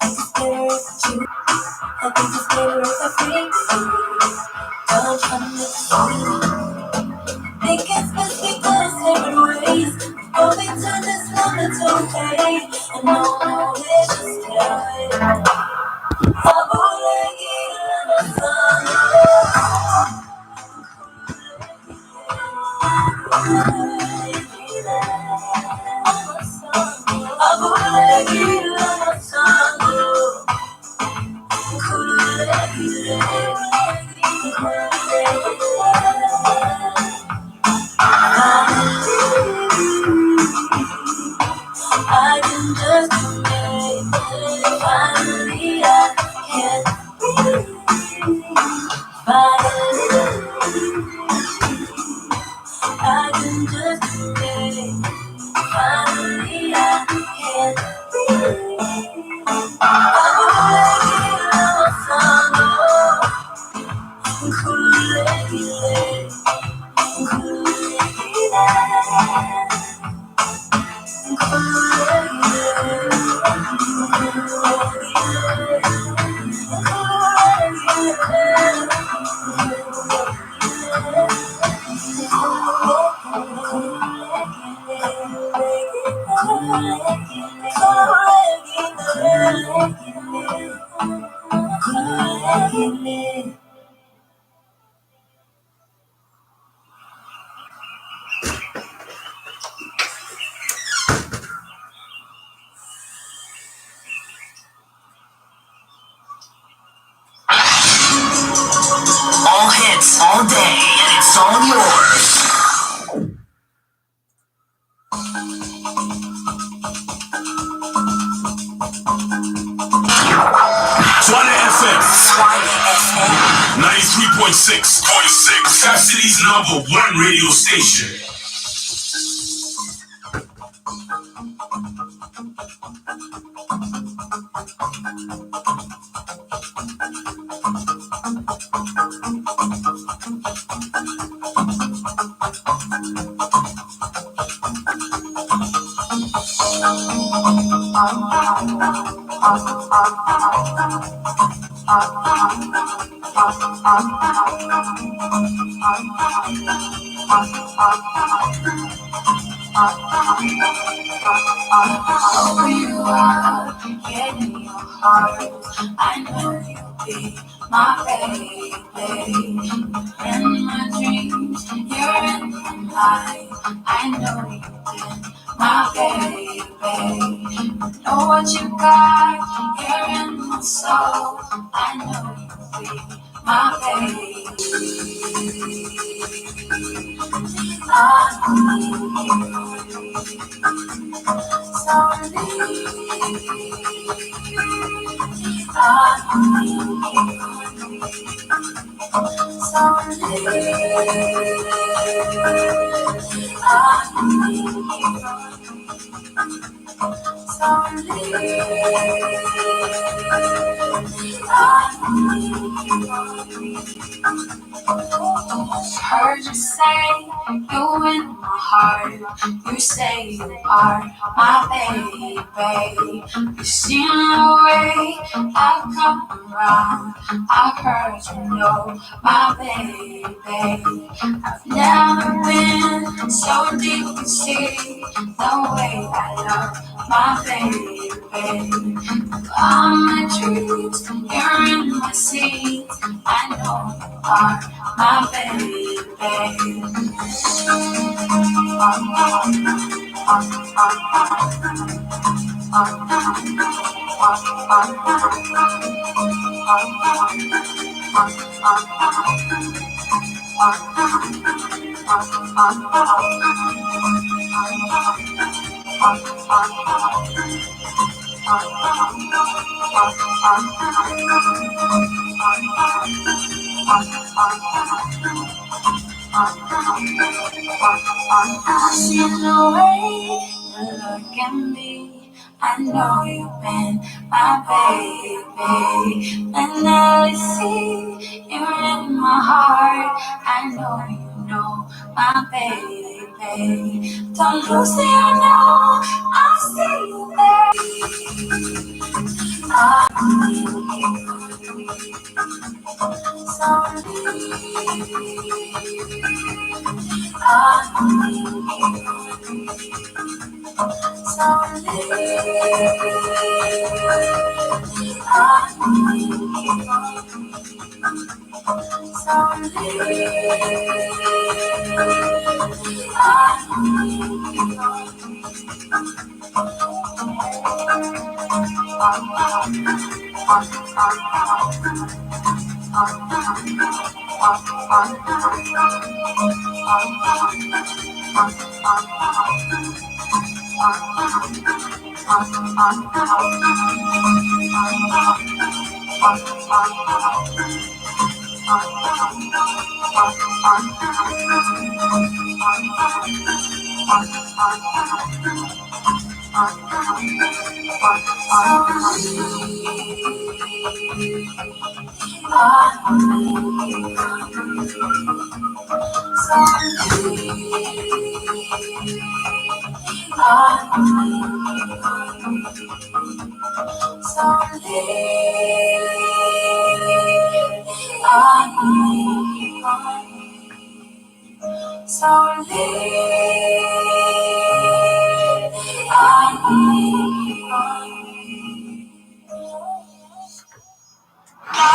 I think it's better if I feel don't try to make think it's best we go separate ways. Before we turn this love into hate. And no, it's just good. I wanna get I can just make it. Finally, I can breathe. Finally, I can just make it. Finally, I can breathe. I all hits, all day, and it's all yours. Tshwane FM. 93.6. Cap City's #1 radio station. Who you are, get in your heart. I know you'll be my baby. In my dreams, you're in my life. I know you've been my baby. Know what you got, you're in my soul. I know you'll be my baby. I need heard you say you in my heart. You say you are my baby. You seen the way I've come around. I've heard you know my baby. I've never been so deep to see the way I love my baby. All my dreams, you're in my seat. I know you are my baby. See the way you look at me. I know you've been my baby. When I see you're in my heart, I know you know my baby. Don't lose it, I know I see you there.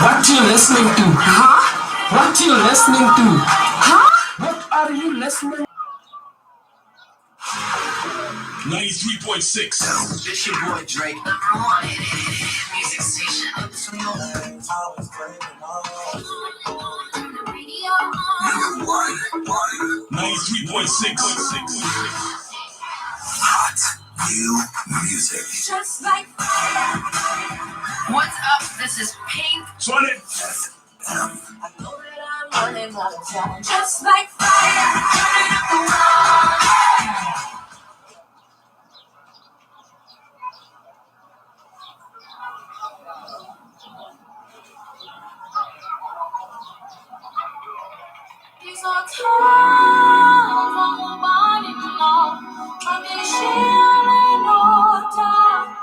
What you listening to? Huh? What you listening to? Huh? What are you listening? 93.6. This your boy Drake. Number one music station up to Number one. 93.6. Hot new music. Just like fire. What's up? This is Pink. Tshwane. I know that I'm running out of time. Just like fire. Turning up the world. These are times when we're burning low. I'm in shame no time.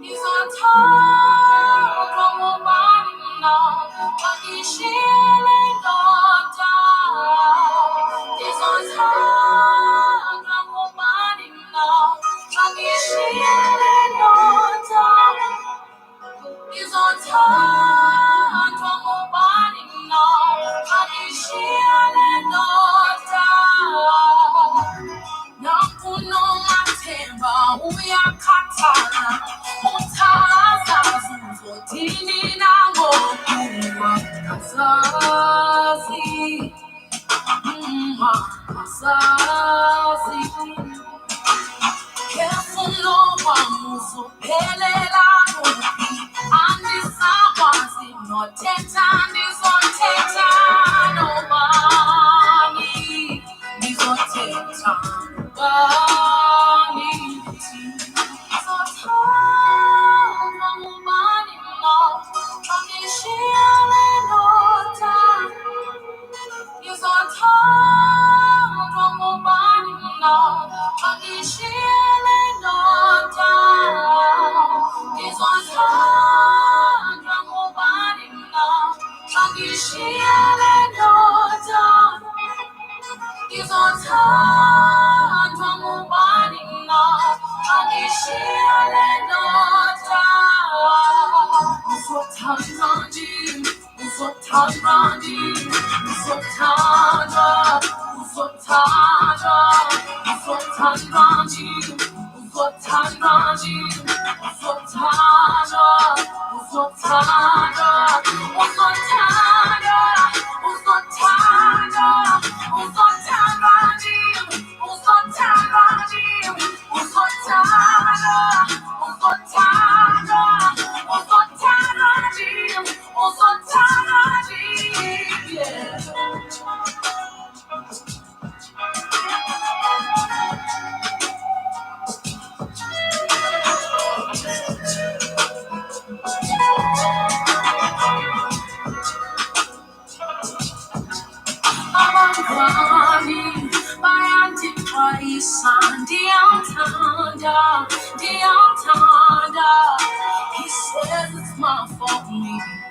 These are times when we're burning low. I'm in shame no time. These are times when we're burning low. I'm in shame no time. Is on time, from body now, and she no time. Nakuno matemba, uya katana, mutaza zuzo, tini na mokuwa, asasi, asasi. Careful no one who's pelela and someone's not tentan is on tentan no money is on tentan money so time no money no from the shell no time is on time from money no from the shell no time is on time from money no from the shell no time is on time from money no from the shell no time is on time Uzothanda, uzothanda, uzothanda, uzothanda, uzothanda, uzothanda, uzothanda, uzothanda, uzothanda, uzothanda,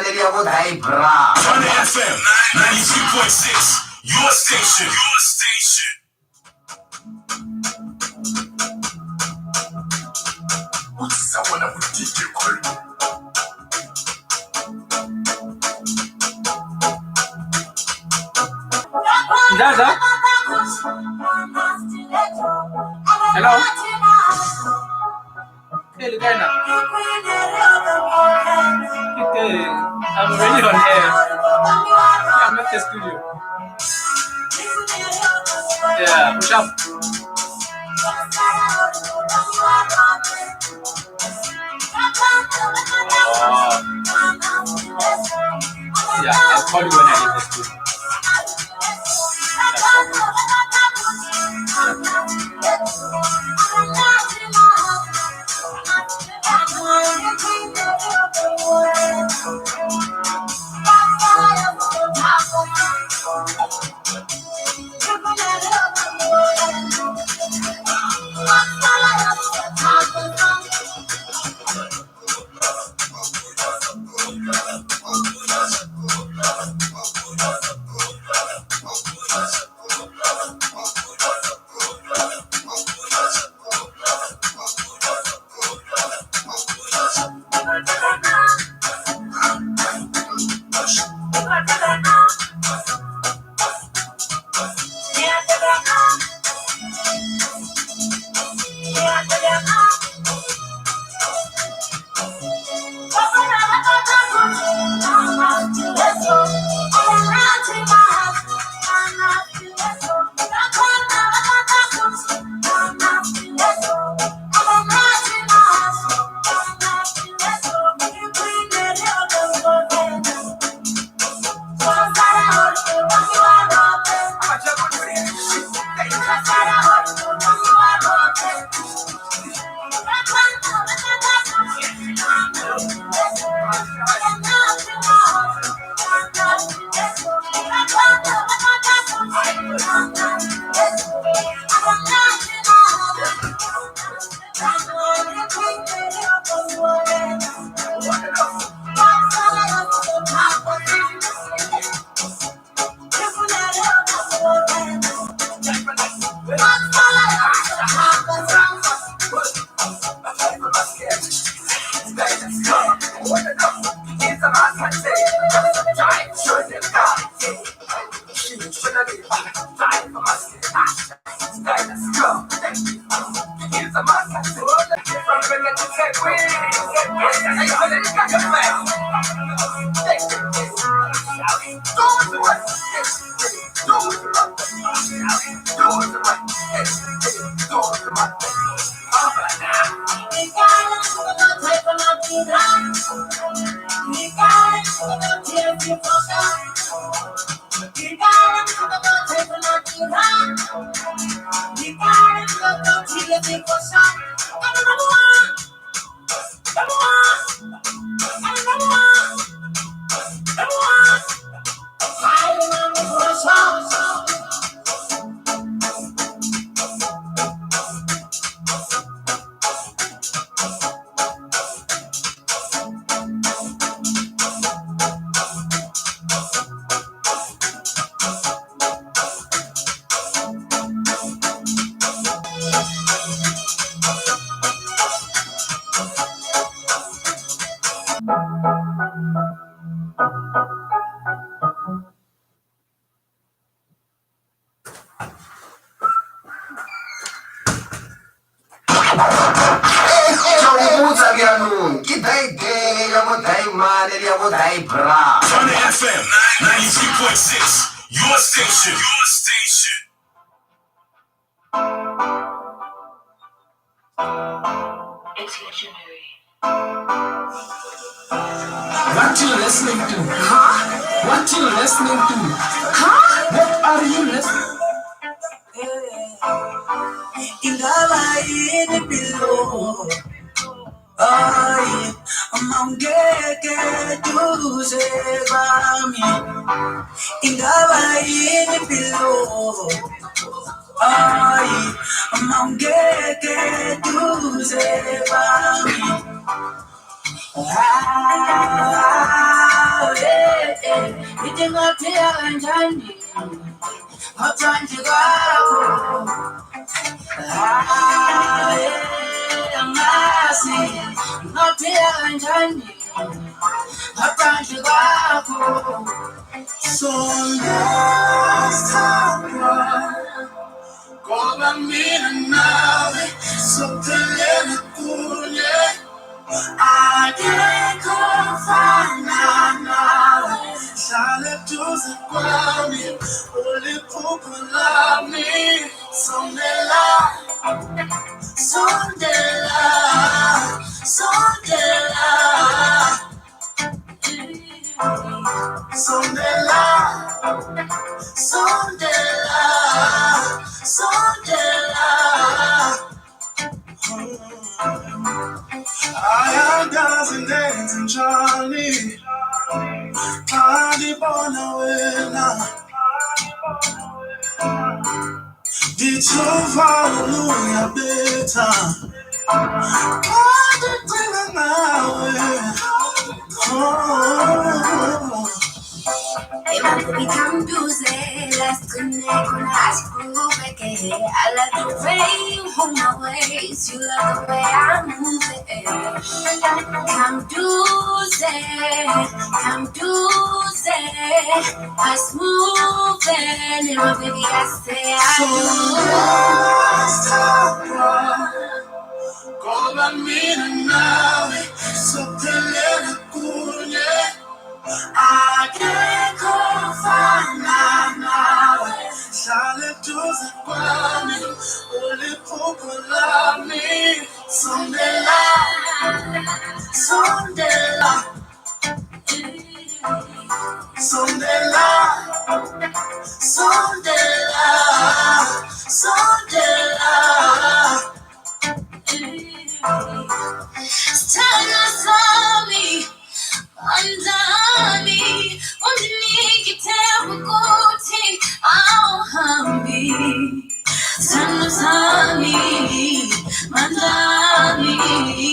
mane ya bodai bra. Tshwane FM 93.6, your station. Someone up with DJ Cold. Zaza? Hello? Hey, Lugana. Okay, I'm already on air. I'm at the studio. Yeah, push up. Yeah, I'll call you when I leave the studio. Tshwane FM 93.6, your station. It's legendary. What you listening to? Huh? What you listening to? Huh? What are you listening to? Indaba yini below? Ay, amangeke duze bami. Indaba yini below? Ay, amangeke duze bami. Itingatia kanjani Mapranji kwako Angasi Ngatia kanjani Mapranji kwako So last time Koba mina nawe Sopelele kule I can't find nawe Shale tuze kwami Ulipupu lami Sondela Sondela Sondela Sondela Sondela Sondela I have dozen days in Johnny Kadi bona wena Hallelujah better Kadi tina nawe We come to say, let's connect when I screw back ahead. I like the way you hold my waist, you love the way I move it. Come to say, I smooth and my baby I say I do. Koba mina nawe, sopelele kule. I can't find nawe. Shale tuze kwami, ulipupu lami. Sondela, sondela, sondela, sondela, sondela. Tell me, undone, underneath your terrible teeth, I'll hum me. Tell me, mandami,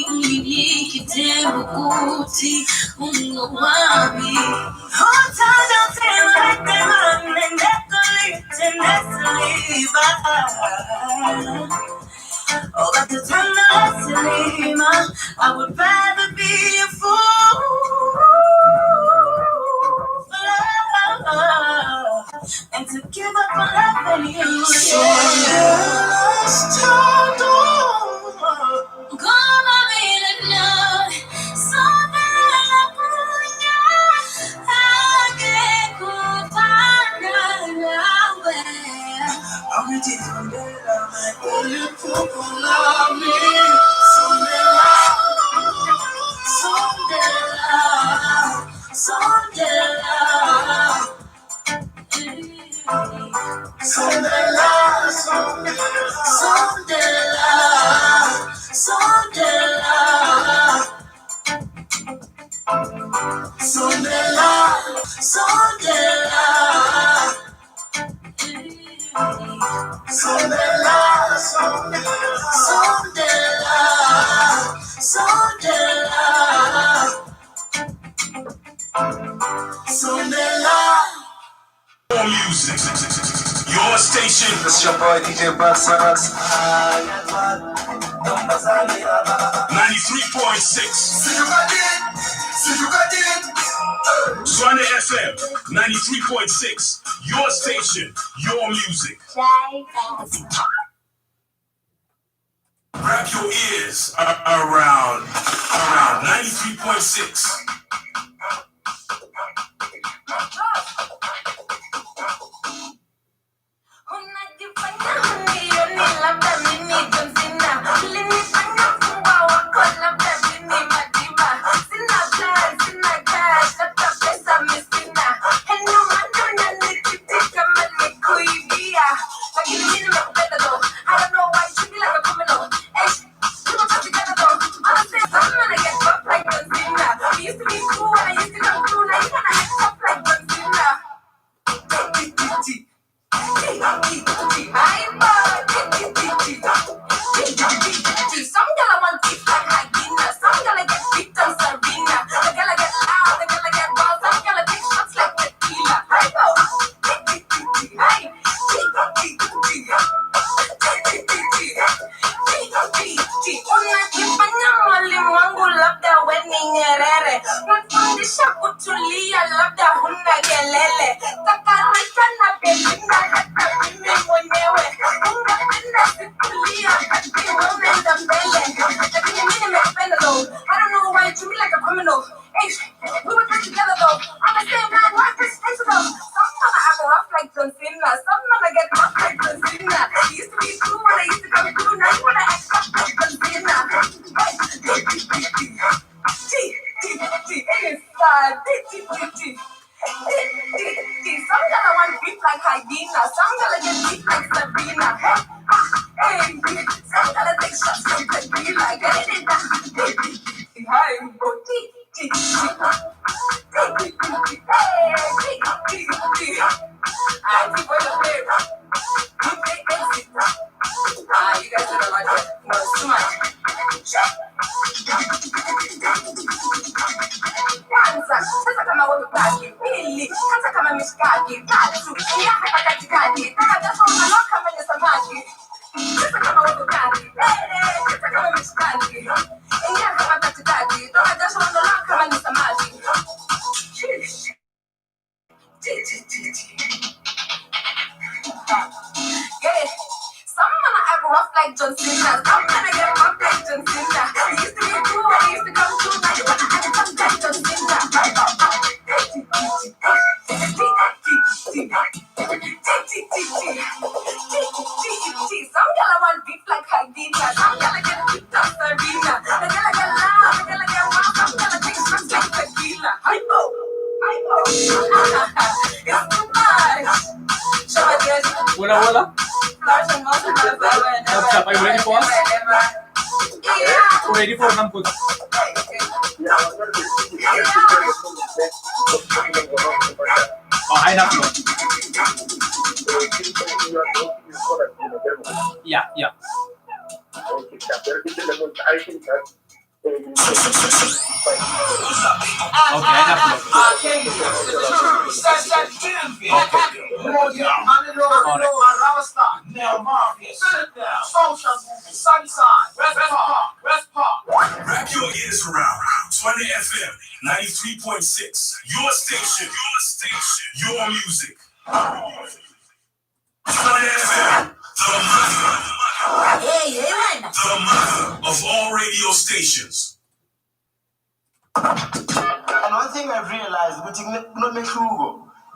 underneath your terrible teeth, ungawami. Hold tight, don't tell me that they're running, that's the leave. Oh, but the time that I would rather be a fool for love and to give up my life on you. So let's talk Come on in and know so that I can't find nowhere. I'm ready for better. Only people love me. Sondela, sondela, sondela, sondela, sondela, sondela, sondela. Sondela, sondela, sondela, sondela. More music, your station. It's your boy DJ Basaras. 93.6. Tshwane FM 93.6. Your station, your music. Wrap your ears around 93.6. Used to be know why you treat me like a criminal. Hey, we were just together though. I'm the same man, why is this though? Sometimes I act rough like John Cena. Sometimes I get rough like John Cena. You used to be cool when I used to come through. Now you wanna act rough like John Cena. Sometimes I want beef like hyena. Sometimes I get beef like Sabrina. Hey, sometimes I take shots from tequila. Get it down. Hi, you guys don't like it. No, it's too much. Sasa kama wewe baki pili, hata kama mishkaki tatu, niache katikati, taka jasho unaloka kama ni samaki. Sasa kama wewe baki, hata kama mishkaki, niache katikati, taka jasho unaloka kama ni samaki. Get it? Some gonna act rough like John Cena. Some gonna get rough like John Cena. You used to be cool when I used to come through. Now you wanna act tough like John Cena. Some gonna want beef like Hadina. Some gonna get beef like Serena. The gonna get loud. The gonna get wild. Some gonna take shots like tequila. Hypo. It's too much. Show my girls. Wala. Flowers and most of my flower and never. Are you ready for us? Yeah. Ready for Namput? Oh, I have no. Yeah. Okay, I have no. Wrap your ears around. Tshwane FM 93.6. Your station. Your music. Tshwane FM. The mother of all radio stations. And one thing I've realized,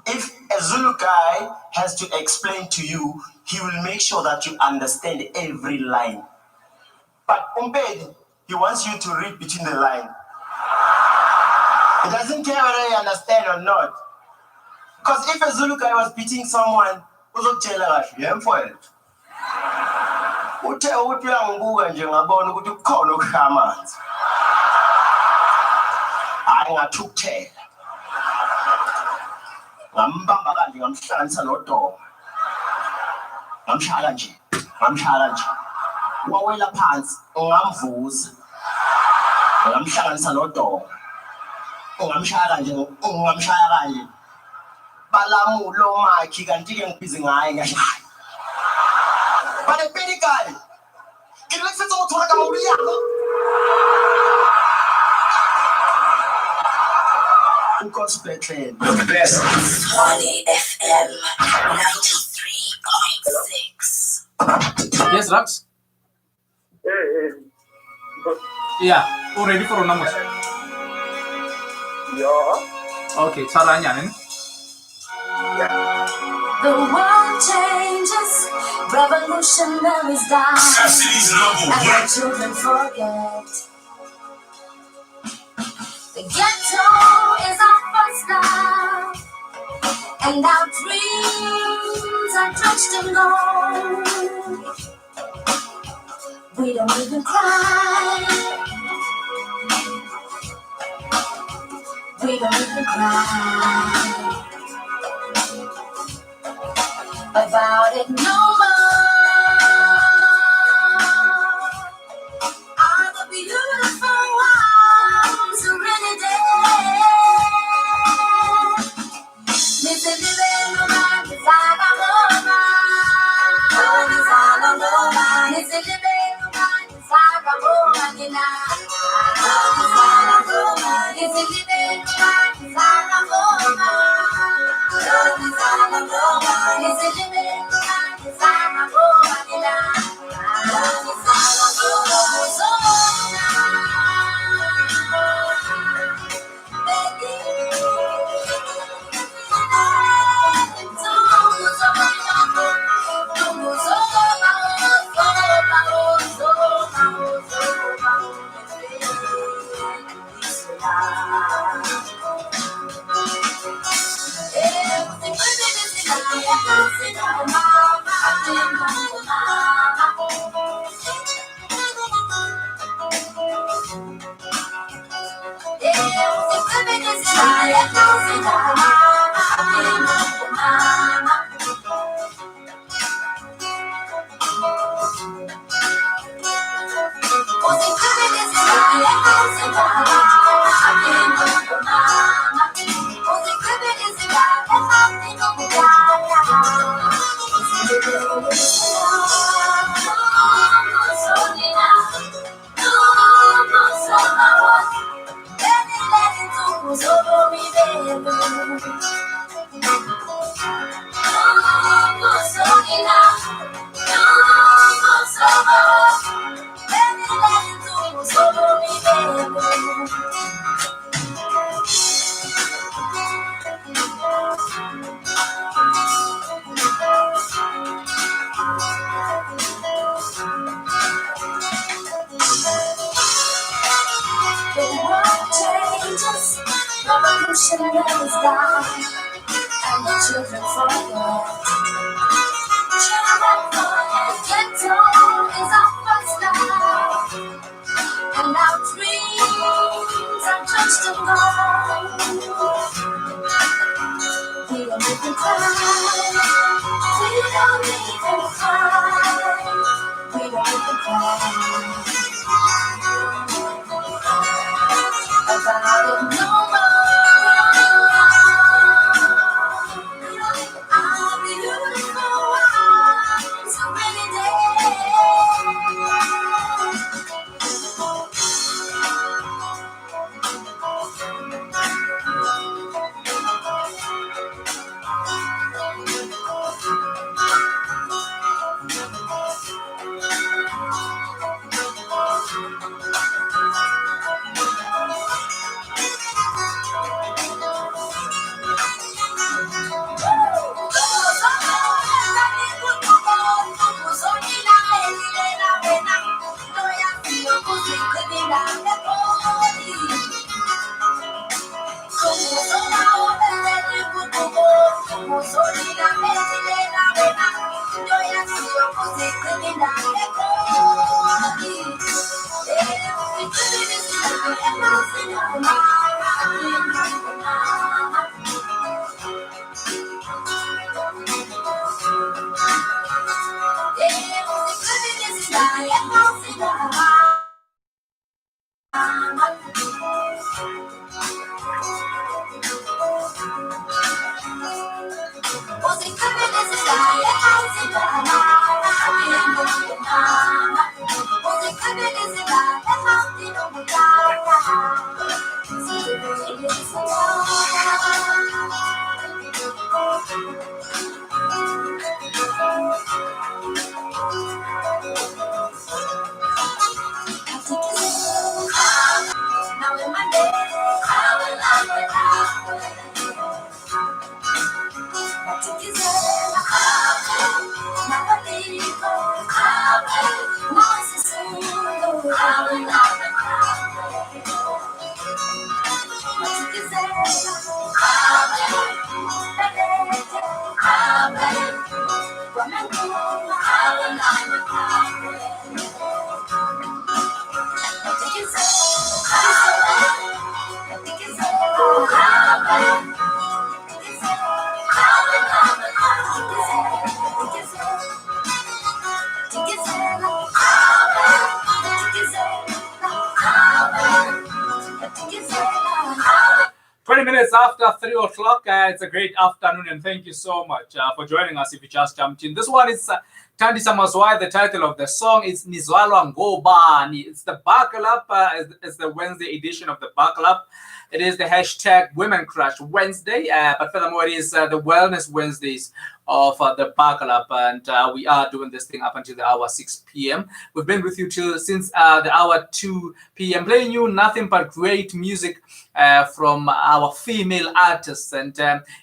if a Zulu guy has to explain to you, he will make sure that you understand every line. But Umpedi, he wants you to read between the line. He doesn't care whether you understand or not. Because if a Zulu guy was beating someone, uzokutshela kahle yemfowethu. Uthe uthi uyangibuka nje ngabona ukuthi kukhona okushaya amanzi. Hayi ngathukuthela. Ngambamba kanje ngamhlanganisa nodonga. Ngamshaya kanje. Wawela phansi, ngamvuza. Ngamhlanganisa nodonga. Ngamshaya kanje. Balamulo makhi kanti ke ngibhizi ngaye ngashaya. But a petty guy. Can let's go to the The best. Tshwane FM 93.6. Yes, Rax? Yeah, ready for numbers? Yeah. Okay, Saranyanin. The world changes, revolutionaries die, Cassidy's number and one. our children forget. The ghetto is our first love, and our dreams are drenched in gold. We don't even cry. We don't even cry about it no more. All the beautiful ones are really dead. Missy Living Roman, Saga Roma. Missy Living Roman, Saga Roma. Missy Living Roman, Saga Roma. Pollution levels down, and the children forget. Children forget. Ghetto is our first love, and our dreams are just a goal. We don't even cry. We don't even cry. We don't even cry about it no more. Our beautiful ones are really Minutes after 3 o'clock. It's a great afternoon, and thank you so much for joining us if you just jumped in. This one is Thandisa Mazwai. The title of the song is Nizwalwa Ngobani. It's the Buckle Up. It's the Wednesday edition of the Buckle Up. It is the hashtag Women Crush Wednesday, but furthermore, it is the Wellness Wednesdays of the Buckle Up, and we are doing this thing up until the hour 6 p.m. We've been with you since the hour 2 p.m. playing you nothing but great music from our female artists. And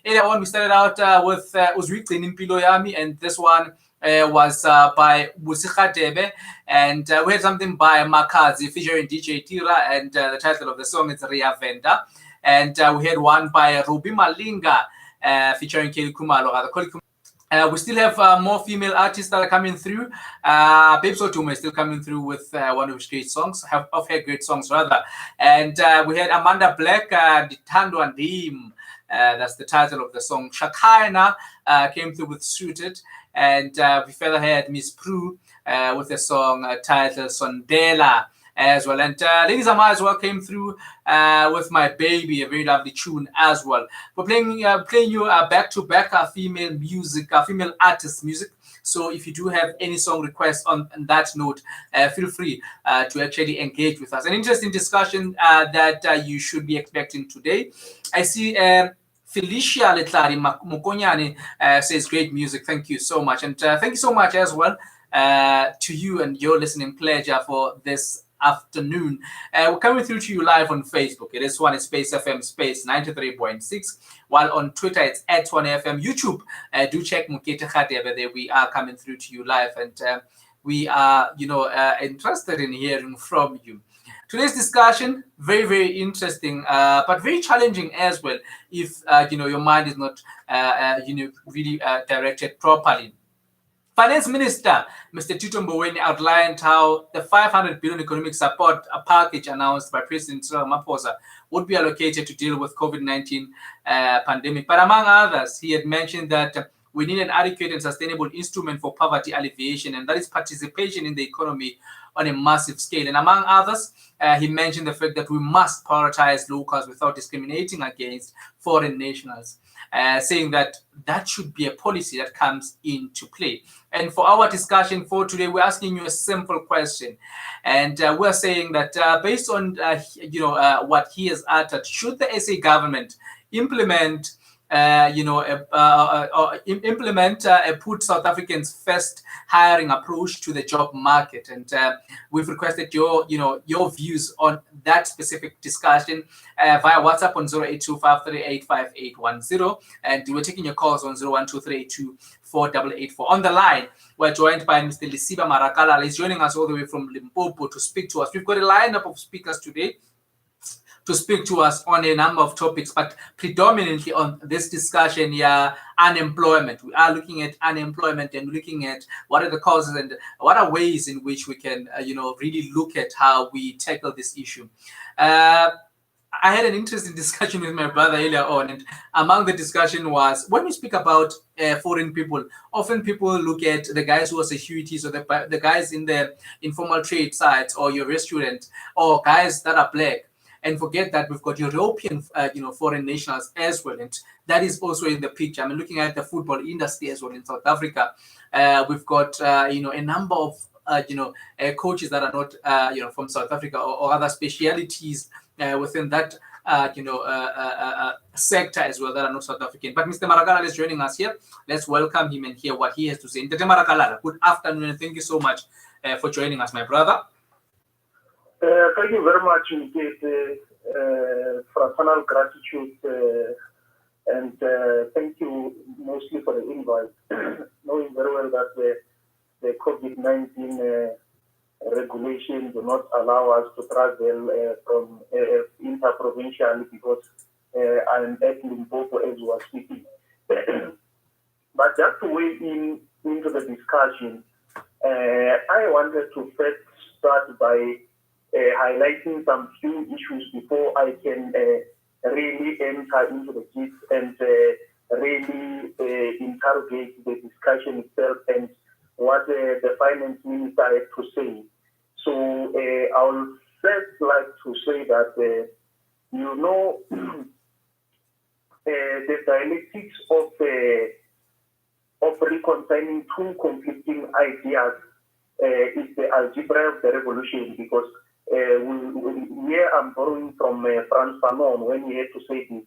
earlier on, we started out with Uzwigcine Impilo Yami, and this one was by Mokete Radebe, and we had something by Makazi featuring DJ Tira, and the title of the song is Ria Venda. And we had one by Ruby Malinga featuring Kelly Kumalo. We still have more female artists that are coming through. Babes Otume is still coming through with one of her great songs, of her great songs rather. And we had Amanda Black, Ditando and Dim. That's the title of the song. Shakaina came through with Suited. And we further had Miss Prue with the song titled Sondela as well. And Ladies Ama as well came through with My Baby, a very lovely tune as well. We're playing you back-to-back female music, female artist music. So if you do have any song requests on that note, feel free to actually engage with us. An interesting discussion that you should be expecting today. I see Felicia Letlari Mokonyane says great music. Thank you so much. And thank you so much as well to you and your listening pleasure for this afternoon. We're coming through to you live on Facebook. It is Tshwane Space FM Space 93.6. While on Twitter, it's at Tshwane FM. YouTube, do check Mokete Radebe. There we are coming through to you live. And we are, interested in hearing from you. Today's discussion, very, very interesting, but very challenging as well if, your mind is not, really directed properly. Finance Minister Mr. Tito Mboweni outlined how the 500 billion economic support package announced by President Cyril Ramaphosa would be allocated to deal with COVID-19 pandemic. But among others, he had mentioned that we need an adequate and sustainable instrument for poverty alleviation, and that is participation in the economy on a massive scale. And among others, he mentioned the fact that we must prioritize locals without discriminating against foreign nationals, saying that that should be a policy that comes into play. And for our discussion for today, we're asking you a simple question, and we're saying that based on what he has uttered, should the SA government implement implement a put South Africans first hiring approach to the job market? And we've requested your views on that specific discussion via WhatsApp on 0825385810, and we're taking your calls on 0123824884. On the line, we're joined by Mr. Lisiba Marakala. He's joining us all the way from Limpopo to speak to us. We've got a lineup of speakers today to speak to us on a number of topics, but predominantly on this discussion, unemployment. We are looking at unemployment and looking at what are the causes and what are ways in which we can, really look at how we tackle this issue. I had an interesting discussion with my brother earlier on, and among the discussion was when we speak about foreign people, often people look at the guys who are securities or the guys in the informal trade sites or your restaurant or guys that are black, and forget that we've got European, foreign nationals as well, and that is also in the picture. I mean, looking at the football industry as well in South Africa, we've got a number of coaches that are not from South Africa or other specialities within that sector as well that are not South African. But Mr. Marakala is joining us here. Let's welcome him and hear what he has to say. Mr. Marakala, good afternoon, and thank you so much for joining us, my brother. Thank you very much, Mokete, fraternal gratitude, and thank you mostly for the invite, knowing very well that the COVID-19 regulations do not allow us to travel from interprovincially because I'm at Limpopo as we are speaking. But just to weigh into the discussion, I wanted to first start by highlighting some few issues before I can really enter into the gist and really interrogate the discussion itself and what the finance minister had to say. So I would first like to say that, the dialectics of reconciling two conflicting ideas is the algebra of the revolution, because here I'm borrowing from Frantz Fanon when he had to say this.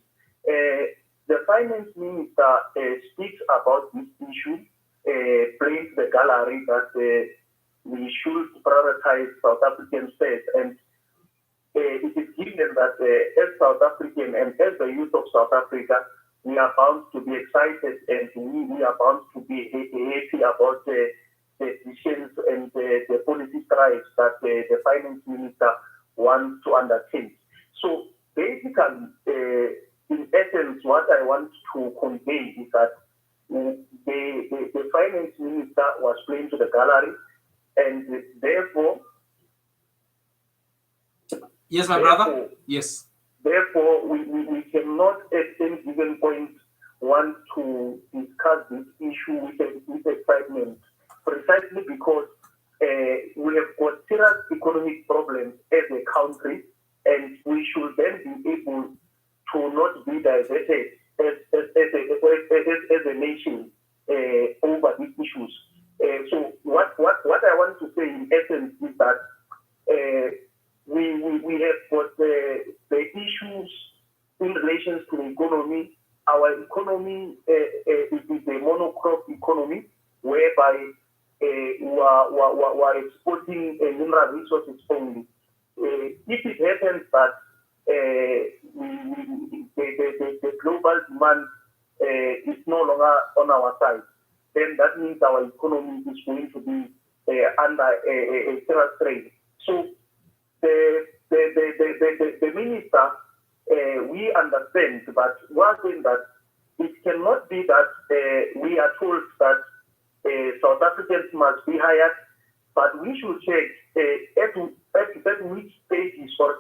The finance minister speaks about this issue, plays the gallery that we should prioritize South Africans first, and it is given that as South African and as the youth of South Africa, we are bound to be excited and we are bound to be happy about the decisions and the policy strides that the finance minister wants to undertake. So basically, in essence, what I want to convey is that the finance minister was playing to the gallery, and therefore... Yes, my brother? Yes. Therefore, we cannot at any given point want to discuss this issue with excitement, precisely because we have got serious economic problems as a country, and we should then be able to not be diverted as a nation over these issues. So what I want to say in essence is that we have got the issues in relation to the economy. Our economy is a monocrop economy, whereby we are exporting mineral resources only. If it happens that the global demand is no longer on our side, then that means our economy is going to be under a serious strain. So the the minister, we understand, but one thing that it cannot be that we are told that South Africans must be hired, but we should check at which stages or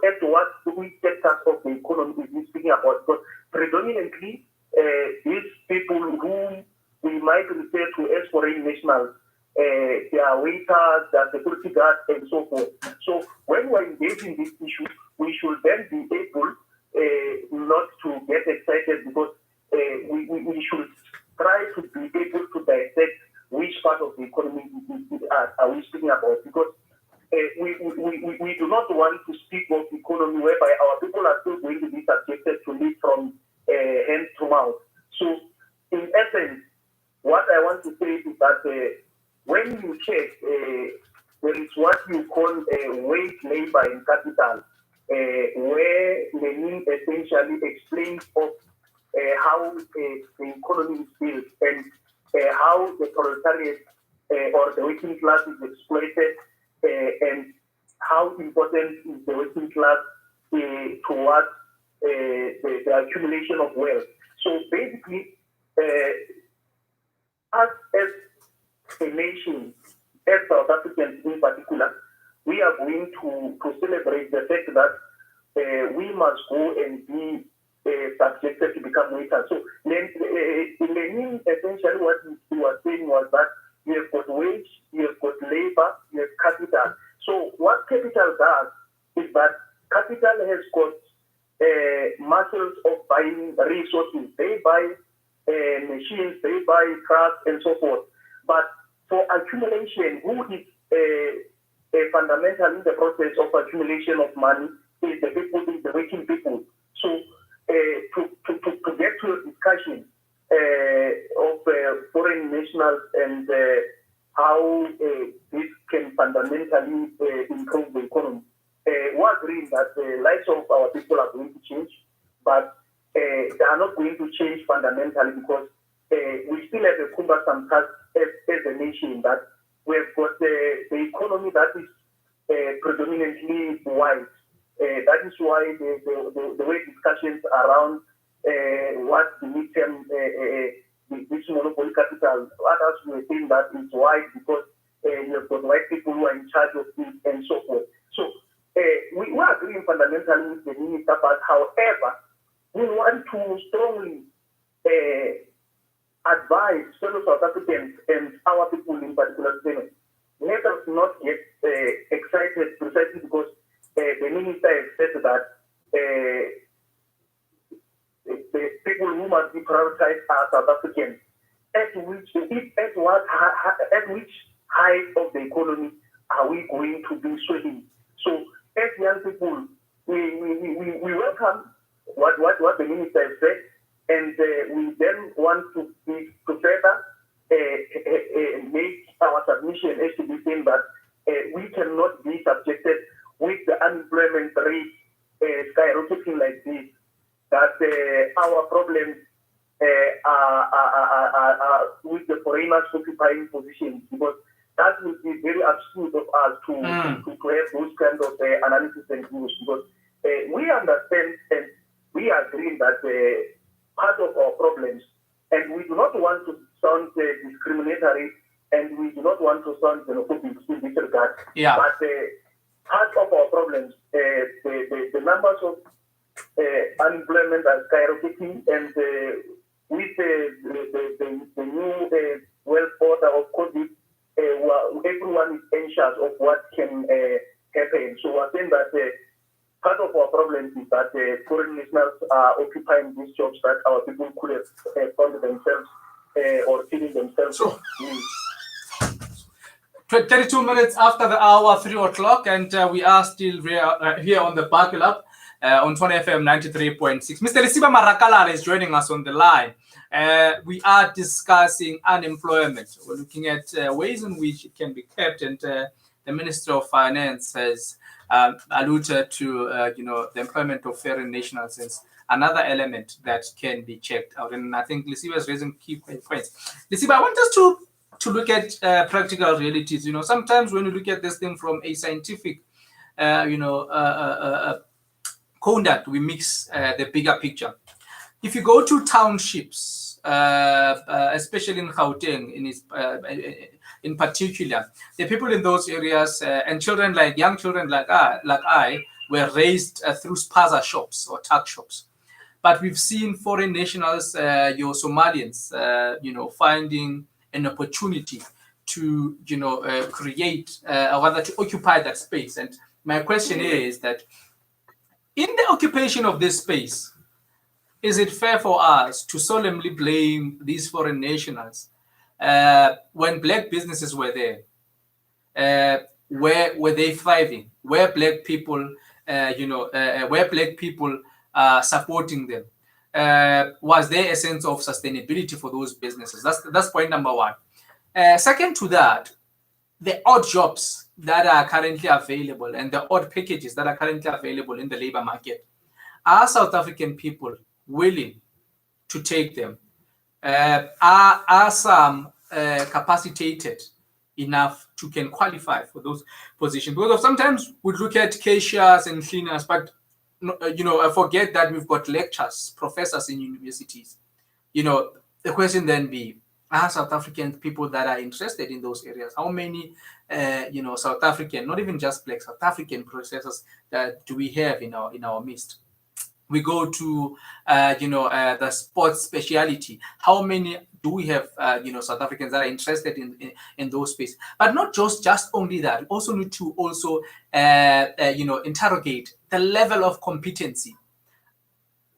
which sectors of the economy is we speaking about. Because predominantly, these people whom we might refer to as foreign nationals, they are waiters, they are security guards, and so forth. So when we are engaging this issue, we should then be able not to get excited, because we should try to be able to dissect which part of the economy are we speaking about, because we do not want to speak of economy whereby our people are still going to be subjected to live from hand to mouth. So in essence, what I want to say is that when you check, there is what you call wage, labor, and capital, where Lenin essentially explains of how the economy is built and how the proletariat or the working class is exploited, and how important is the working class towards the accumulation of wealth. So basically, us as a nation, as South Africans in particular, we are going to celebrate the fact that we must go and be subjected to become waiters. So Lenin, essentially what he was saying was that you have got wage, you have got labor, you have capital. So what capital does is that capital has got muscles of buying resources. They buy machines, they buy cars, and so forth. But for accumulation, who is fundamental in the process of accumulation of money is the people, is the working people. So to get to a discussion of foreign nationals and how this can fundamentally improve the economy, we agree that the lives of our people are going to change, but they are not going to change fundamentally, because we still have a cumbersome task as a nation, that we have got the economy that is predominantly white. That is why the way discussions around what the midterm, this monopoly capital, others were saying that it's white because you have got white people who are in charge of it and so forth. So we are agreeing fundamentally with the minister, but however, we want to strongly advise fellow South Africans and our people in particular, let us not get excited precisely because the minister has said that the people who must be prioritized are South Africans. At which height of the economy are we going to be swelling? So, as young people, we welcome what the minister has said, and we then want to further make our submission as to be saying that we cannot be subjected with the unemployment rate skyrocketing like this, that our problems are with the foreigners occupying positions, because that would be very absurd of us to have those kind of analysis and views, because we understand and we agree that part of our problems, and we do not want to sound discriminatory, and we do not want to sound xenophobic in this regard, but part of our problems, the numbers of unemployment are skyrocketing, and with the new world order of COVID, everyone is anxious of what can happen. So we're saying that part of our problem is that foreign nationals are occupying these jobs that our people could have found themselves or feeling themselves. So, 32 minutes after the hour, 3 o'clock, and we are still here on the Buckle Up on Tshwane FM 93.6. Mr. Lisiba Marakalala is joining us on the line. We are discussing unemployment. We're looking at ways in which it can be kept, and the Minister of Finance has alluded to the employment of foreign nationals as another element that can be checked out. And I think Lisiba is raising key points. Lisiba, I want us to look at practical realities. Sometimes when you look at this thing from a scientific conduct, we mix the bigger picture. If you go to townships, especially in Gauteng, in particular, the people in those areas and children, like young children like I were raised through spaza shops or tuck shops. But we've seen foreign nationals, your Somalians, finding an opportunity to, create or rather to occupy that space. And my question is that in the occupation of this space, is it fair for us to solemnly blame these foreign nationals when black businesses were there? Where were they thriving? Were black people, were black people supporting them? Was there a sense of sustainability for those businesses? That's point number one. Second to that, the odd jobs that are currently available and the odd packages that are currently available in the labor market, are South African people willing to take them? Are some capacitated enough to can qualify for those positions? Because sometimes we look at cashiers and cleaners, but I forget that we've got lecturers, professors in universities. The question then be, are South African people that are interested in those areas? How many, South African, not even just black, South African processors that do we have in our midst? We go to, the sports speciality. How many do we have, South Africans that are interested in those spaces? But not just only that. We also need to interrogate the level of competency.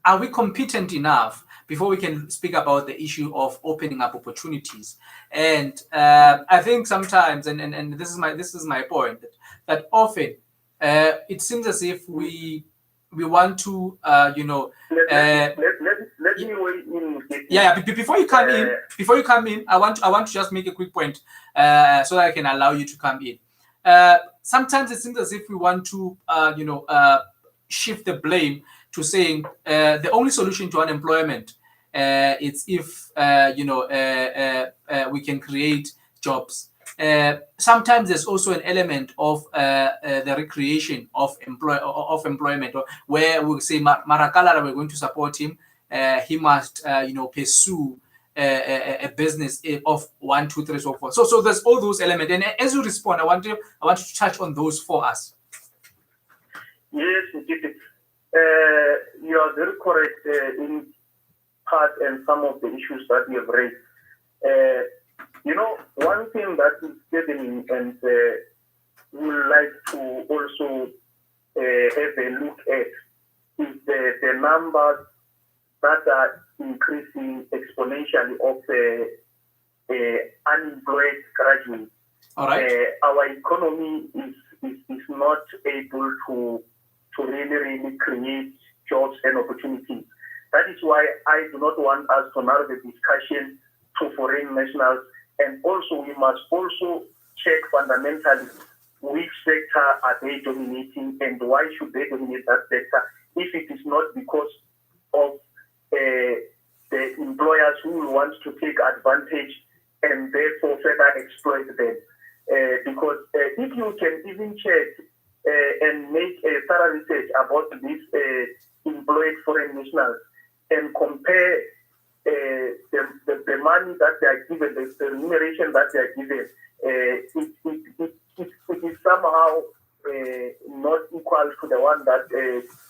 Are we competent enough before we can speak about the issue of opening up opportunities? And I think sometimes, and this is my point, that often it seems as if we want to, let me weigh in. Yeah. Before you come in, I want to just make a quick point so that I can allow you to come in. Sometimes it seems as if we want to, shift the blame to saying the only solution to unemployment is if we can create jobs. Sometimes there's also an element of the recreation of employment, where we'll say Marakala, we're going to support him. He must pursue a business of 1, 2, 3, so forth. So there's all those elements. And as you respond, I want you to touch on those for us. Yes, Mokete. You are very correct in part and some of the issues that you have raised. One thing that is deadening, and we would like to also have a look at, is the numbers that are increasing exponentially of unemployed graduates. All right. Our economy is not able to really create jobs and opportunities. That is why I do not want us to narrow the discussion to foreign nationals. And also, we must also check fundamentally which sector are they dominating and why should they dominate that sector, if it is not because of the employers who will want to take advantage and therefore further exploit them. Because if you can even check and make a thorough research about these employed foreign nationals and compare the money that they are given, the remuneration that they are given, it is somehow not equal to the one that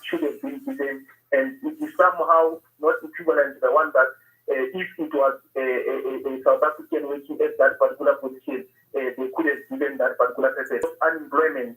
should have been given, and it is somehow not equivalent to the one that if it was a South African working at that particular position, they could have given that particular person. Unemployment.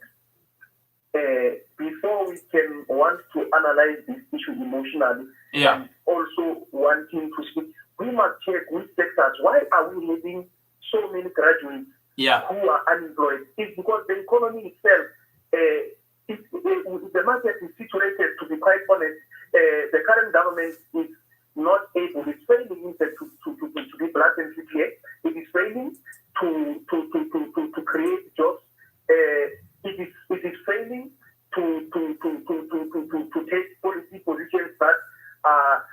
Before we can want to analyze this issue emotionally, and also wanting to speak, we must check which sectors. Why are we having so many graduates who are unemployed? It's because the economy itself, the market is situated, to be quite honest. The current government is not able, it's failing to be black and clear. It is failing to create jobs. It is failing to take policy positions that are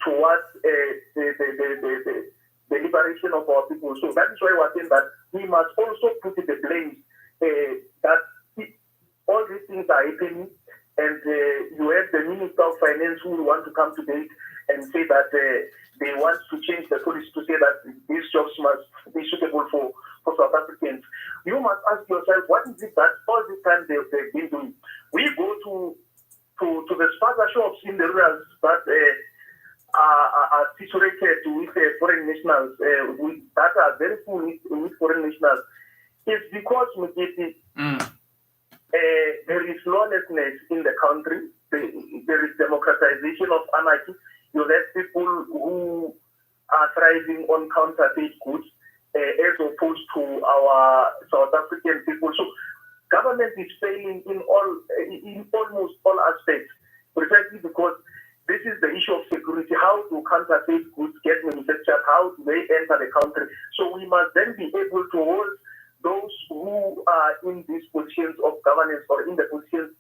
towards the liberation of our people. So that is why we're saying that we must also put the blame that all all these things are happening, and you have the Minister of Finance who will want to come to date and say that they want to change the policy to say that these jobs must be suitable for South Africans. You must ask yourself, what is it that all this time they've been doing? We go to the spaza shops in the rurals that are situated with foreign nationals, that are very full with foreign nationals. It's because there is lawlessness in the country. There is democratization of anarchy. You have people who are thriving on counterfeit goods as opposed to our South African people. So government is failing in almost all aspects, precisely because this is the issue of security. How do counterfeit goods get manufactured? How do they enter the country? So we must then be able to hold those who are in these positions of governance or in the positions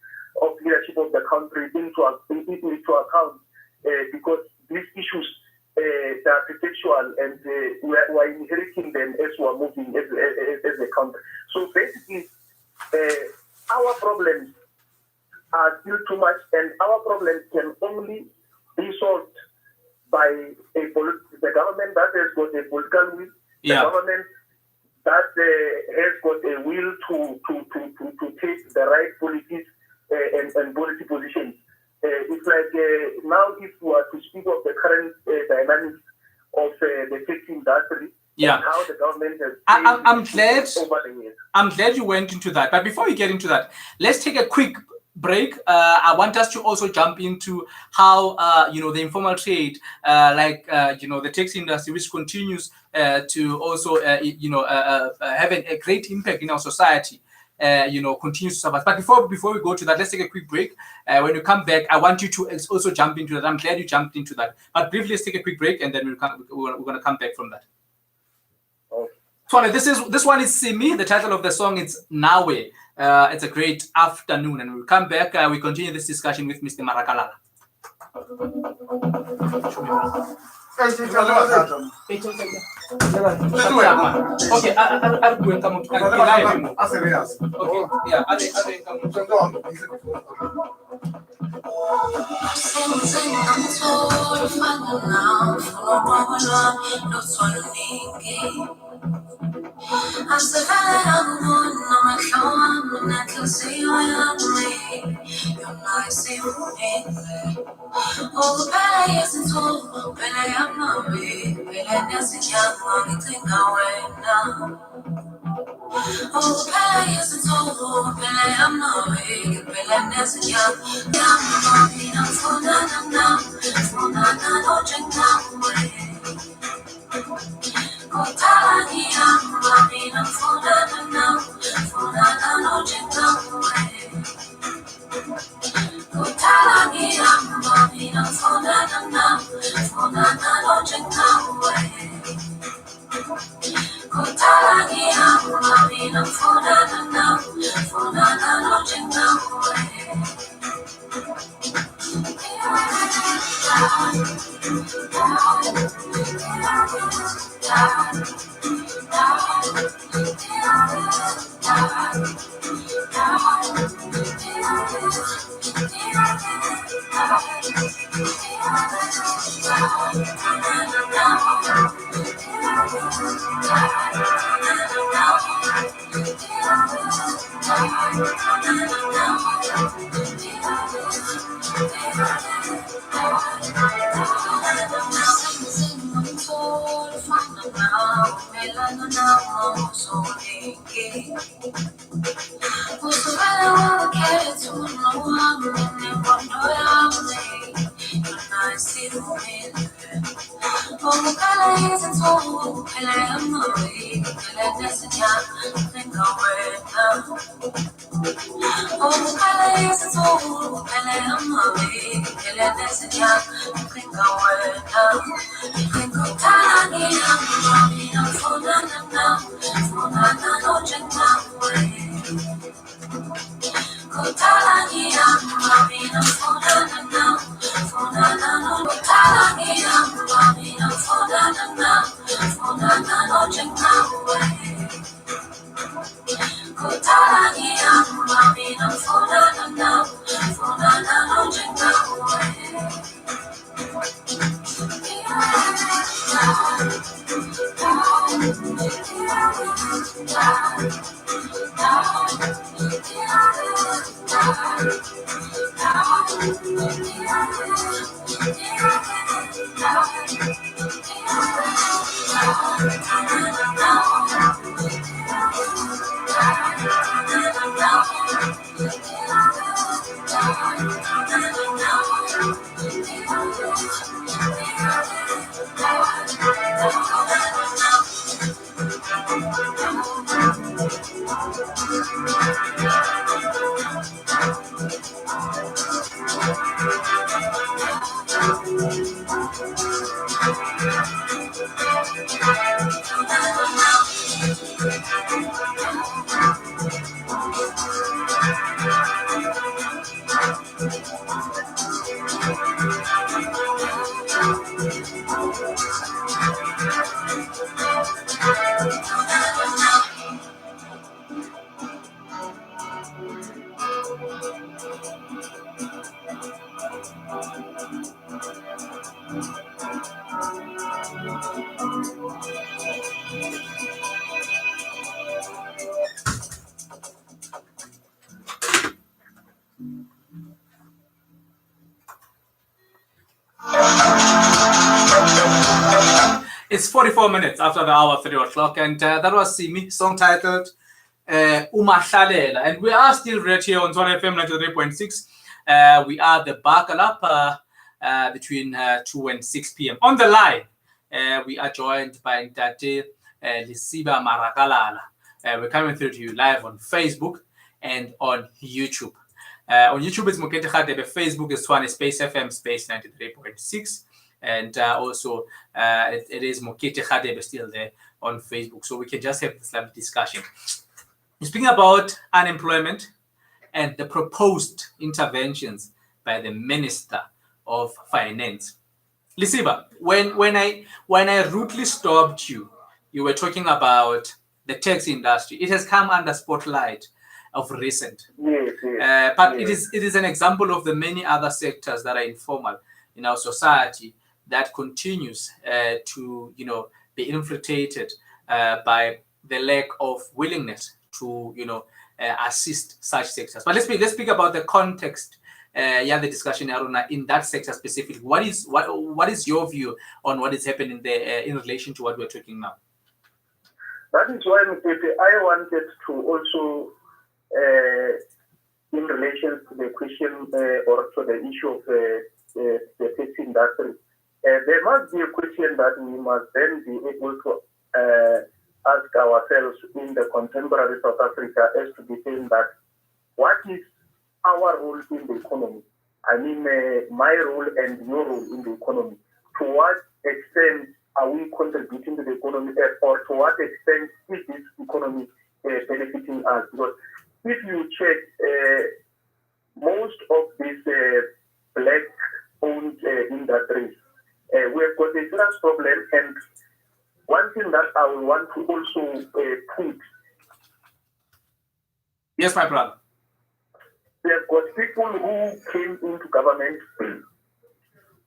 of leadership of the country into account, because these issues they are contextual, and we are inheriting them as we are moving as a country. So basically, our problems are still too much, and our problems can only be solved by the government that has got a political will, the government that has got a will to take the right policies and policy positions. It's like now, if we are to speak of the current dynamics of the taxi industry, and how the government has over the years. I'm glad you went into that. But before we get into that, let's take a quick break. I want us to also jump into how the informal trade, the taxi industry, which continues to also have a great impact in our society. Continues to survive. But before we go to that, let's take a quick break. When you come back, I want you to also jump into that. I'm glad you jumped into that. But briefly, let's take a quick break, and then we're going to come back from that. Tshwane, this one is Simi. The title of the song is Nawe. It's a great afternoon, and we'll come back. We continue this discussion with Mr. Marakalala. Okay, Oh, better yes and so, better I'm not ready, better that's a young one, think I went now. Oh, better yes and so, better I'm not ready, better that's a young I'm for no drink now. Oh, Talani, I'm for no drink now. It's 44 minutes after the hour, 3 o'clock, and that was Simi, song titled Umahlalela. And we are still right here on Tshwane FM 93.6. We are the Buckle Up between 2 and 6 p.m. On the line, we are joined by Ntate Lisiba Marakalala. We're coming through to you live on Facebook and on YouTube. On YouTube, it's Mokete Radebe. Facebook is Tshwane Space FM Space 93.6. And also, it is Mokete Radebe still there on Facebook. So we can just have this live discussion. Speaking about unemployment and the proposed interventions by the Minister of Finance. Lisiba, when I rudely stopped you, you were talking about the tax industry. It has come under spotlight of recent. But it is an example of the many other sectors that are informal in our society that continues to be infiltrated by the lack of willingness to assist such sectors. But let's speak about the context. The discussion in that sector specifically. What is your view on what is happening there in relation to what we're talking now? That is why I wanted to also, in relation to the question or to the issue of the tax industry, there must be a question that we must then be able to ask ourselves in the contemporary South Africa as to be saying that what is our role in the economy? I mean, my role and your role in the economy. To what extent are we contributing to the economy, or to what extent is this economy benefiting us? Because if you check, most of these black-owned industries, we've got a serious problem. And one thing that I will want to also put. Yes, my brother. We have got people who came into government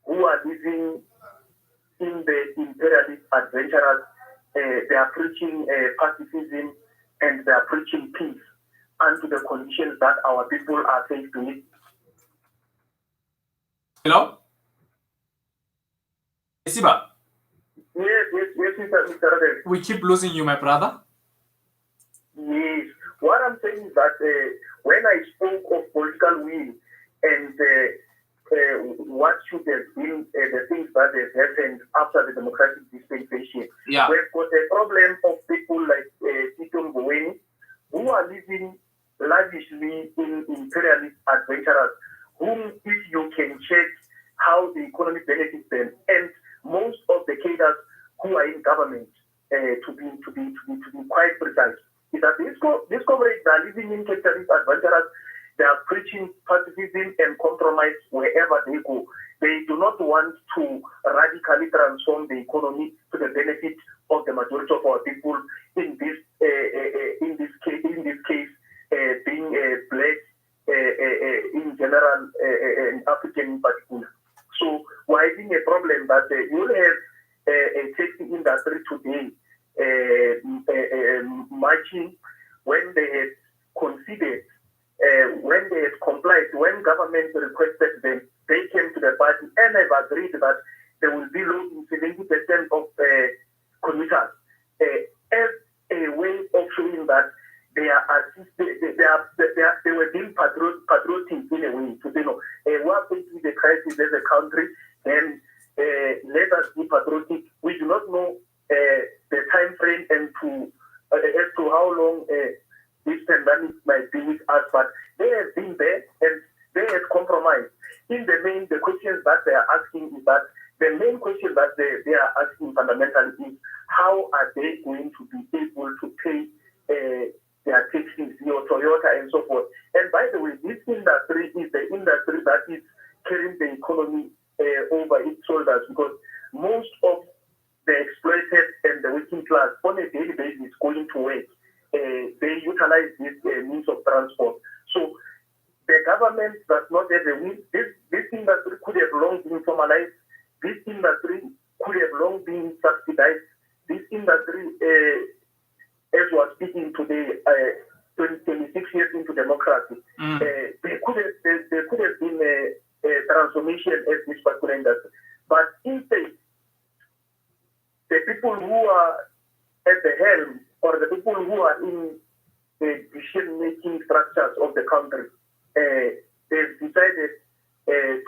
who are living in the imperialist adventurers. They are preaching pacifism and they are preaching peace under the conditions that our people are faced with. Hello? Isiba? Yes, Mr. Radebe. We keep losing you, my brother. Yes. What I'm saying is that when I spoke of political will and what should have been the things that have happened after the democratic dispensation, we've got a problem of people like Tito Mboweni who are living lavishly in imperialist adventurers, whom if you can check how the economy benefits them, and most of the cadres who are in government, to be quite precise, is that these comrades are living in capitalist adventurers. They are preaching pacifism and compromise wherever they go. They do not want to radically transform the economy to the benefit of the majority of our people. In this case, being black in general and African in particular. So we're having a problem that you will have a taxi industry today marching, when they had conceded, when they had complied, when government requested them, they came to the party and have agreed that there will be low 70% of commuters as a way of showing that they were being patriotic in a way to say, no, we're facing the crisis as a country, then let us be patriotic. We do not know the time frame and as to how long this pandemic might be with us, but they have been there and they have compromised. In the main, the questions that they are asking is that the main question that they are asking fundamentally is how are they going to be able to pay their taxes, your Toyota and so forth. And by the way, this industry is the industry that is carrying the economy over its shoulders, because most of the exploited and the working class on a daily basis going to work, they utilize this means of transport. So the government does not have a will. This industry could have long been formalized. This industry could have long been subsidized. This industry, as we are speaking today, 26 years into democracy, there could have been a transformation at this particular industry. But instead, the people who are at the helm, or the people who are in the decision-making structures of the country, they've decided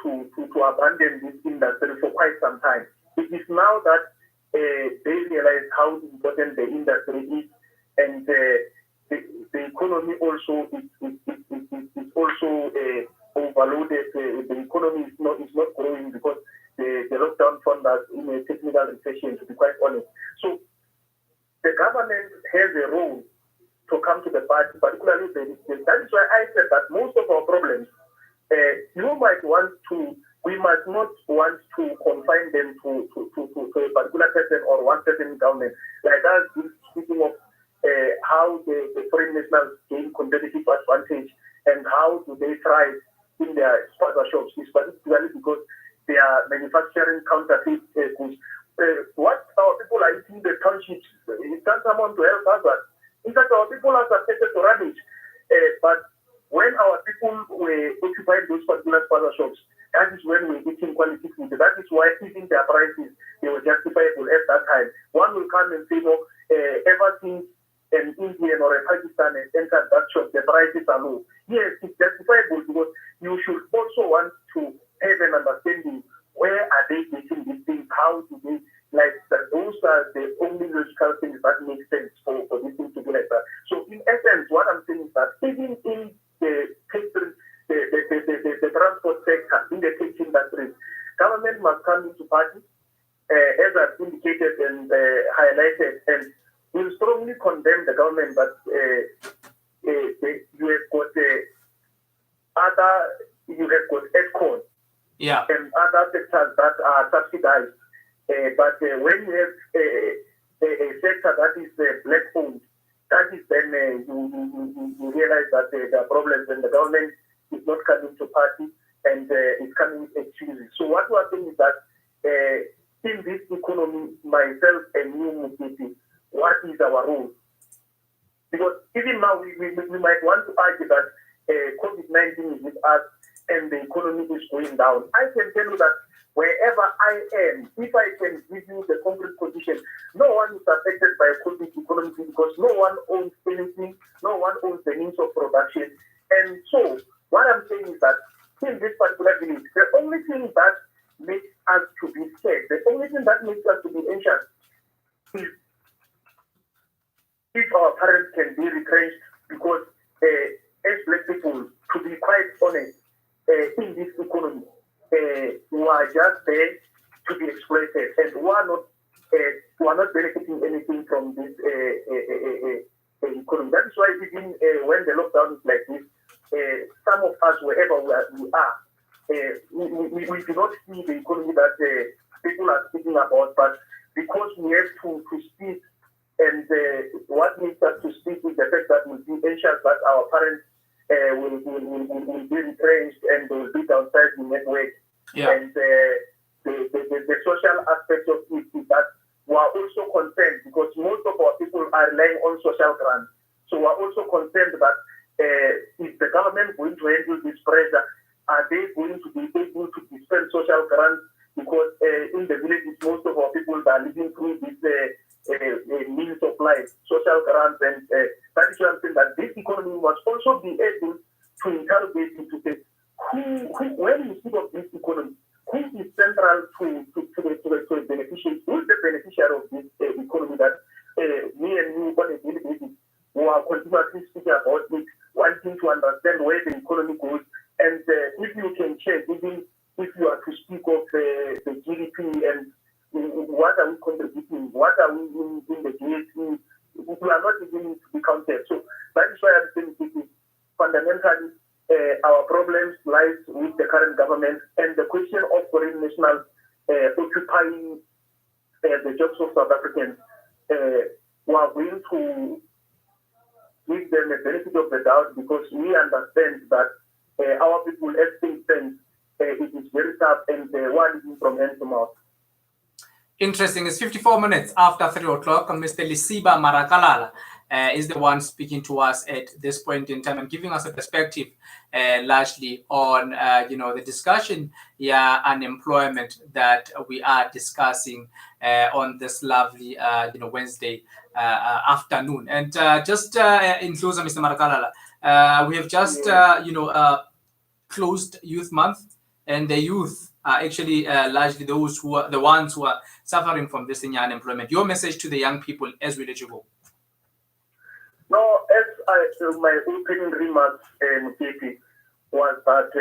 to abandon this industry for quite some time. It is now that they realize how important the industry is, and the economy also is also overloaded. The economy is not growing because the lockdown found us in a technical recession, to be quite honest. So the government has a role to come to the party, particularly that is why I said that most of our problems, we might not want to confine them to a particular person or one person in government. Like us speaking of how the foreign nationals gain competitive advantage and how do they thrive in their sponsor shops, is particularly because they are manufacturing counterfeit goods. What our people are eating the townships, is that someone to help us? In fact, our people are subjected to rubbish. But when our people were occupying those particular sponsor shops, that is when we're eating quality food. That is why even their prices, they were justifiable at that time. One will come and say, no, ever since an Indian or a Pakistan has entered that shop, the prices are low. Yes, it's justifiable, because you should also want to have an understanding, where are they getting these things, how do they, like that. Those are the only logical things that make sense for these things to be like that. So in essence, what I'm saying is that even in the transport sector, in the taxi industry, government must come into party, as I've indicated and highlighted, and will strongly condemn the government that you have got EDCON, and other sectors that are subsidized. But when you have a sector that is black-owned, that is then you realize that there are problems, and the government is not coming to party and is coming with excuses. So what we are saying is that in this economy, myself and you, Mokete, what is our role? Because even now we might want to argue that COVID-19 is with us and the economy is going down. I can tell you that wherever I am, if I can give you the concrete position, no one is affected by COVID economy, because no one owns anything, no one owns the means of production. And so what I'm saying is that in this particular village, the only thing that makes us to be scared, the only thing that makes us to be anxious is if our parents can be retrenched, because as black people, to be quite honest, in this economy, we are just there to be exploited, and we are not benefiting anything from this economy. That is why even when the lockdown is like this, some of us, wherever we are, we do not see the economy that people are speaking about, but because we have to speak, and what makes us to speak is the fact that we'll be anxious that our parents will be retrenched and they will be downsized in network. And the social aspect of it is that we are also concerned concerned because most of our people are relying on social grants. So we're also concerned that is the government going to handle this pressure? Are they going to be able to dispense social grants? Because in the villages, most of our people are living through this means of life, social grants, and that is why I'm saying that this economy must also be able to interrogate to say, when you speak of this economy, who is central to the beneficiary? Who is the beneficiary of this economy that me and you on a daily basis who are continuously speaking about it, wanting to understand where the economy goes, and if you can check, even if you are to speak of the GDP and what are we contributing, what are we in the GST, we are not even to be counted. So that is why I'm saying this is fundamentally our problems lies with the current government, and the question of foreign nationals occupying the jobs of South Africans, we are going to give them a benefit of the doubt because we understand that our people, as things stand, it is very tough and one is from hand to mouth. Interesting. It's 54 minutes after 3 o'clock, and Mr. Lisiba Marakalala is the one speaking to us at this point in time and giving us a perspective largely on, the discussion, unemployment that we are discussing on this lovely, Wednesday afternoon. And just in closing, Mr. Marakalala, we have just, closed Youth Month, and the youth are actually largely those who are the ones who are suffering from this unemployment. Your message to the young people as we let you go. No, as my opening remarks, Mokete, was that,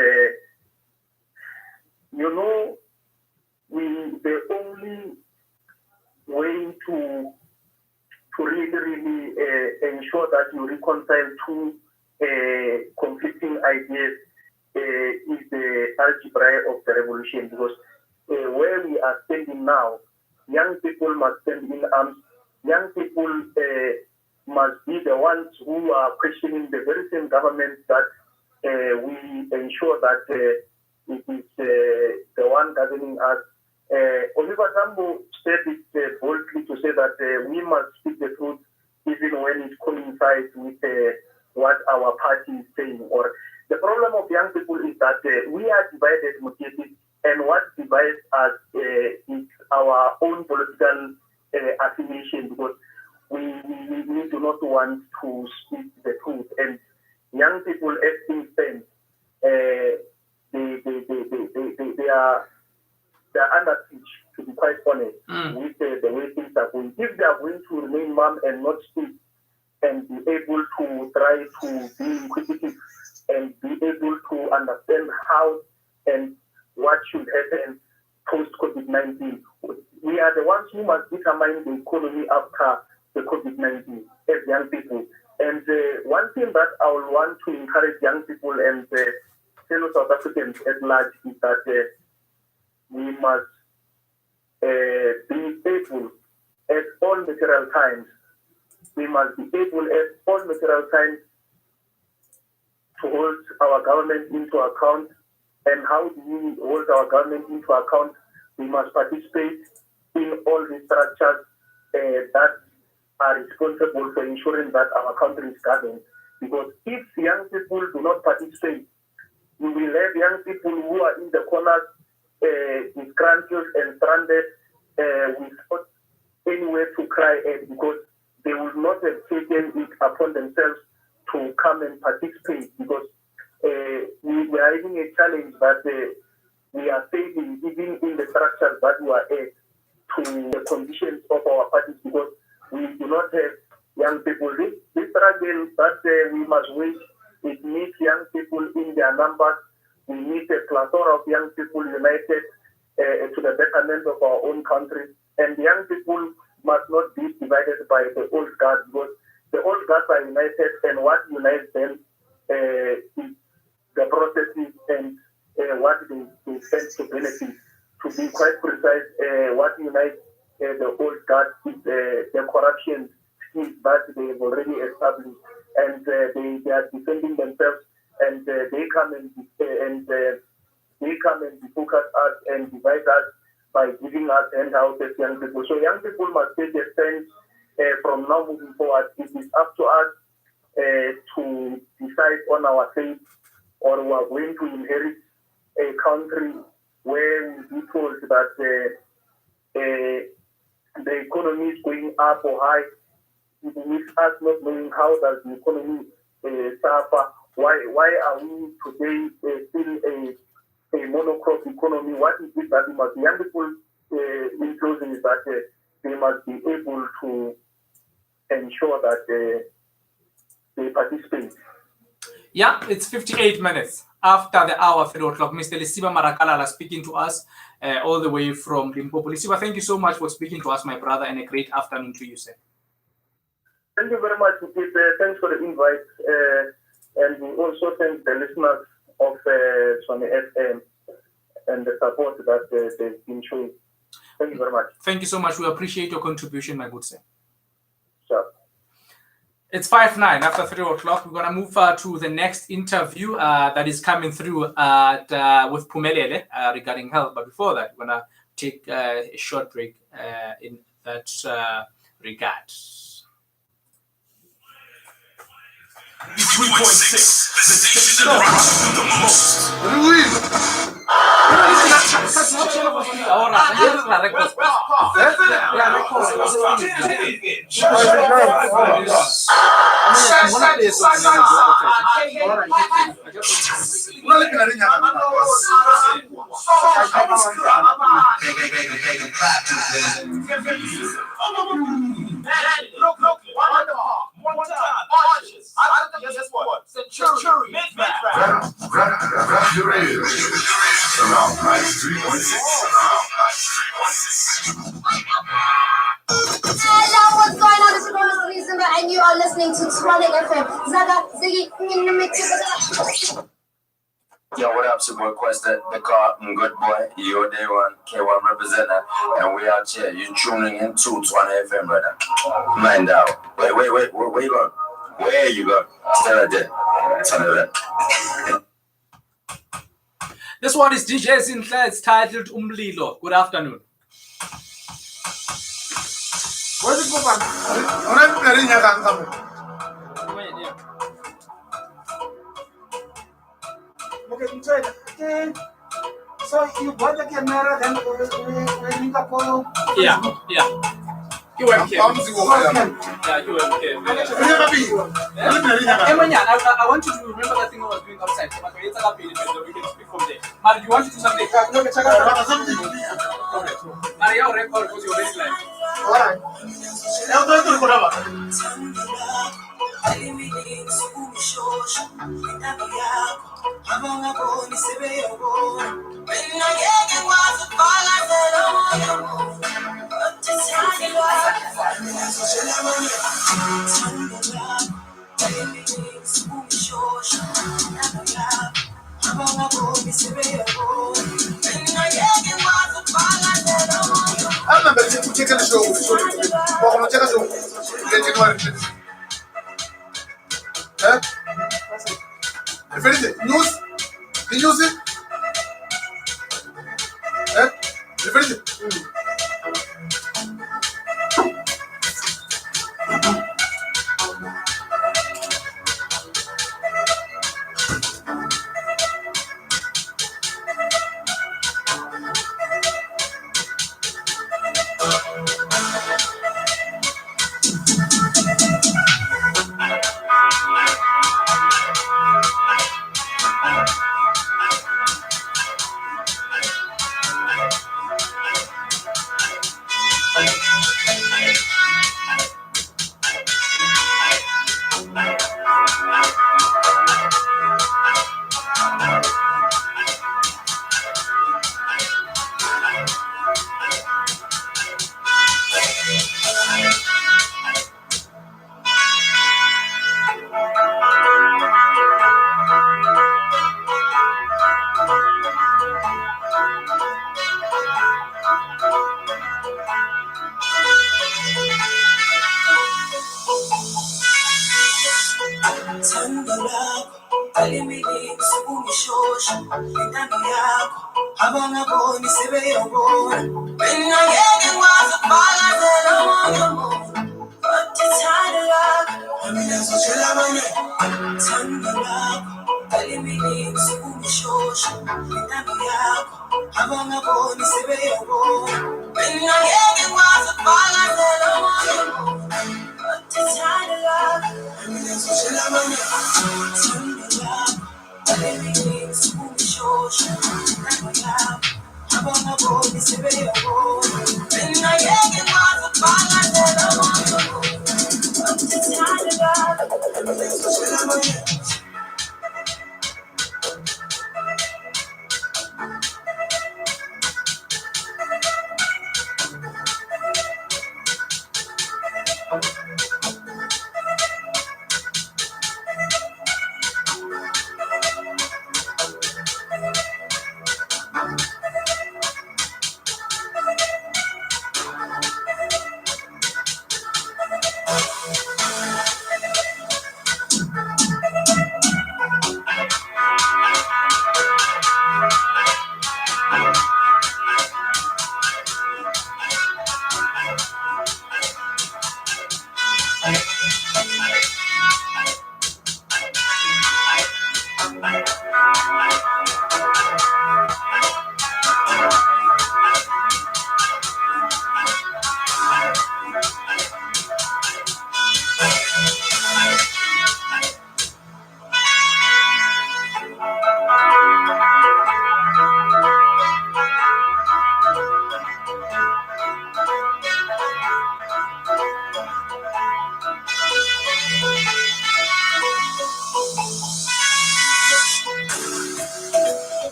the only way to really ensure that you reconcile two conflicting ideas is the algebra of the revolution, because where we are standing now, young people must stand in arms. Young people must be the ones who are questioning the very same government that we ensure that it is the one governing us. Oliver Tambo said it boldly to say that we must speak the truth even when it coincides with what our party is saying. Or the problem of young people is that we are divided, Mokete, and what divides us is our own political affiliation, because we do not want to speak the truth. And young people, as things stand, they are under siege, to be quite honest, with the way things are going. If they are going to remain mum and not speak, and be able to try to be inquisitive and be able to understand how and what should happen post-COVID-19. We are the ones who must determine the economy after the COVID-19 as young people. And one thing that I would want to encourage young people and fellow South Africans at large is that we must be able at all material times. We must be able at all material times to hold our government into account. And how do we hold our government into account? We must participate in all the structures that are responsible for ensuring that our country is governed. Because if young people do not participate, we will have young people who are in the corners, disgruntled and stranded, without anywhere to cry at, because they will not have taken it upon themselves to come and participate, because we are having a challenge that we are facing even in the structures that we are at to the conditions of our parties, because we do not have young people. This struggle that we must wage, it needs young people in their numbers. We need a plethora of young people united to the betterment of our own country. And young people must not be divided by the old guard, because the old guards are united, and what unites them is the processes and what they stand to benefit. To be quite precise, what unites the old guard is the corruption schemes that they have already established, and they are defending themselves, and they come and defocus us and divide us by giving us handouts as young people. So young people must take a stand now moving forward, it is up to us to decide on our fate, or we are going to inherit a country where we be told that the economy is going up or high, with us not knowing how does the economy suffer. Why are we today still a monocrop economy? What is it that we must be? Young people in closing is that they must be able to ensure that they participate. Yeah, it's 58 minutes after the hour, 3 o'clock. Mr. Lisiba Marakalala speaking to us all the way from Limpopo. Lisiba, thank you so much for speaking to us, my brother, and a great afternoon to you, sir. Thank you very much, Mokete. Thanks for the invite. And we also thank the listeners of Tshwane FM and the support that they've been showing. Thank you very much. Thank you so much. We appreciate your contribution, my good sir. Sure. It's 5:09 after 3 o'clock. We're going to move to the next interview that is coming through with Pumelele regarding health. But before that, we're going to take a short break in that regard. 3.6, the station that rocks you the most. Around 93.6. Hello, what's going on? This is Ronald December, and you are listening to Tshwane FM. Zaga, Ziggy, in the mix. Yo, what up? It's your boy Questa, the car, good boy, your day one, K1 representative, and we out here. You tuning into Tshwane FM, brother. Mind out. Wait, where you going? Where you going? Stay right there. Turn it up. This one is DJ Zinhle. It's titled Umlilo. Good afternoon. Where's it go? Okay, so you bought the camera, then when you got photo? Yeah. You went here. Yeah, you went here. I want you to remember that thing I was doing outside. But we can speak from there. But you want to do something? Maria, record because you're very live. Alright. I remember taking the show. Welcome to the show. Huh? If anything, news? The news it? Huh? If anything? intando yakho abangaboni sebeyabona mina ngeke ngikwazi ukubhakazela omunye umuntu uthanda lakho mina ngizoshela abanye uthando lakho baleminingi sukungishosha intando yakho abangaboni sebeyabona mina ngeke ngikwazi ukubhakazela omunye umuntu uthanda lakho mina ngizoshela abanye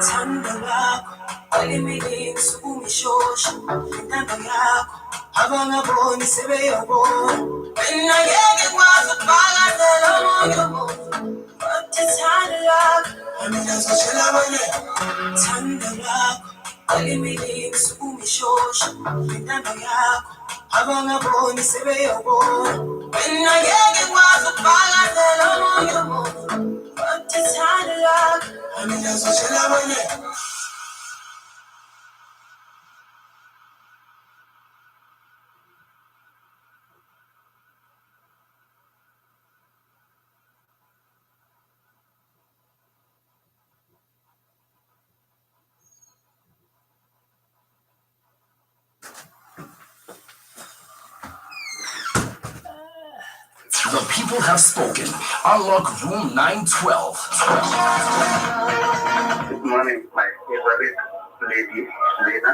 Thanda lakho baliminingi sukungishosha intando yakho abangaboni sebeyabona mina ngeke ngikwazi ukubhakazela omunye umuntu uthi thanda lakho mina ngizoshela abanye thanda lakho baliminingi sukungishosha intando yakho abangaboni sebeyabona mina ngeke ngikwazi ukubhakazela omunye umuntu uthi thanda lakho mina ngizoshela abanye The people have spoken. Unlock room 912. Good morning, my favorite lady, Lena.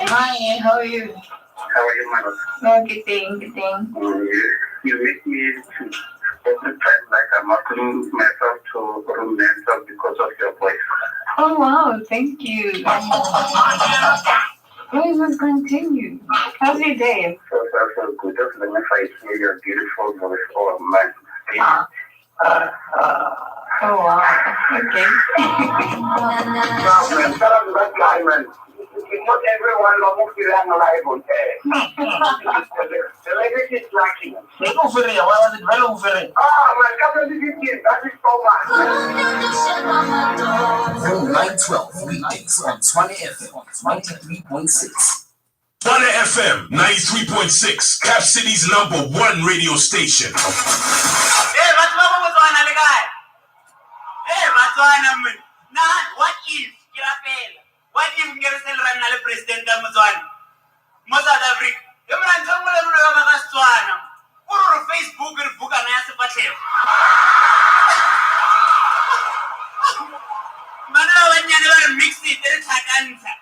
Hi, how are you? How are you, madam? No, good thing, good thing. You make me to every time like I'm asking myself to room myself because of your voice. Oh, wow, thank you. Please just continue. How's your day? So I feel good. Just let me fight hear your beautiful voice. Oh, man. Oh, wow. Okay. Man. Not everyone loves to learn live on air. The language is lacking. My capacity is that is so much. Room 912 weekdays on Tshwane FM 93.6. Tshwane FM 93.6, Cap City's #1 radio station. Hey, what if Kirapela? What if Ngersel Ranale President Amazon? Mozart Africa. You man tell me about Tshwane. Uru Facebook book and ask about him. Mana when you never mix it, there is a cancer.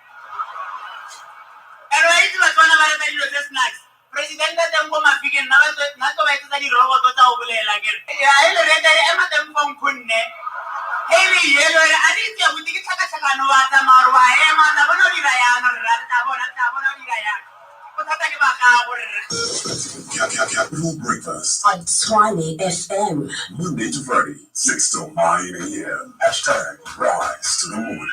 And why is what one of our values snacks? President of them come again, not to wait to the robot over again. I read that Emma them from Kunne. Hey, yellow, I didn't know we did Takano Marwa, Emma, the Bonorian, or Ratabona, Tabonorian. Capital Breakfast On Tshwane FM. Monday to Friday, 6 till 9 a.m. Hashtag rise to the morning.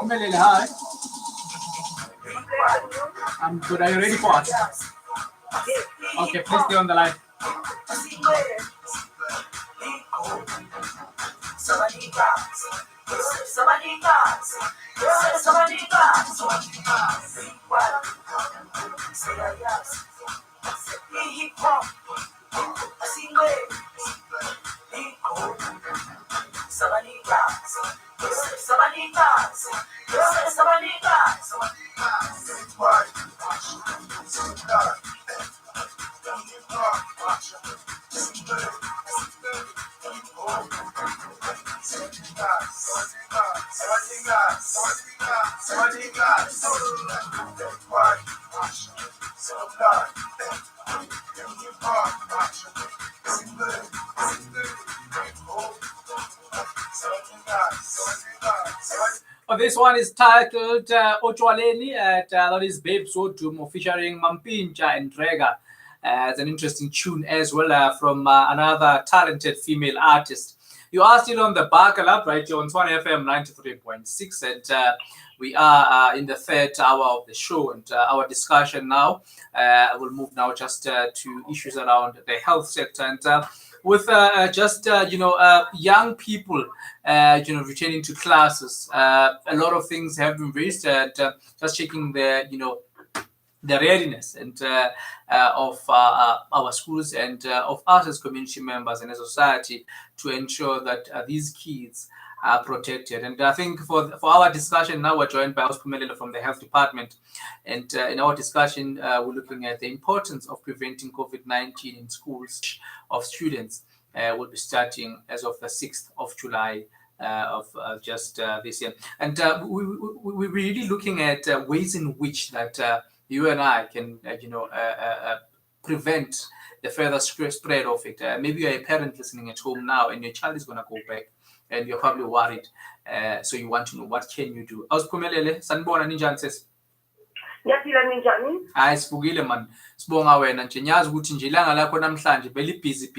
Melele, hi. I'm good. Are you ready for us? Okay, please stay on the line. This one is titled Ochwaleni that is Babe Sodumo featuring Mampincha and Drega. It's an interesting tune as well from another talented female artist. You are still on the Buckle Up right here on Tshwane FM 93.6, and we are in the third hour of the show. And our discussion now will move now just to issues around the health sector, and with young people returning to classes. A lot of things have been raised, just checking the readiness and of our schools and of us as community members and as society to ensure that these kids are protected. And I think for our discussion now, we're joined by Ospumelelo from the Health Department. And in our discussion, we're looking at the importance of preventing COVID-19 in schools of students. Will be starting as of the 6th of July of just this year. And we're really looking at ways in which that you and I can, prevent the further spread of it. Maybe you're a parent listening at home now and your child is going to go back and you're probably worried. So you want to know, what can you do? Awusiphumelele, sanibona ninjani sesi? Ngiyaphila ninjani? Hayi sivukile man. Sibonga wena nje, nyazi ukuthi nje ilanga lakho namhlanje vele busy.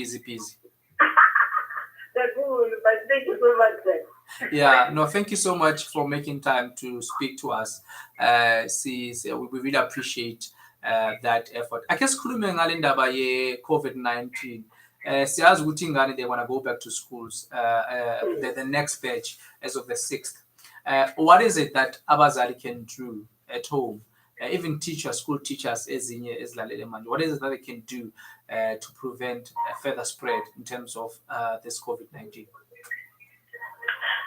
That's cool, but thank you so much, sir. Yeah, no, thank you so much for making time to speak to us. We really appreciate that effort. I guess khulume ngale ndaba ye COVID-19. Siyazi ukuthi ingane they want to go back to schools. The next batch as of the 6th. What is it that abazali can do at home? Even school teachers, ezinye ezilalele manje, what is it that they can do to prevent further spread in terms of this COVID-19?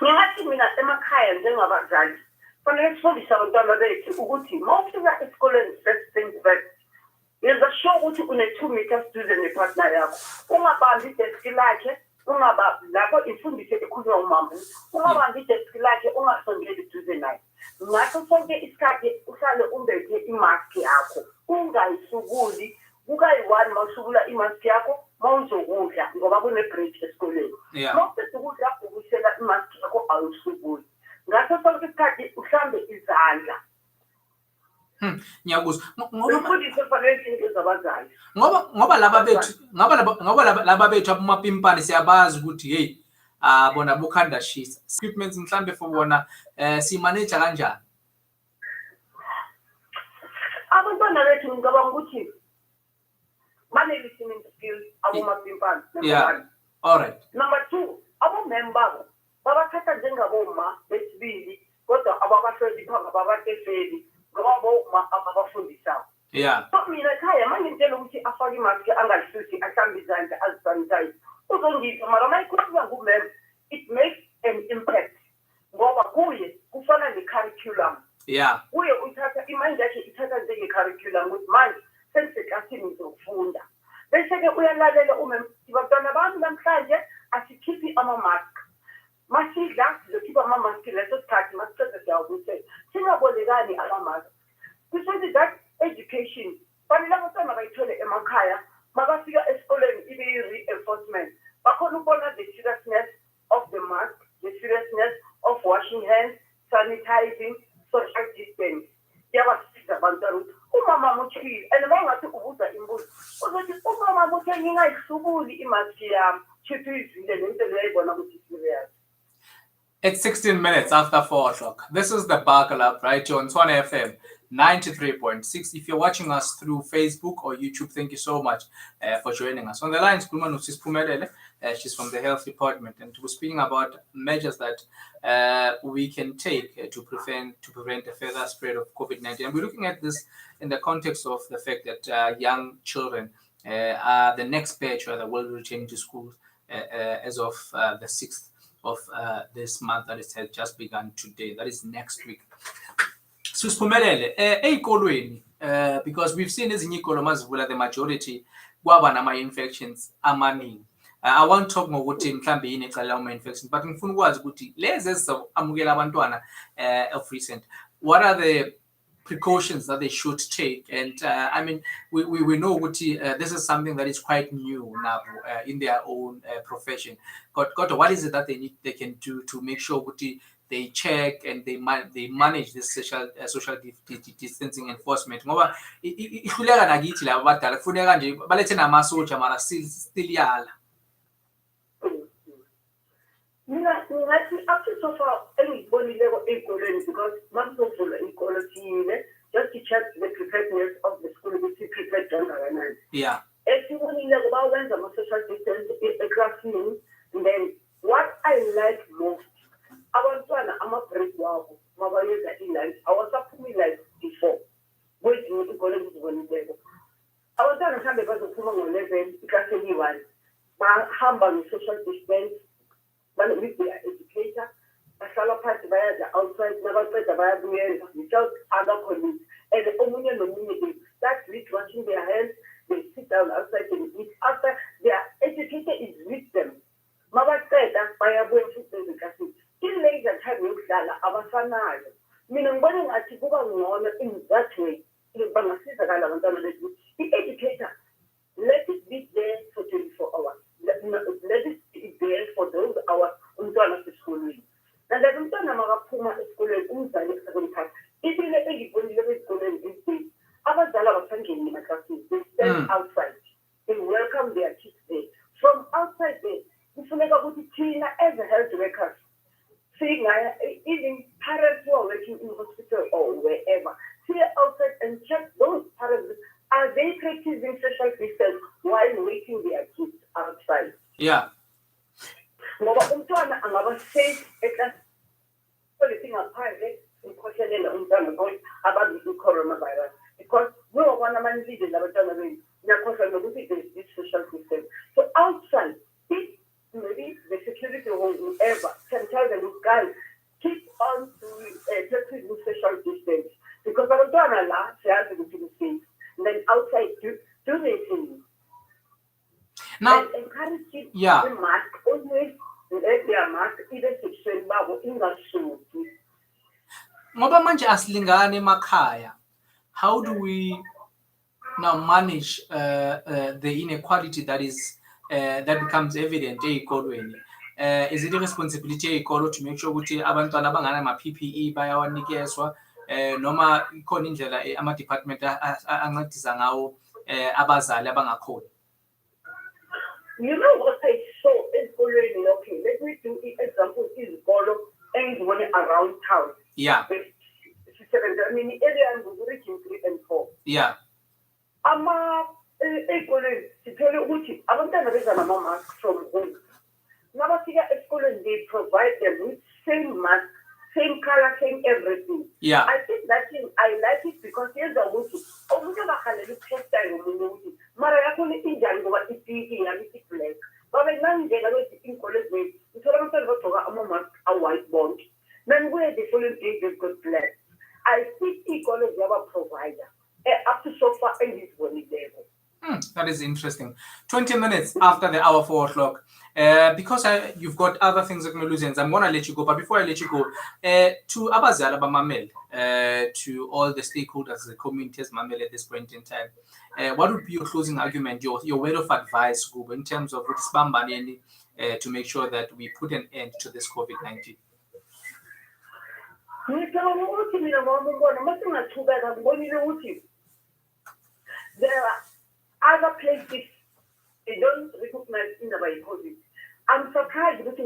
Ngingathi mina emakhaya njengabazali fanele sifundise abantwana bethu ukuthi mawufika esikoleni first things first, yenza sure ukuthi une-2 meters duze nepartner yakho, ungabambi ideski lakhe, ungabambi lapho imfundiso ekhulunywa umama, ungabambi ideski lakhe, ungasondeli duze naye. Ngaso sonke isikhathi uhlale umbethe imask yakho, ungayisukuli, kukayi-1 mawusukula imask yakho mawuzokudla ngoba kune-break esikoleni. Mawuqeda ukudla ubuyisela imask yakho awusukuli. Ngaso sonke isikhathi uhlambe izandla. Ngiyakuzwa. Ngifundise fanele into zabazali. Ngoba laba bethu abumapimpani siyabazi ukuthi hey bona bukhanda shisa. Equipment mhlambe for bona simanage kanjani? Abantwana bethu ngicabanga ukuthi listening skills abumapimpani. Yeah. All right. Number 2, abomember babathatha njengaboma besibili kodwa ababahleli phanga babatefeli ngoba boma ababafundisayo. Yeah. So mina ekhaya manje ngitshela ukuthi afake imask angalisusi ahlambe izandla azisanitize. Uzongizwa mara mayikhuluma ngumem, it makes an impact. Ngoba kuye kufana ne-curriculum. Yeah. Kuye uthatha imanje yakhe ithatha njenge-curriculum ukuthi manje sengiseklasini ngizofunda. Bese-ke uyalalela umem, abantwana bami namhlanje asikhiphi ama-mask. Masidla sizokhipha ama-mask leso sikhathi masiqeda siyawabuyisela. Singabolekani ama-mask. Kusho that education fanele abantwana bayithole emakhaya makafika esikoleni ibe yi-reinforcement. Bakhona ukubona the seriousness of the mask, the seriousness of washing hands, sanitizing, social distance. Yabasiza abantwana ukuthi umama muthile and mangathi ubuza imbuzo uzothi umama muthe ngingayisukuli imask yami chithi izile lento leyibona ukuthi serious. It's 16 minutes after 4 o'clock. This is the Buckle Up right here on Tshwane FM 93.6. If you're watching us through Facebook or YouTube, thank you so much for joining us. On the line is Sis Pumelele. She's from the health department, and we're speaking about measures that we can take to prevent the further spread of COVID-19. And we're looking at this in the context of the fact that young children are the next batch that will return to schools as of the 6th of this month that has just begun today. That is next week. Susiphumelele ey'kolweni because we've seen ezinye iy'kolo mazivula the majority kwaba nama-infections amaningi. I won't talk ngokuthi mhlambe yini ecala ama-infections, but ngifuna ukwazi ukuthi lezi ezizamukela abantwana of recent, what are the precautions that they should take? And I mean, we know ukuthi this is something that is quite new now in their own profession. But what is it that they can do to make sure ukuthi they check and they manage this social distancing enforcement? Ngoba ihluleka nakithi laba abadala kufuneka nje balethe namasoja mara still yala. Mina ngathi up to so far engiyibonileko ey'koleni because makuzovula iy'kolo thile just to check the preparedness of the school ukuthi prepared kangakanani. Yeah. Esibonileko bawenza ama-social distance eklasini. Then what I like most, abantwana ama-break wabo mabayenza i-lunch awasaphumi like before kwezinye iy'kolo engizibonileko. Abantwana mhlawumbe bazophuma ngo-11 iklasi eyi-1 bahamba nge-social distance with their educator, bahlala phansi bayadla outside nabaqeda bayabuyela without other colleagues. And omunye nomunye they start with washing their hands, they sit down outside and eat. After their educator is with them, mabaqeda bayabuya futhi eziklasini. I-leisure time yokudlala abafanayo. Mina ngibona ngathi kuba ngcono in that way bangasizakala abantwana bethu. I-educator Let it be there for 24 hours. Let it be there for those hours umntwana asesikolweni. And then umntwana makaphuma esikolweni umzali sekuyithatha. Ibile engibonile esikolweni is abazali abasangeni emaklasini. They stand outside. They welcome their kids there. From outside there, kufuneka ukuthi thina as a health workers, even parents who are working in hospital or wherever, see outside and check those parents. Are they practicing social distance while waiting their kids outside? Yeah. Ngoba umntwana angaba safe eclass policy ngaphandle ukhohlelela umntwana ukuthi abazi i-coronavirus because no one amanlide labantwana benu nakhohlwa nokuthi there is this social distance. So outside, if maybe the security or whoever can tell them, guys, keep on practicing social distance because abantwana la siyazi ukuthi safe. Then outside, do their thing. Now, and encourage kids yeah. to mask, always let their mask, even section babo ingasuki. Ngoba manje asilingane emakhaya. How do we now manage the inequality that is that becomes evident ey'kolweni? Is it a responsibility ey'kolo to make sure ukuthi abantwana abangana ama-PPE bayawanikezwa noma ikhona indlela ama-department ancedisa ngawo abazali abangakhoni? You know what I saw in okay, let me do an example in Golo and one around town. Yeah. I mean, the area is region 3 and 4. Yeah. Equally, to tell you which abantwana beza nama-mask from home. Nabafika esikoleni, they provide them with same mask, same color, same everything. Yeah. I think that thing, I like it because here's the way umuntu bakhalela i-textile ngomunye ukuthi mara yakhona injani ngoba i-PPE yami i-black. Babe nangena kwethi inkole zethu, uthola abantwana bagqoka ama-mask a-white bonke. Then where the following day they've got black. I think iy'kole ziyaba-provider up to so far engizibonileko. That is interesting. 20 minutes after the hour 4 o'clock. Because you've got other things that and I'm going to let you go. But before I let you go, to Abazala Mamel, to all the stakeholders, the communities Mamel at this point in time, what would be your closing argument, your word of advice, Guba, in terms of to make sure that we put an end to this COVID-19? There are other places they don't recognize in the COVID. I'm surprised that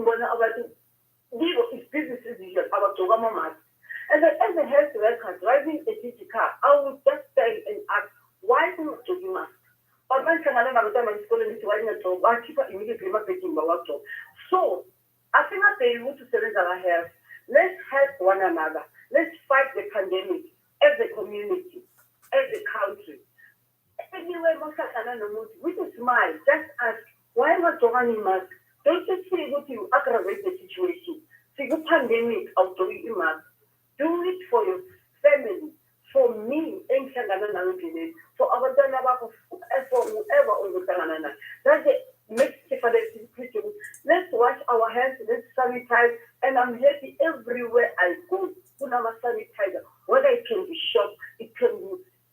it's business as usual about Obama. And then as a health worker driving a TG car, I would just stand and ask, why not taking mask? But when I'm school and I keep immediately taking my laptop. So I think that they want to surrender our health. Let's help one another. Let's fight the pandemic as a community, as a country. Anyway, with a smile, just ask, why am I doing mask? Don't just say what you aggravate the situation. See the pandemic of doing mask. Do it for your family, for me, for our for whoever on the that's the message for the situation. Let's wash our hands, let's sanitize, and I'm happy everywhere I go. Sanitizer, whether it can be shop, it can be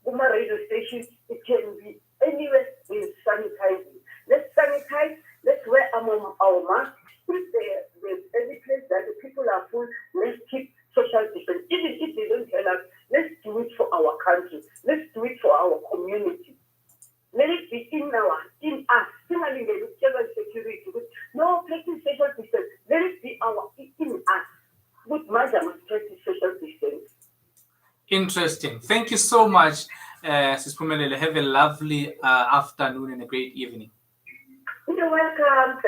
radio station, it can be anywhere in sanitizing. Let's sanitize, let's wear our masks. If there's any place that the people are full, let's keep social distance. Even if they don't tell us, let's do it for our country. Let's do it for our community. Let it be in us. Similarly, the security. No practice social distance. Let it be in us. Good madam, practice social distance. Interesting. Thank you so much, Sis Pumelele. Have a lovely afternoon and a great evening. You're welcome.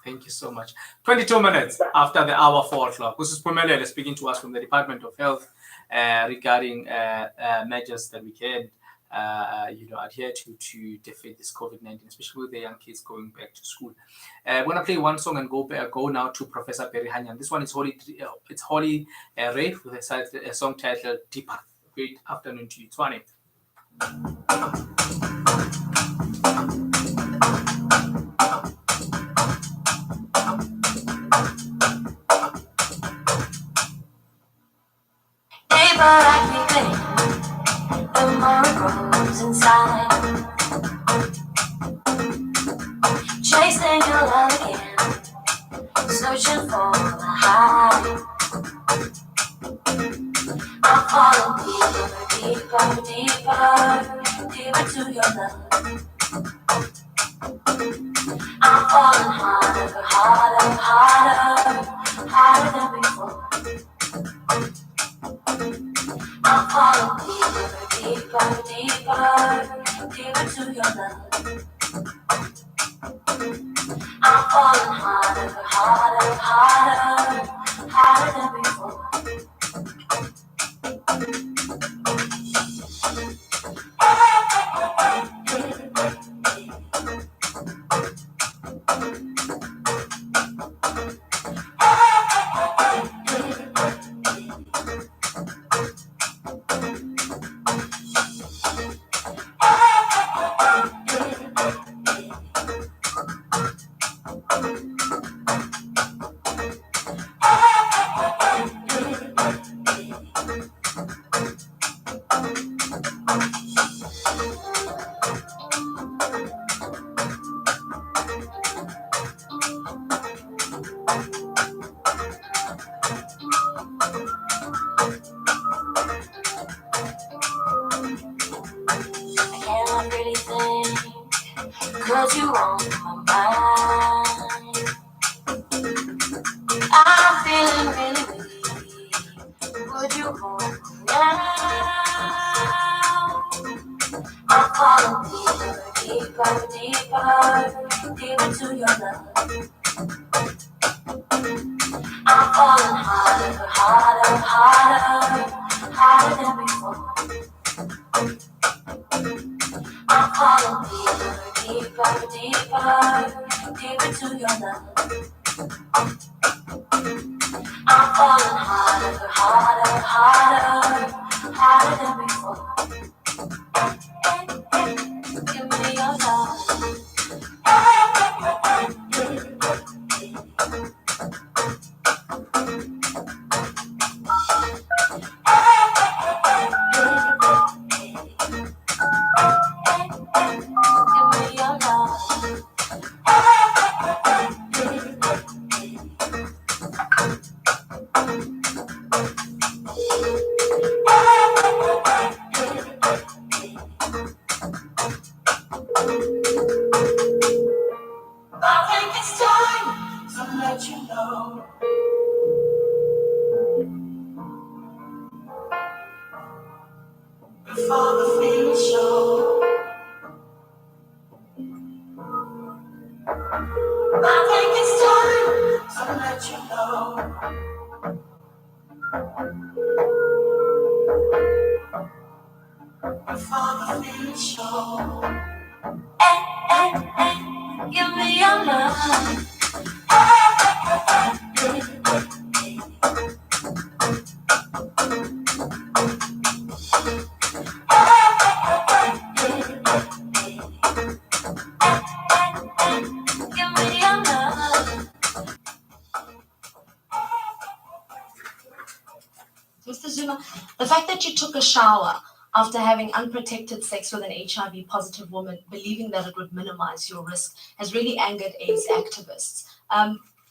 Thank you so much. 22 minutes after the hour 4 o'clock. This is Pumelele speaking to us from the Department of Health regarding measures that we can adhere to defeat this COVID-19, especially with the young kids going back to school. We're gonna play one song and go now to Professor Perry Hanyan. This one is Holly Ray with a song titled Deeper. Great afternoon to you, Tshwane. Deeper I became, the more it grows inside. searching for the high. I'm falling deeper, deeper, deeper, deeper to your love. I'm falling harder, harder, harder, harder than before. I'm falling deeper, deeper, deeper, deeper to your love. I'm falling harder, harder, harder, harder than before. I cannot really think, 'cause you on my mind. I'm feeling really weak. Would you hold me now? I'm falling deeper, deeper, deeper, deeper to your love. I'm falling harder, harder, harder, harder than before. I'm falling deeper, deeper, deeper, deeper to your love. I'm falling harder, harder, harder, harder than before. Give me your love. Give me your love. I think it's time to let you know. Before the feeling show. I think it's time to let you know. Before the feeling show. Hey, hey, hey, give me your love. Give me your love. Mr. Zuma, the fact that you took a shower after having unprotected sex with an HIV positive woman, believing that it would minimize your risk, has really angered AIDS activists.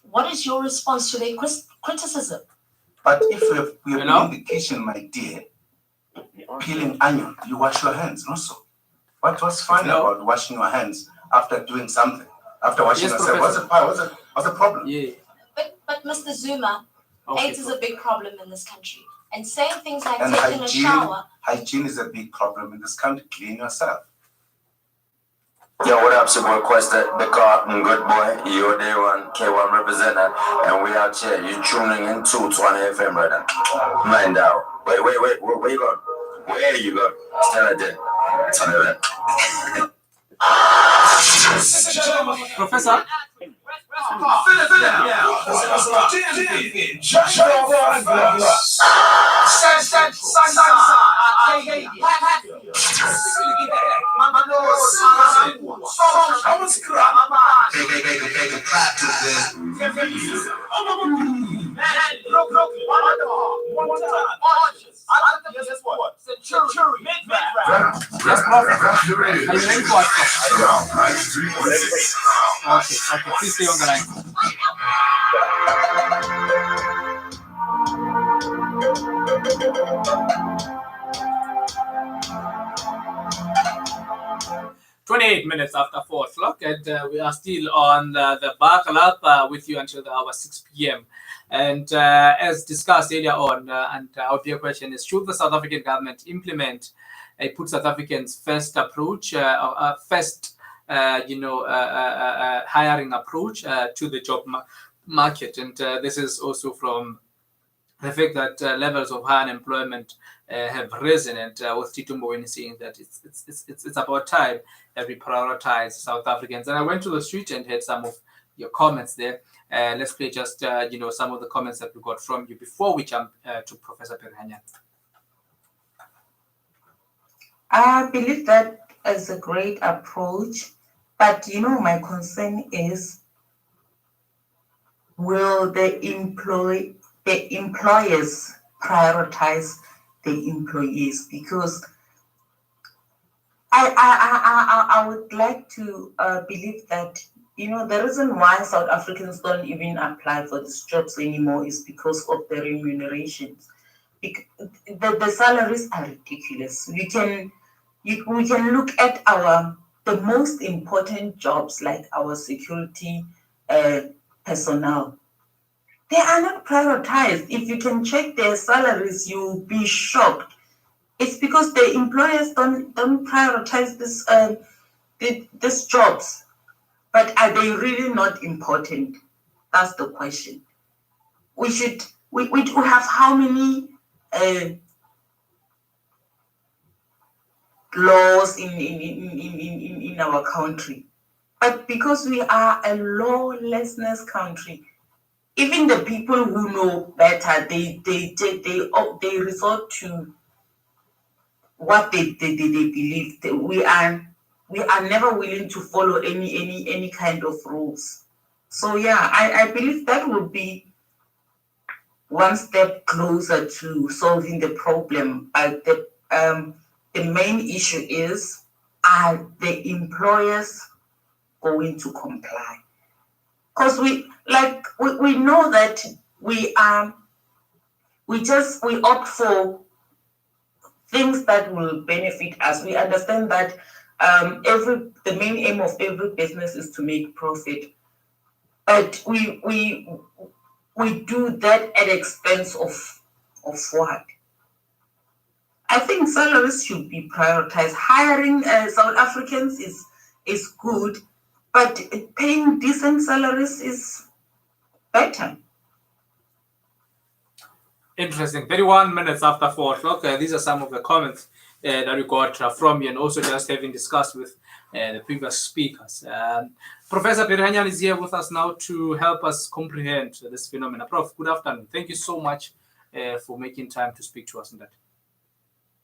What is your response to their criticism? But if we're in the kitchen, my dear, peeling onion, you wash your hands, not so. What was fine about washing your hands after doing something? After washing yourself, what's the problem? Yeah. But Mr. Zuma, Okay, AIDS is a big problem in this country. And saying things like And taking a shower. hygiene is a big problem in this country. Clean yourself. Yo, what up? It's your boy Questa, the car, good boy, your day one, K1 representative, and we out here. You tuning in to Tshwane FM, brother. Mind out. Wait, where you going? Where you going? Stand right there. Turn it back. Professor? Yes, Prophet. Are you ready for us? Okay, please stay on the line. minutes after 4 o'clock, and we are still on the Buckle Up with you until the hour 6 p.m. And as discussed earlier on, and our dear question is, should the South African government implement a put South Africans first approach, hiring approach to the job market? And this is also from the fact that levels of high unemployment have risen, and with Tito Mboweni saying that it's about time that we prioritize South Africans. And I went to the street and had some of your comments there. Let's play just some of the comments that we got from you before we jump to Professor Perhanya. I believe that is a great approach, but my concern is, will the employers prioritize the employees? Because I would like to believe that the reason why South Africans don't even apply for these jobs anymore is because of the remunerations. The salaries are ridiculous. We can look at the most important jobs like our security personnel. They are not prioritized. If you can check their salaries, you'll be shocked. It's because the employers don't prioritize these jobs. But are they really not important? That's the question. We have how many laws in our country? But because we are a lawlessness country, even the people who know better, they resort to what they believe. We are never willing to follow any kind of rules. So yeah, I believe that would be one step closer to solving the problem. But the main issue is, are the employers going to comply? Because we know that we opt for things that will benefit us. We understand that the main aim of every business is to make profit, but we do that at the expense of what? I think salaries should be prioritized. Hiring South Africans is good, but paying decent salaries is better. Interesting. 31 minutes after 4 o'clock. These are some of the comments that we got from you, and also just having discussed with the previous speakers. Professor Perhanya is here with us now to help us comprehend this phenomenon. Prof, good afternoon. Thank you so much for making time to speak to us on that.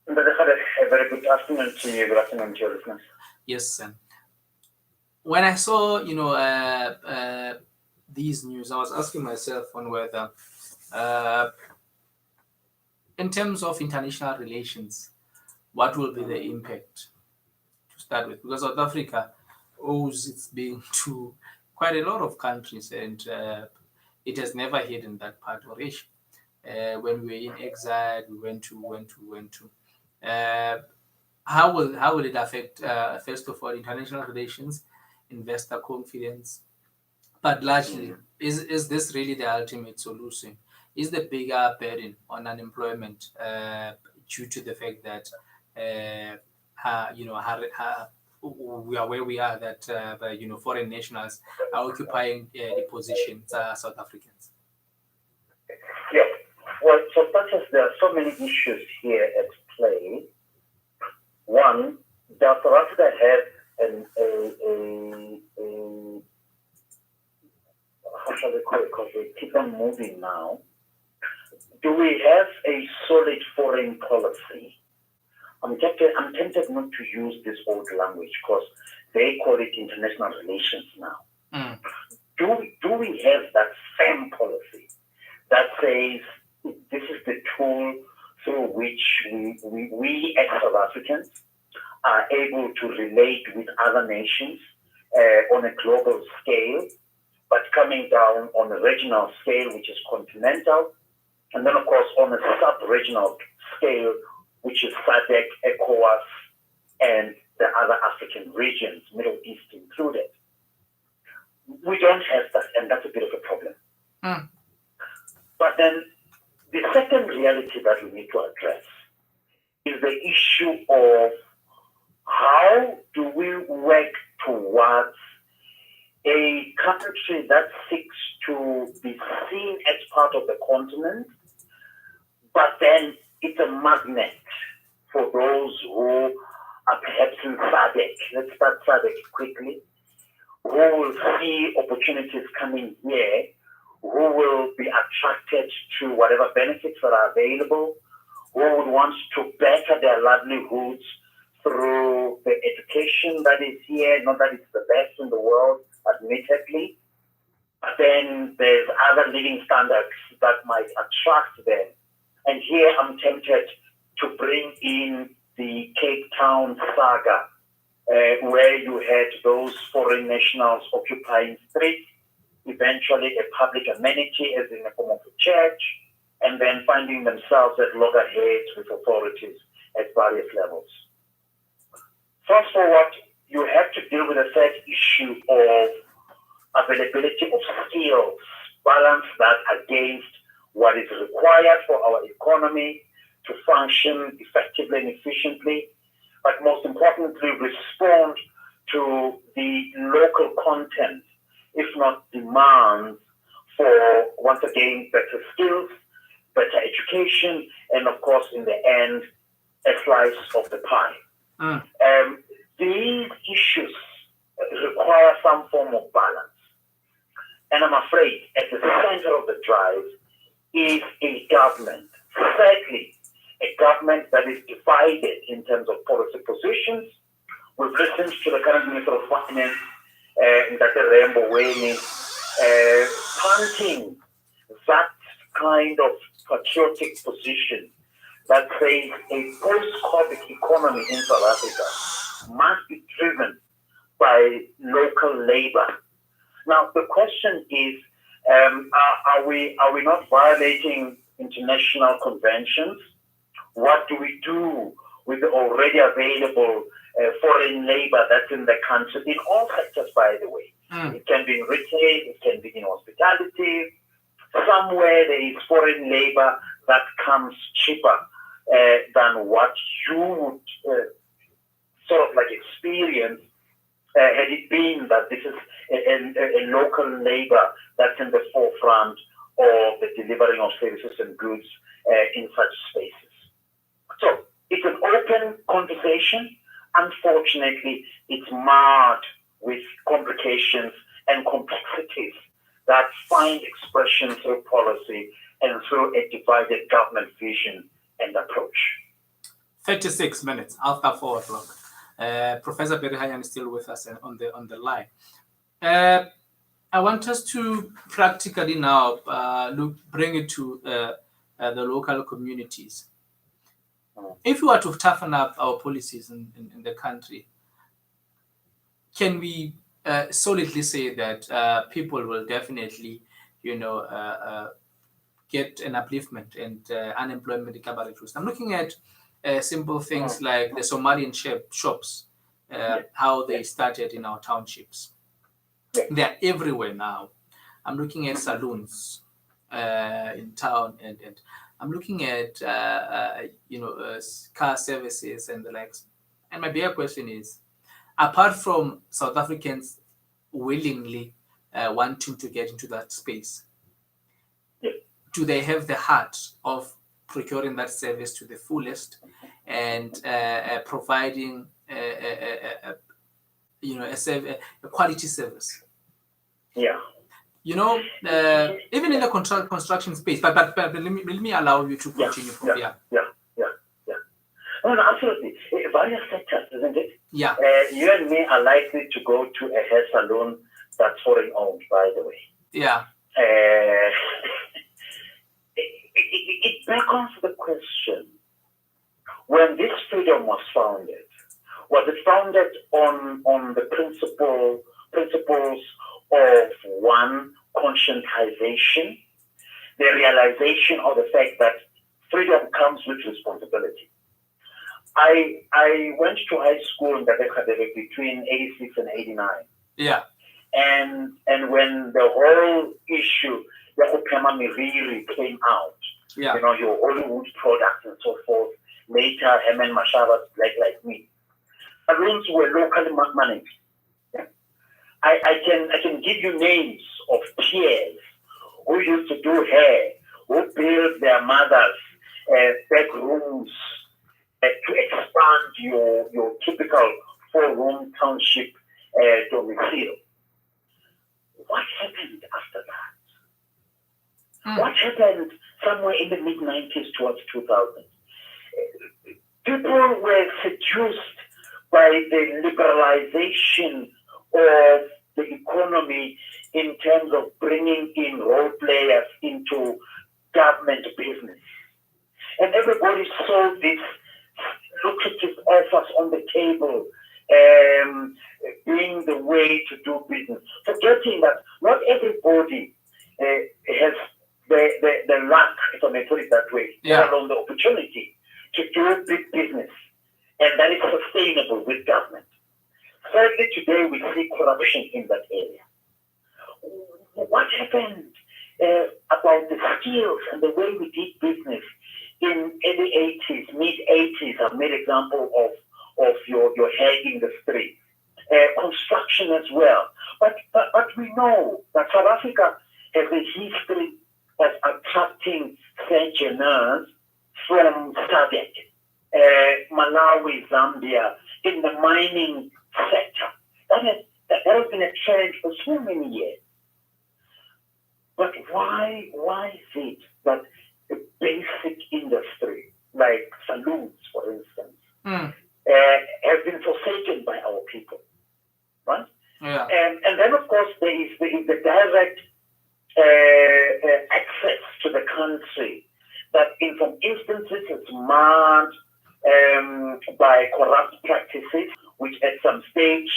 A very good afternoon to you. Good afternoon to your listeners. Yes. When I saw, these news, I was asking myself on whether, in terms of international relations, what will be the impact to start with? Because South Africa owes its being to quite a lot of countries, and it has never hidden that part of it. When we were in exile, we went to. How will it affect, first of all, international relations, investor confidence? But largely, is this really the ultimate solution? Is the bigger burden on unemployment due to the fact that we are where we are, that foreign nationals are occupying the positions South Africans? Yeah. Well, so such as there are so many issues here at play. One, does South Africa have how shall we call it? Because we keep on moving now. Do we have a solid foreign policy? I'm tempted not to use this old language because they call it international relations now. Do we have that same policy that says this is the tool through which we as South Africans are able to relate with other nations on a global scale, but coming down on a regional scale, which is continental, and then, of course, on a sub-regional scale, which is SADC, ECOWAS, and the other African regions, Middle East included. We don't have that, and that's a bit of a problem. But then the second reality that we need to address is the issue of how do we work towards a country that seeks to be seen as part of the continent, but then it's a magnet for those who are perhaps in SADC. Let's start SADC quickly. Who will see opportunities coming here, who will be attracted to whatever benefits that are available, who would want to better their livelihoods through the education that is here, not that it's the best in the world, admittedly, but then there's other living standards that might attract them. And here I'm tempted to bring in the Cape Town saga, where you had those foreign nationals occupying streets, eventually a public amenity as in the form of a church, and then finding themselves at loggerheads with authorities at various levels. Fast forward, you have to deal with the third issue of availability of skills, balance that against what is required for our economy to function effectively and efficiently, but most importantly, respond to the local content, if not demands, for, once again, better skills, better education, and of course, in the end, a slice of the pie. These issues require some form of balance. And I'm afraid at the center of the drive is a government. Thirdly, a government that is divided in terms of policy positions. We've listened to the current Minister of Finance, Mokete Mboweni, punting that kind of patriotic position that says a post-COVID economy in South Africa must be driven by local labor. Now, the question is, are we not violating international conventions? What do we do with the already available foreign labor that's in the country, in all sectors, by the way? It can be in retail, it can be in hospitality. Somewhere there is foreign labor that comes cheaper than what you would sort of like experience had it been that this is a local labor that's in the forefront of the delivering of services and goods in such spaces. So it's an open conversation. Unfortunately, it's marred with complications and complexities that find expression through policy and through a divided government vision and approach. 36 minutes after 4 o'clock. Professor Berihanyane is still with us on the line. I want us to practically now bring it to the local communities. If we were to toughen up our policies in the country, can we solidly say that people will definitely, get an upliftment and unemployment recovery reduced? I'm looking at simple things like the Somalian shops, how they started in our townships. They're everywhere now. I'm looking at saloons in town, and I'm looking at car services and the likes. And my bigger question is, apart from South Africans willingly wanting to get into that space, do they have the heart of procuring that service to the fullest and providing a quality service? Yeah. Even in the construction space, but let me allow you to continue from there. Yeah. No, absolutely. Various sectors, isn't it? Yeah. You and me are likely to go to a hair salon that's foreign owned, by the way. Yeah. It beckons the question, when this freedom was founded, was it founded on the principles of one, conscientization, the realization of the fact that freedom comes with responsibility. I went to high school in Mokete Radebe between 86 and 89. Yeah. And when the whole issue, the Opema Miriri came out, yeah. You know, your Hollywood products and so forth, later Herman Mashaba's Black Like Me, saloons were locally managed. Yeah. I can give you names of peers who used to do hair, who built their mothers' bedrooms to expand your typical four-room township domicile. What happened after that? What happened somewhere in the mid-90s towards 2000? People were seduced by the liberalization of the economy in terms of bringing in role players into government business. And everybody saw these lucrative offers on the table being the way to do business, forgetting that not everybody has the luck, if I may put it that way, let alone the opportunity to do big business, and that is sustainable with government. Thirdly, today we see corruption in that area. What happened about the skills and the way we did business in early 80s, mid-80s? I've made example of your hair industry, construction as well. But we know that South Africa has a history of attracting engineers from SADC, Malawi, Zambia, in the mining sector. That has been a trend for so many years. But why is it that a basic industry like saloons, for instance, has been forsaken by our people, right? Yeah. And then, of course, there is the direct access to the country that in some instances is marred by corrupt practices, which at some stage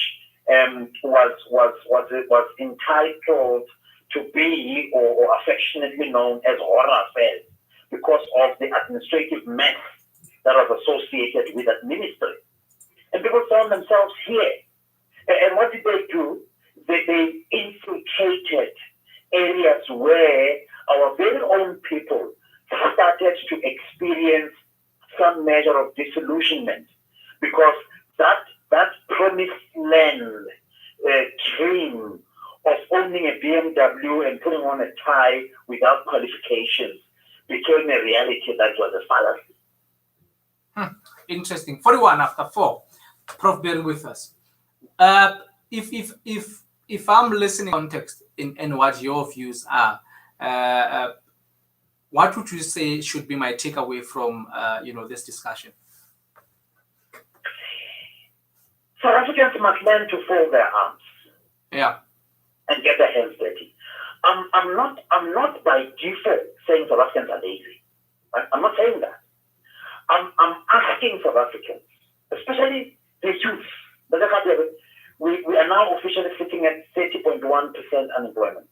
was entitled to be or affectionately known as horror affairs because of the administrative mess that was associated with that ministry. And people found themselves here. And what did they do? They infiltrated areas where our very own people started to experience some measure of disillusionment because that promised land dream of owning a BMW and putting on a tie without qualifications became a reality that was a fallacy. Interesting. 41 after 4. Prof, bear with us. If I'm listening context in what your views are, what would you say should be my takeaway from this discussion? South Africans must learn to fold their arms. Yeah. And get their hands dirty. I'm not by default saying South Africans are lazy. I'm not saying that. I'm asking South Africans, especially the youth. We are now officially sitting at 30.1% unemployment.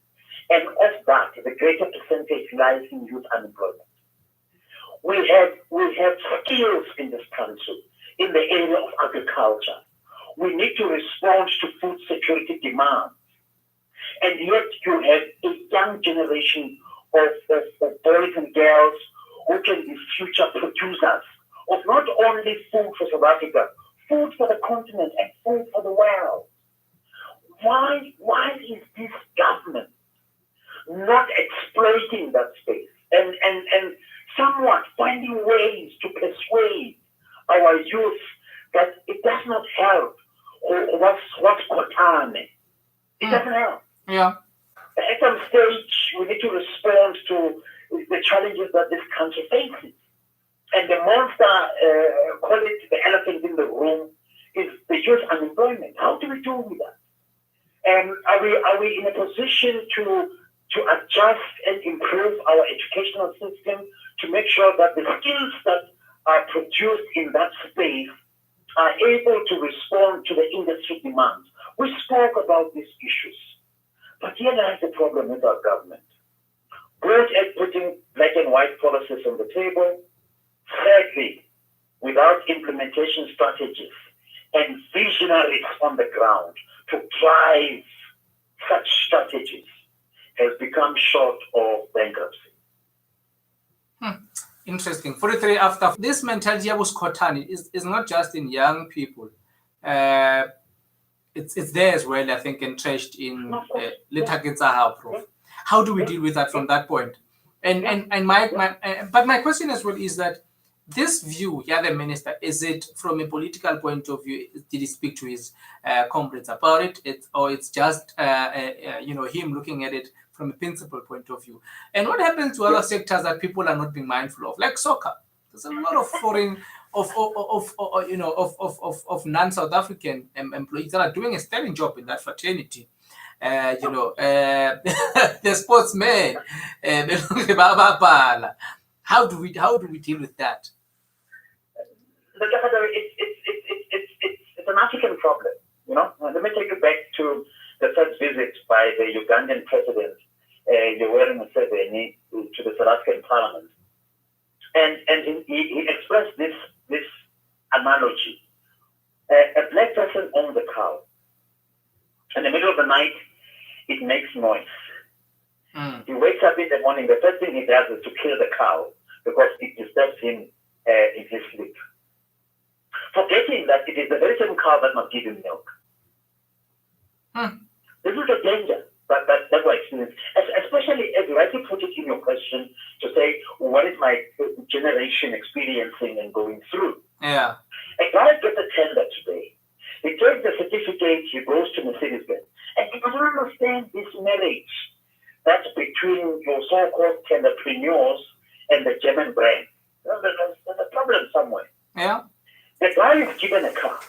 And of that, the greater percentage lies in youth unemployment. We have skills in this country in the area of agriculture. We need to respond to food security demands. And yet you have a young generation of boys and girls who can be future producers of not only food for South Africa, food for the continent and food for the world. Why is this government not exploiting that space and somewhat finding ways to persuade our youth that it does not help what's Kotane? It doesn't help. Yeah. At some stage, we need to respond to the challenges that this country faces. And the monster, call it the elephant in the room, is the youth unemployment. How do we deal with that? And are we in a position to adjust and improve our educational system to make sure that the skills that are produced in that space are able to respond to the industry demands? We spoke about these issues. But here lies the problem with our government. Great at putting black and white policies on the table. Thirdly, without implementation strategies and visionaries on the ground to drive such strategies has become short of bankruptcy. Interesting. 43 after. This mentality of Skotani is not just in young people. It's there as well, I think, entrenched in Litakitsaha Prof. How do we deal with that from that point? And my question as well is that this view, the minister, is it from a political point of view? Did he speak to his comrades about it? Or it's just him looking at it from a principal point of view? And what happens to other sectors that people are not being mindful of, like soccer? There's a lot of foreign of non-South African employees that are doing a sterling job in that fraternity. The sportsmen, how do we deal with that? It's an African problem, Let me take you back to the first visit by the Ugandan president, Yoweri Museveni, to the South African parliament, and he expressed this analogy. A black person owns a cow. In the middle of the night, it makes noise. He wakes up in the morning. The first thing he does is to kill the cow because it disturbs him in his sleep, forgetting that it is the very same cow that must give him milk. This is a danger that we experience, especially as you rightly put it in your question to say, what is my generation experiencing and going through? Yeah. A guy gets a tender today. He takes the certificate, he goes to Mercedes-Benz, and he doesn't understand this marriage that's between your so-called tenderpreneurs and the German brand. There's a problem somewhere. Yeah. The guy is given a car.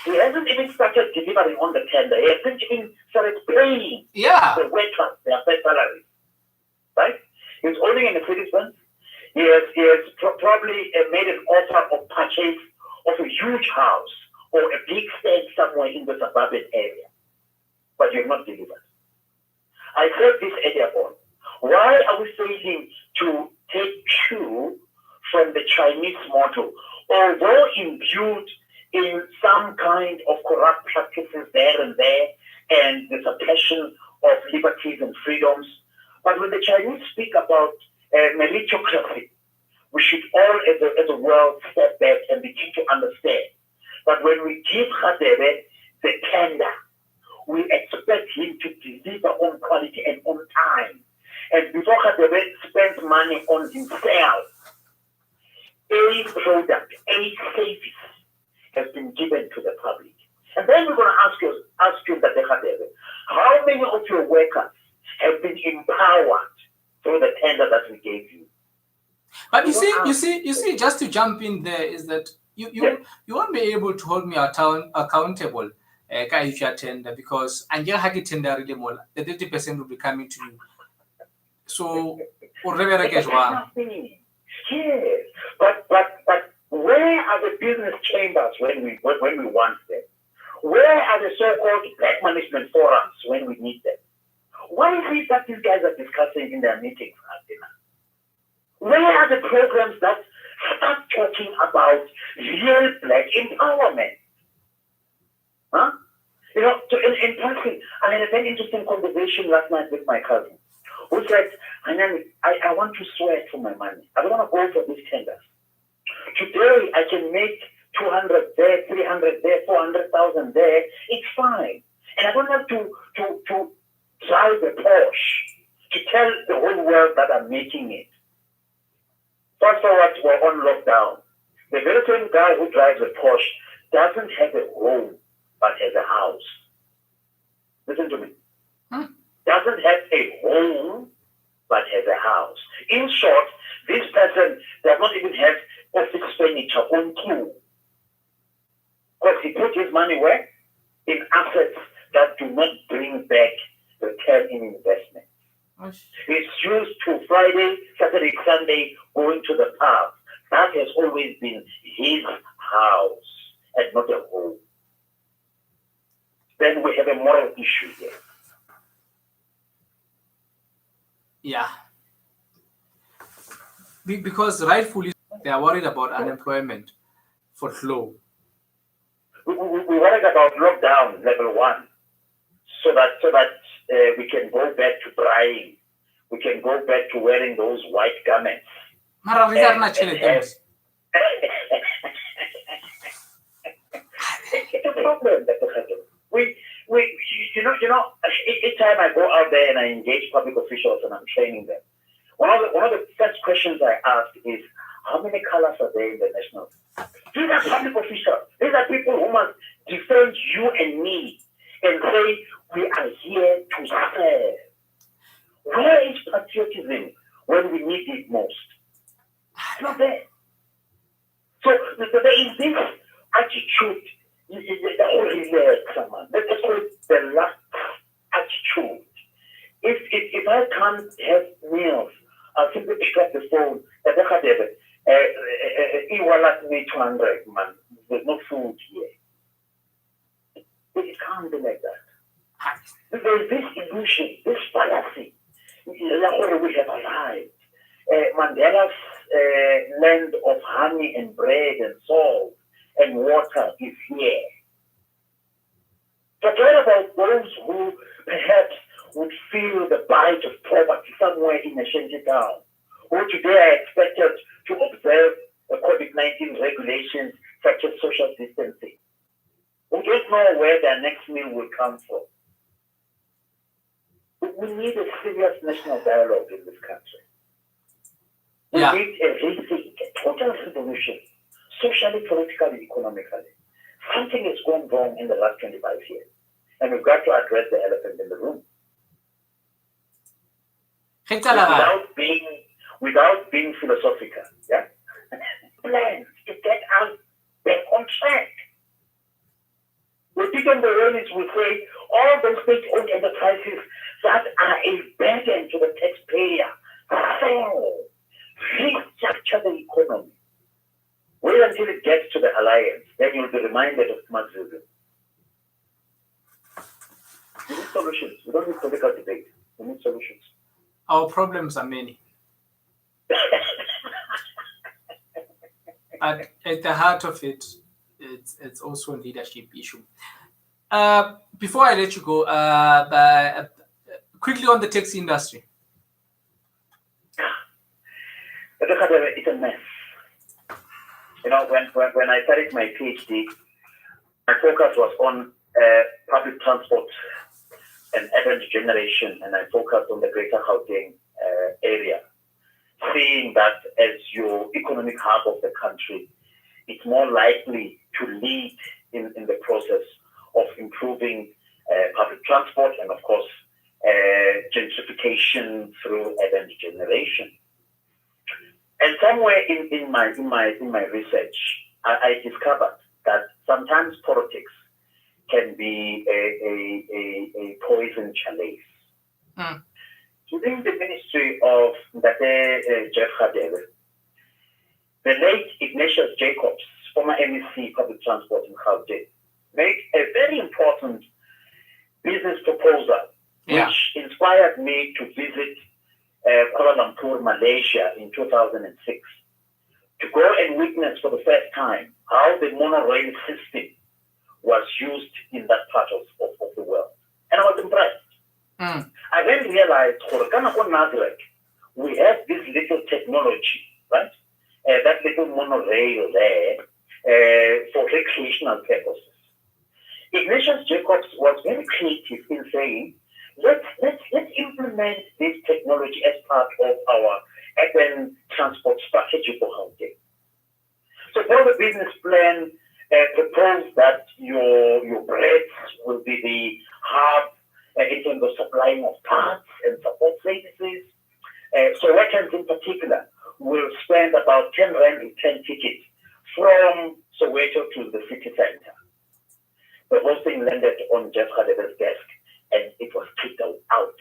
He hasn't even started delivering on the tender. He hasn't even started paying the workers their fair salaries. Right? He's owning a Mercedes-Benz. He has probably made an offer of purchase of a huge house or a big stand somewhere in the suburban area. But you have not delivered. I said this earlier on. Why are we failing to take cue from the Chinese model? Although imbued in some kind of corrupt practices there and the suppression of liberties and freedoms. But when the Chinese speak about meritocracy, we should all as a world step back and begin to understand that when we give Radebe the tender, we expect him to deliver on quality and on time. And before Radebe spends money on himself, a product, a service has been given to the public. And then we're going to ask you that how many of your workers have been empowered through the tender that we gave you? But you see, just to jump in there is that you won't be able to hold me accountable if you are tender, because and you have tender really more. The 30% will be coming to you. So yes, but where are the business chambers when we want them? Where are the so-called black management forums when we need them? What is it that these guys are discussing in their meetings at dinner? Where are the programs that start talking about real black empowerment? Huh? In passing, I had a very interesting conversation last night with my cousin who said, I want to sweat for my money. I don't want to go for these tenders. Today, I can make 200 there, 300 there, 400,000 there. It's fine. And I don't have to drive a Porsche to tell the whole world that I'm making it. Fast forward, we're on lockdown. The very same guy who drives a Porsche doesn't have a home, but has a house. Listen to me. Doesn't have a home, but has a house. In short, this person does not even have office furniture on queue. Because he put his money where? In assets that do not bring back return in investment. It's used to Friday, Saturday, Sunday, going to the pub. That has always been his house and not a home. Then we have a moral issue here. Yeah. Because rightfully they are worried about unemployment. for flow. We worried about lockdown level 1, so that we can go back to drying, we can go back to wearing those white garments. Mara re tla It's a problem that we each time I go out there and I engage public officials and I'm training them, one of the first questions I ask is, how many colors are there in the national? These are public officials. These are people who must defend you and me and say, we are here to serve. Where is patriotism when we need it most? It's not there. So there is this attitude, the whole someone. Let's call it the last attitude. If I can't have meals, I'll simply pick up the phone. Me 200, man. There's no food here. It can't be like that. There's this illusion, this fallacy. We have arrived. Mandela's land of honey and bread and salt and water is here. Forget about those who perhaps would feel the bite of poverty somewhere in a shanty town, who today are expected to observe the COVID-19 regulations such as social distancing. We don't know where their next meal will come from. We need a serious national dialogue in this country. We need a rethink, a total revolution, socially, politically, economically. Something has gone wrong in the last 25 years, and we've got to address the elephant in the room. Without being philosophical, yeah? Plans to get us back on track. The Tito Mboweni will say all those state-owned enterprises that are a burden to the taxpayer fail. Restructure the economy. Wait until it gets to the alliance, then you'll be reminded of Marxism. We need solutions. We don't need political debate. We need solutions. Our problems are many. But at the heart of it, it's also a leadership issue. Before I let you go, quickly on the taxi industry. It's a mess. You know, when I started my PhD, my focus was on public transport and urban regeneration, and I focused on the Greater Gauteng area, seeing that as your economic hub of the country, it's more likely to lead in the process of improving public transport and, of course, gentrification through urban regeneration. And somewhere in my research, I discovered that sometimes politics can be a poison chalice. Within the ministry of Jeff Radebe, the late Ignatius Jacobs, former MEC Public Transport in Gauteng, made a very important business proposal, which inspired me to visit Kuala Lumpur, Malaysia in 2006, to go and witness for the first time how the monorail system was used in that part of the world. And I was impressed. I then realized, we have this little technology, right? That little monorail there for recreational purposes. Ignatius Jacobs was very creative in saying, let's implement this technology as part of our urban transport strategy for Gauteng. So for the business plan, proposed that your breads will be the hub in terms of supplying of parts and support services. So Sowetan in particular will spend about 10 rand in 10 tickets from Soweto to the city center. The whole thing landed on Jeff Radebe's desk, and it was kicked out.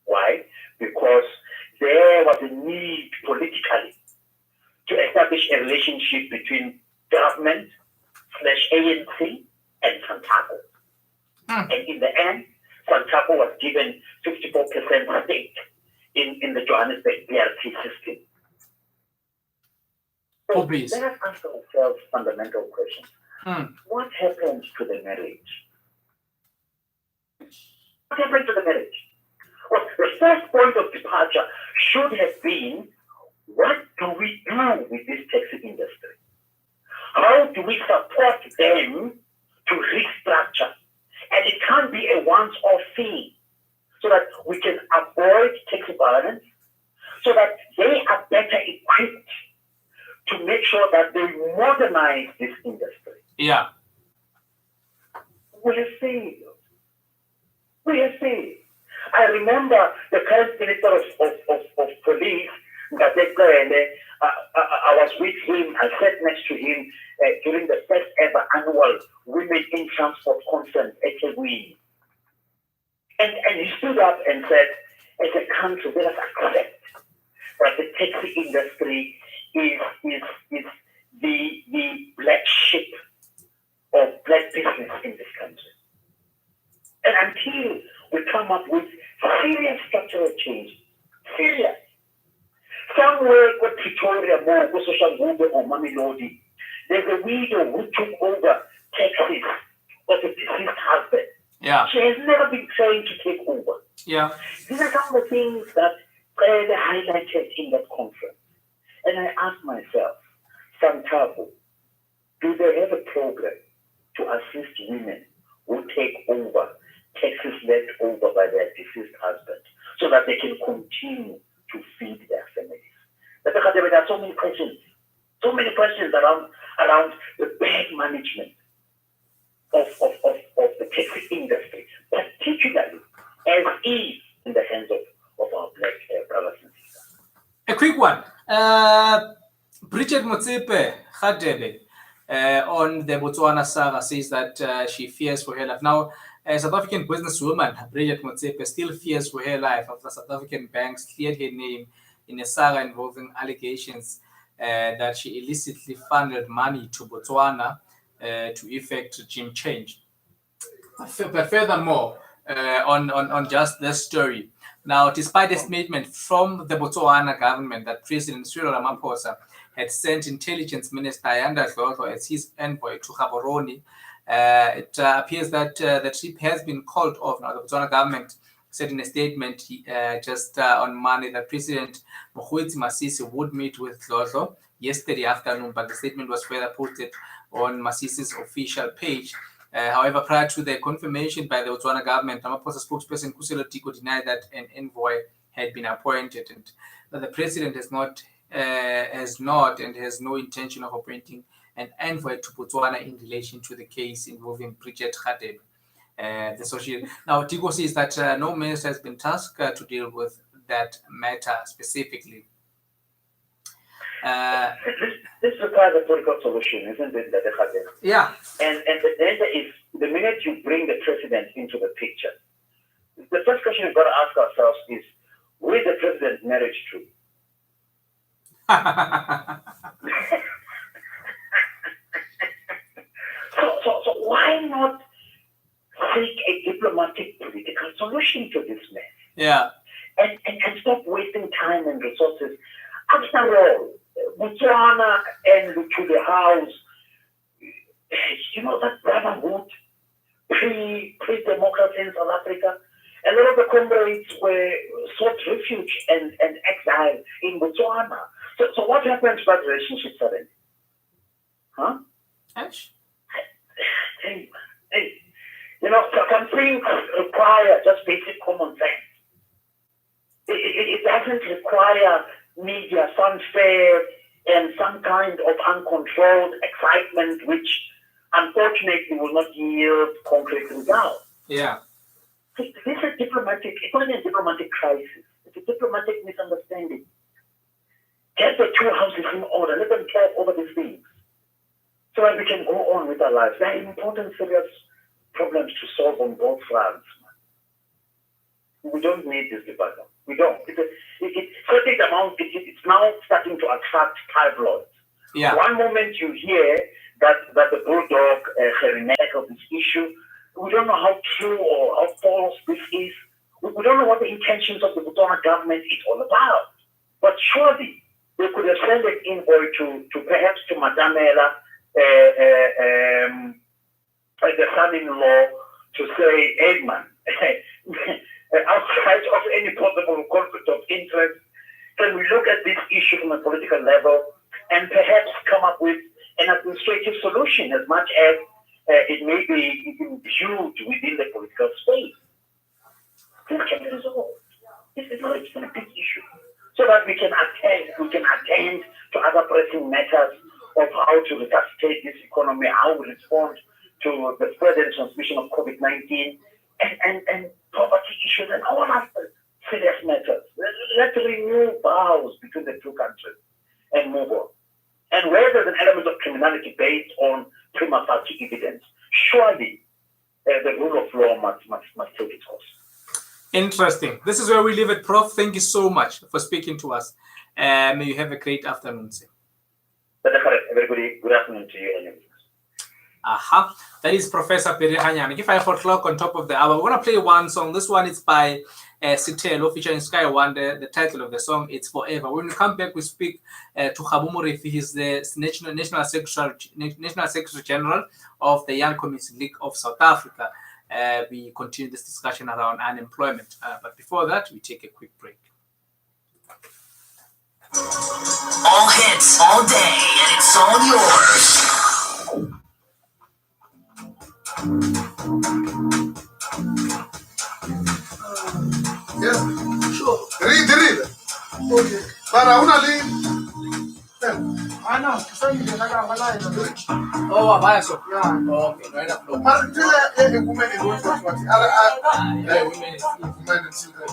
Why? Because there was a need politically to establish a relationship between government / ANC and Santaco. And in the end, Santaco was given 54% stake in the Johannesburg BRT system. So please. Let us ask ourselves fundamental questions. What happened to the marriage? What happened to the marriage? Well, the first point of departure should have been, what do we do with this taxi industry? How do we support them to restructure? And it can't be a once-off thing, so that we can avoid taxi violence, so that they are better equipped to make sure that they modernize this industry. Yeah. We have failed. We have failed. I remember the current minister of police, I was with him, I sat next to him during the first ever annual Women in Transport Conference at Tshwane. And he stood up and said, as a country, let us accept that the taxi industry is the black sheep of black business in this country. And until we come up with serious structural change, serious. Somewhere in Pretoria, more social movement or Mamelodi, there's a widow who took over taxis of a deceased husband. Yeah. She has never been trained to take over. Yeah. These are some of the things that they highlighted in that conference. And I asked myself, Santago, do they have a program to assist women who take over taxes left over by their deceased husband so that they can continue to feed their families? But there are so many questions around the bad management of the taxi industry, particularly as is in the hands of our black brothers and sisters. A quick one. Bridget Mokete Radebe on the Botswana saga says that she fears for her life. Now, a South African businesswoman, Bridget Mokete, still fears for her life after South African banks cleared her name in a saga involving allegations that she illicitly funded money to Botswana to effect regime change. But furthermore, on just this story, now, despite a statement from the Botswana government that President Cyril Ramaphosa had sent Intelligence Minister Yanda Dlodlo as his envoy to Gaborone, it appears that the trip has been called off. Now, the Botswana government said in a statement just on Monday that President Mokgweetsi Masisi would meet with Dlodlo yesterday afternoon, but the statement was further posted on Masisi's official page. However, prior to the confirmation by the Botswana government, Ramaphosa spokesperson Kuselo Tiko denied that an envoy had been appointed, and that the president has not and has no intention of appointing an envoy to Botswana in relation to the case involving Bridget Radebe. Now, Tiko says that no minister has been tasked to deal with that matter specifically. This requires a political solution, isn't it? Yeah. And the answer is, the minute you bring the president into the picture, the first question we've got to ask ourselves is, who is the president married to? So why not seek a diplomatic political solution to this mess? Yeah. And stop wasting time and resources. After all, Botswana and to the house, that brotherhood, pre-democracy in South Africa, a lot of the comrades were sought refuge and exile in Botswana. So what happens to that relationship suddenly? Huh? Hey, some things require just basic common sense. It doesn't require media fanfare and some kind of uncontrolled excitement, which unfortunately will not yield concrete results. Yeah. This is diplomatic. It's not a diplomatic crisis. It's a diplomatic misunderstanding. Get the two houses in order. Let them talk over these things so that we can go on with our lives. There are important, serious problems to solve on both fronts. We don't need this debate. We don't. It's now starting to attract tabloids. Yeah. One moment you hear that the Bulldog tackled this issue. We don't know how true or how false this is. We don't know what the intentions of the Botswana government is all about. But surely They could have sent an envoy to perhaps to Madamela, the son-in-law, to say, hey man, outside of any possible conflict of interest, can we look at this issue from a political level and perhaps come up with an administrative solution as much as it may be imbued within the political space? This can be resolved. This is not a big issue. So that we can attend to other pressing matters of how to resuscitate this economy, how we respond to the spread and transmission of COVID-19 and poverty issues and all other serious matters. Let's renew vows between the two countries and move on. And where there's an element of criminality based on prima facie evidence, surely the rule of law must take its course. Interesting. This is where we leave it, Prof. Thank you so much for speaking to us. May you have a great afternoon, sir. Everybody, good afternoon to you. That is Professor Piri Hanyane. 5 o'clock on top of the hour. We're going to play one song. This one is by Sitelo featuring Sky Wonder. The title of the song, it's Forever. When we come back, we speak to Khabu Morefi. He's the National Secretary General of the Young Communist League of South Africa. We continue this discussion around unemployment. But before that, we take a quick break. All hits, all day, and it's all yours. Yes, sure. Read. Okay. But I want to leave. I know. Oh, I so. Yeah. Okay, right up. But a woman in what? Women and children.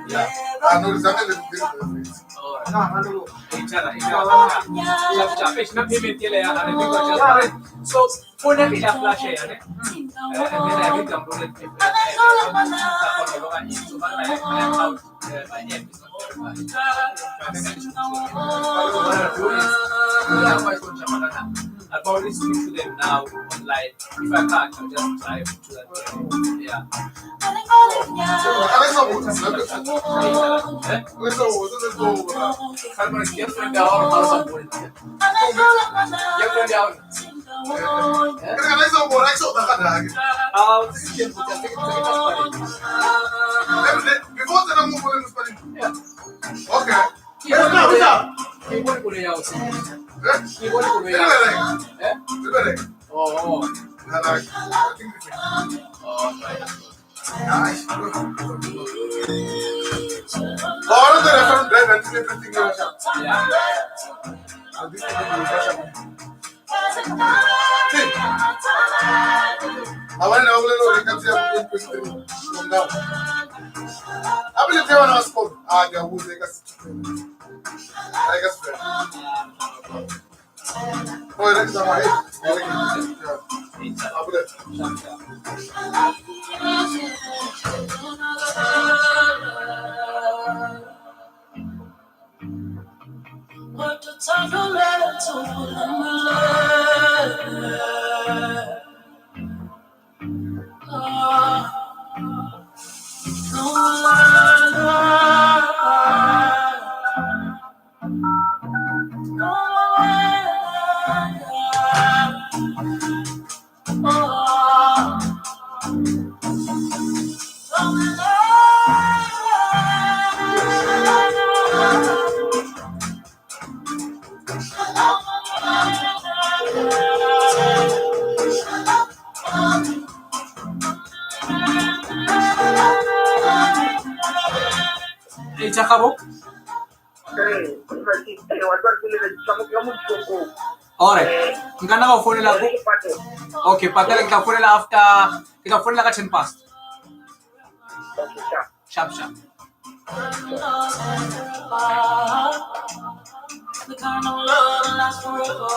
Yeah. I know exactly. So, for the flash, I'll probably speak to them now online. If I can't, I'll just drive to that. Yeah. Okay. Alright. Ngana ka phone la ko. Okay, patela ka phone la after ka phone la ka 10 past. Sharp. The kind of love that lasts forever.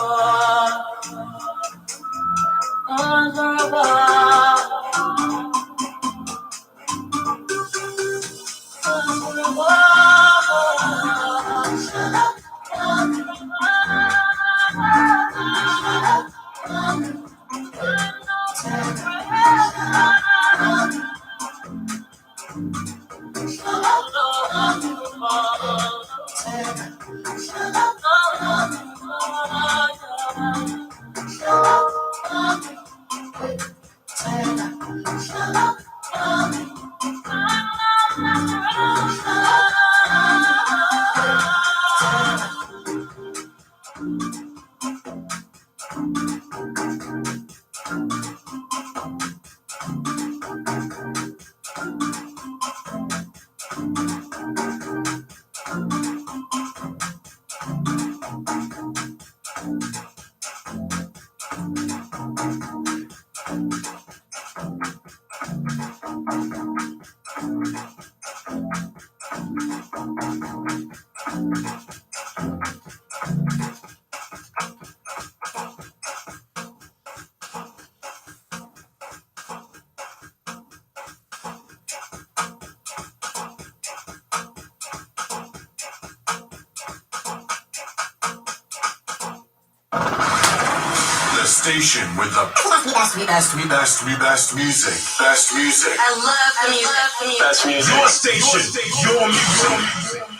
Station with the best music. I love the music. Best music. Your station, your music.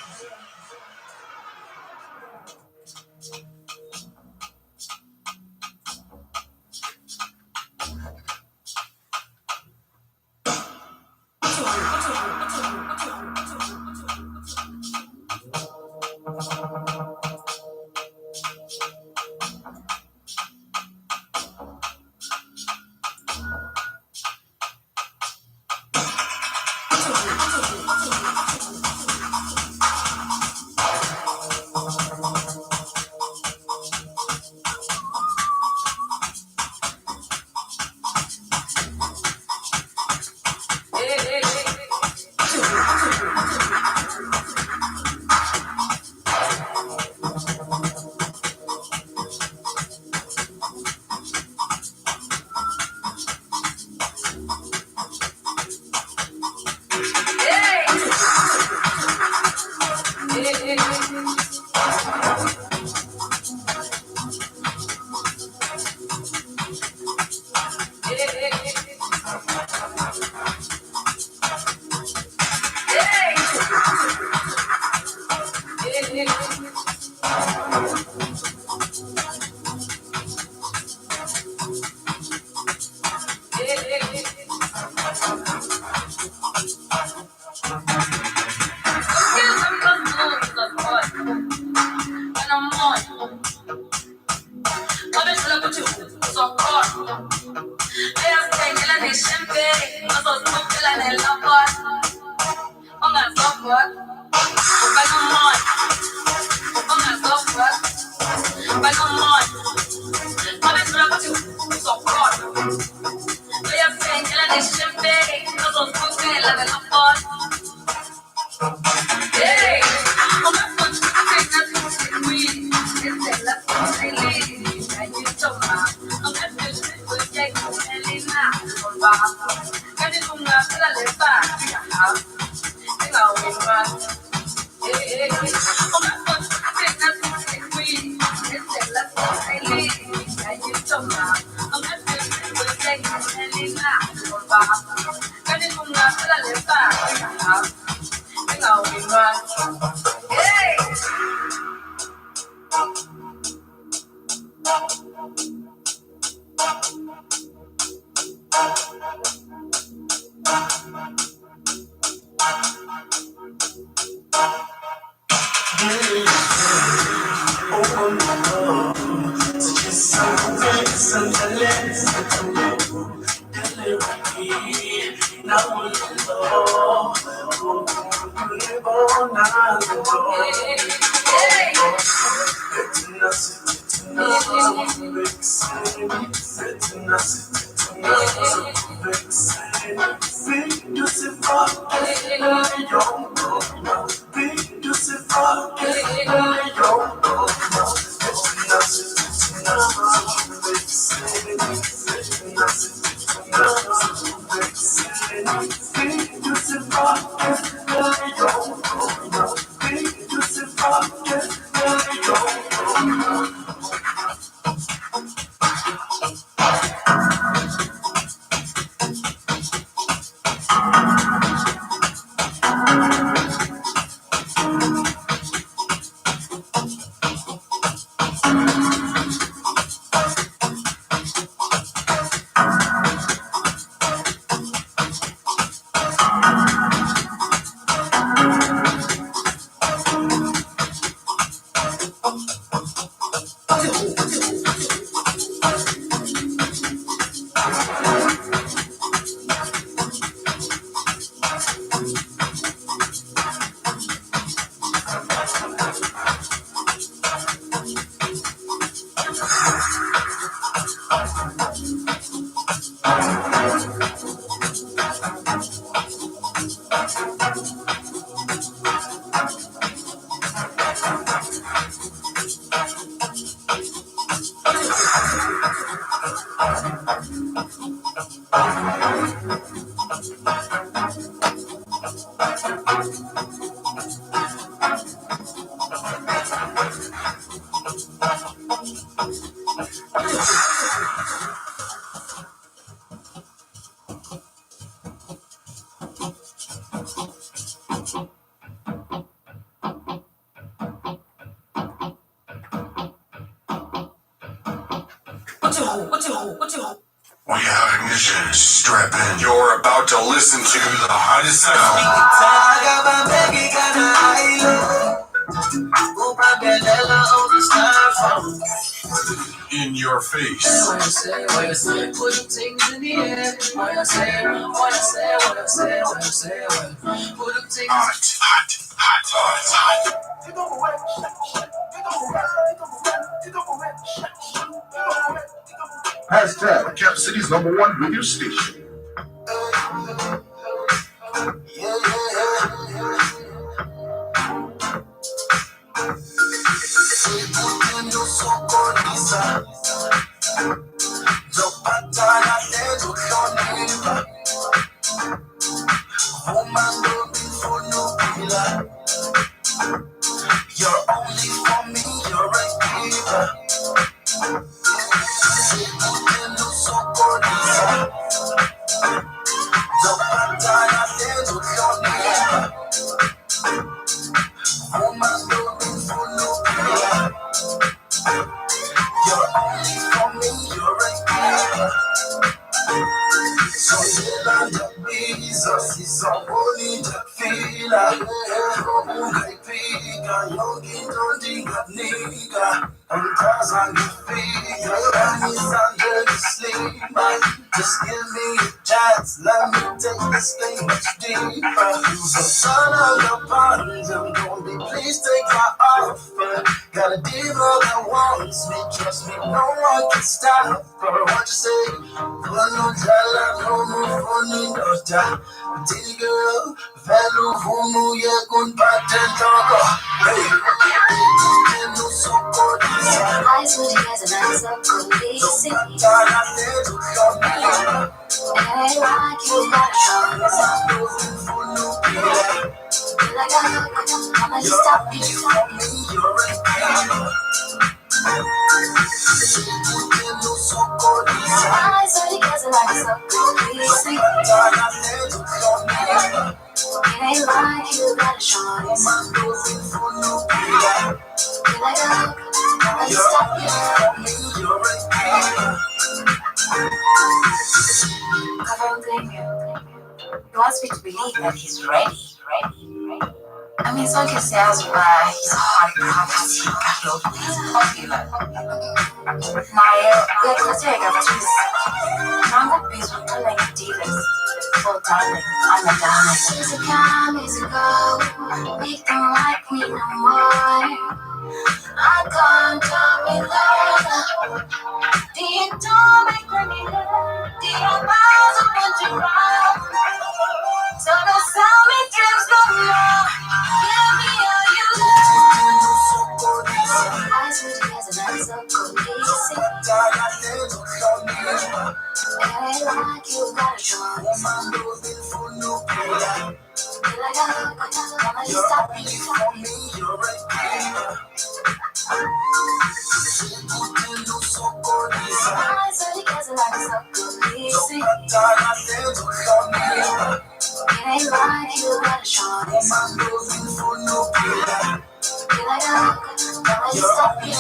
We have ignition. Strap in. You're about to listen to the hottest sound. In your face. What I say, put them things in the air. What I say, put them things. Hot. Hashtag Cap City's #1 radio station. You're only for me, you're a giver. You're only for me, you're a giver. So yelanda biza sisaboni tafila ungaipika yongi ndondinga niga Unkaza ngifika yongisande sleeper. Just give me a chance, let me take this thing much deeper. So turn on your bottoms and don't be, please take my offer. Got a diva that wants me, trust me, no one can stop her. What you say? No jala, no move on in Doja. Pretty girl, value humu ye kun patent dog. Hey, no so good. Eyes with you guys and eyes up police. Hey, like you got a choice. Like I'ma just stop you. Eyes with you guys and eyes up police. It ain't like you got a choice. Like I'ma just stop you. He wants me to believe that he's ready. I mean, so he says why he's hard property. Like, let's take a twist. Nango bees will turn like divas. So darling, I'm a darling. Easy come, easy go. Make them like me no more. I can't tell me later. Dear, don't make me later. Dear, I'm about to put you right. So don't sell me dreams no more. Give me all you love. Eyes with you as an eyes of police. Hey, like you got a choice. Like I'ma just stop you. Eyes with you as an eyes of police. It ain't like you got a choice. Like I'ma just stop you.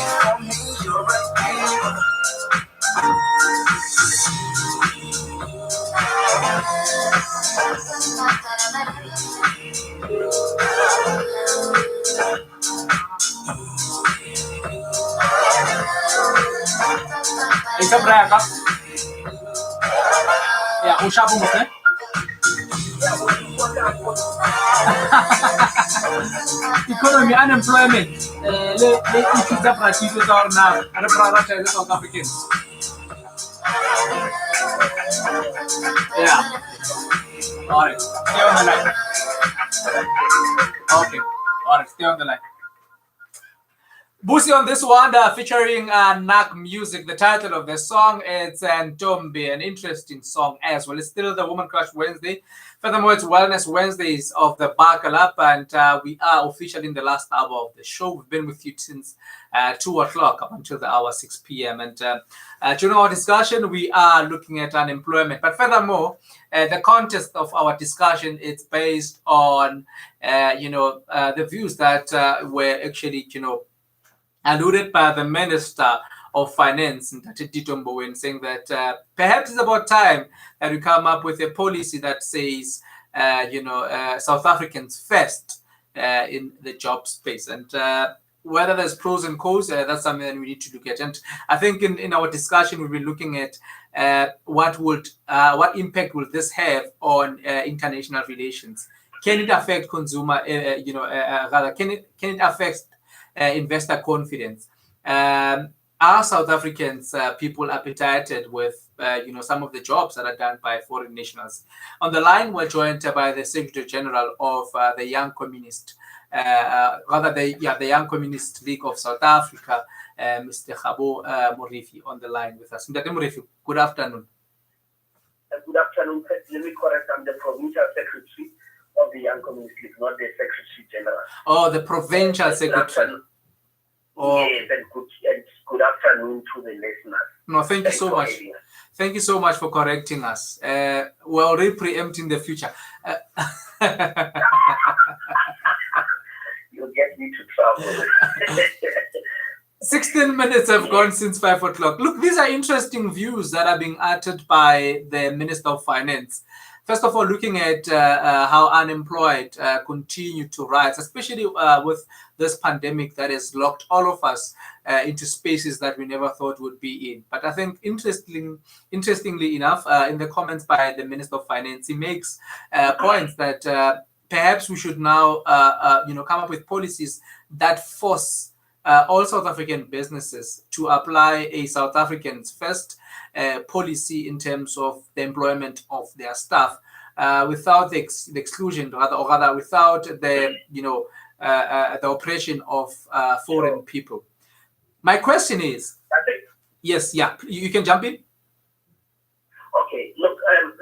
Ito braka. Ya, usha po mo ne? Economy, unemployment. Le issues da pratico torna a prara cioè South Africans. Yeah. Alright. Stay on the line. Okay. All right, stay on the line. Busi on this one, featuring Nak Music. The title of the song is Ntombi, an interesting song as well. It's still the Woman Crush Wednesday. Furthermore, it's Wellness Wednesdays of the Buckle Up, and we are officially in the last hour of the show. We've been with you since 2 o'clock up until the hour 6 p.m. And during our discussion, we are looking at unemployment. But furthermore, the context of our discussion is based on, the views that were actually, alluded by the Minister of Finance, Tito Mboweni, saying that perhaps it's about time that we come up with a policy that says, South Africans first in the job space. And whether there's pros and cons, that's something that we need to look at. And I think in our discussion, we've been looking at what impact will this have on international relations? Can it affect consumer, can it affect investor confidence? Are South Africans people appetited with some of the jobs that are done by foreign nationals? On the line, we're joined by the Secretary General of the Young Communist, the Young Communist League of South Africa, Mr. Khabo Morifi, on the line with us. Mr. Morifi, good afternoon. Good afternoon. Let me correct. I'm the provincial secretary of the Young Communist League, not the Secretary General. Oh, the provincial secretary. Oh. Yes, and good afternoon to the listeners. No, thank you so much. Thank you so much for correcting us. We're already preempting the future. You'll get me to trouble. 16 minutes have gone since 5 o'clock. Look, these are interesting views that are being uttered by the Minister of Finance. First of all, looking at how unemployed continue to rise, especially with this pandemic that has locked all of us into spaces that we never thought would be in. But I think interestingly enough, in the comments by the Minister of Finance, he makes points that perhaps we should now come up with policies that force all South African businesses to apply a South Africans first policy in terms of the employment of their staff, without the exclusion, or rather without the the oppression of foreign people. My question is, yes, yeah, you can jump in. Okay, look,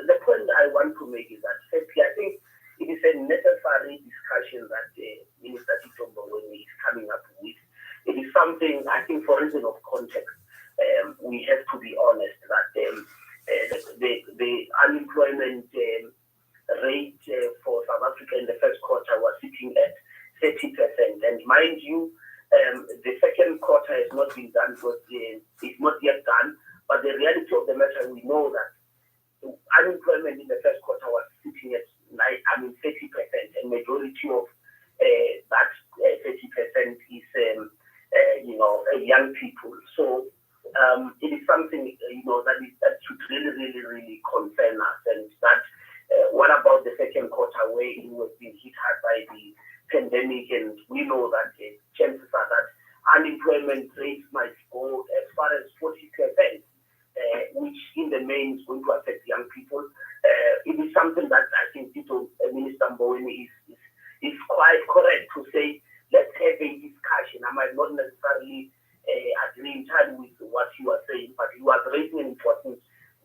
the point I want to make is that firstly, I think it is a necessary discussion that Minister Tito Mboweni is coming up with. It is something, I think, for reason of context, we have to be honest that the unemployment rate for South Africa in the first quarter was sitting at 30%. And mind you, the second quarter has not been done, because it's not yet done. But the reality of the matter, we know that unemployment in the first quarter was sitting at 30%, and majority of that 30% is young people. So it is something that should really concern us. And that what about the second quarter, where it was being hit hard by the pandemic, and we know that chances are that unemployment rates might go as far as 40%, which in the main is going to affect young people. It is something that I think Minister Mboweni is quite correct to say, let's have a discussion. I might not necessarily agree entirely with what you are saying, but you are raising an important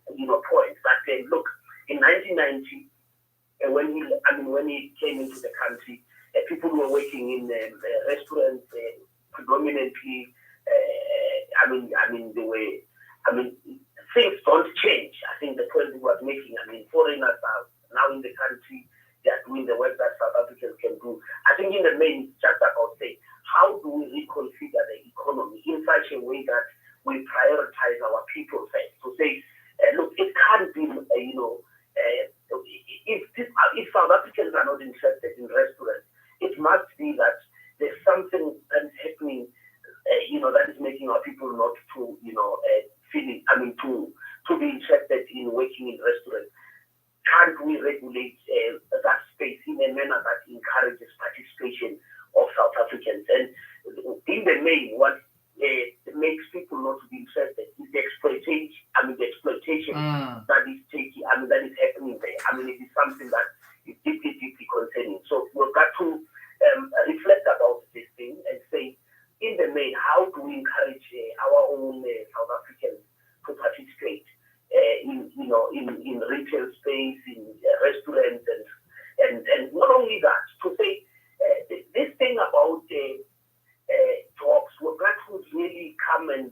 point that look, in 1990, when he came into the country, people were working in restaurants predominantly. Things don't change. I think the point he was making, foreigners are now in the country, they are doing the work that South Africans can do. I think in the main, just about saying, how do we reconfigure the economy in such a way that we prioritize our people first? To say, look, it can't be, if South Africans are not interested in restaurants, it must be that there's something that is happening, that is making our people not to, to be interested in working in restaurants. Can't we regulate that space in a manner that encourages participation of South Africans? And in the main, what makes people not to be interested is the exploitation that is taking, that is happening there. It is something that is deeply concerning. So we've got to reflect about this thing and say, in the main, how do we encourage our own South Africans to participate in retail space, in restaurants, and not only that, to say this thing about jobs, we've got to really come and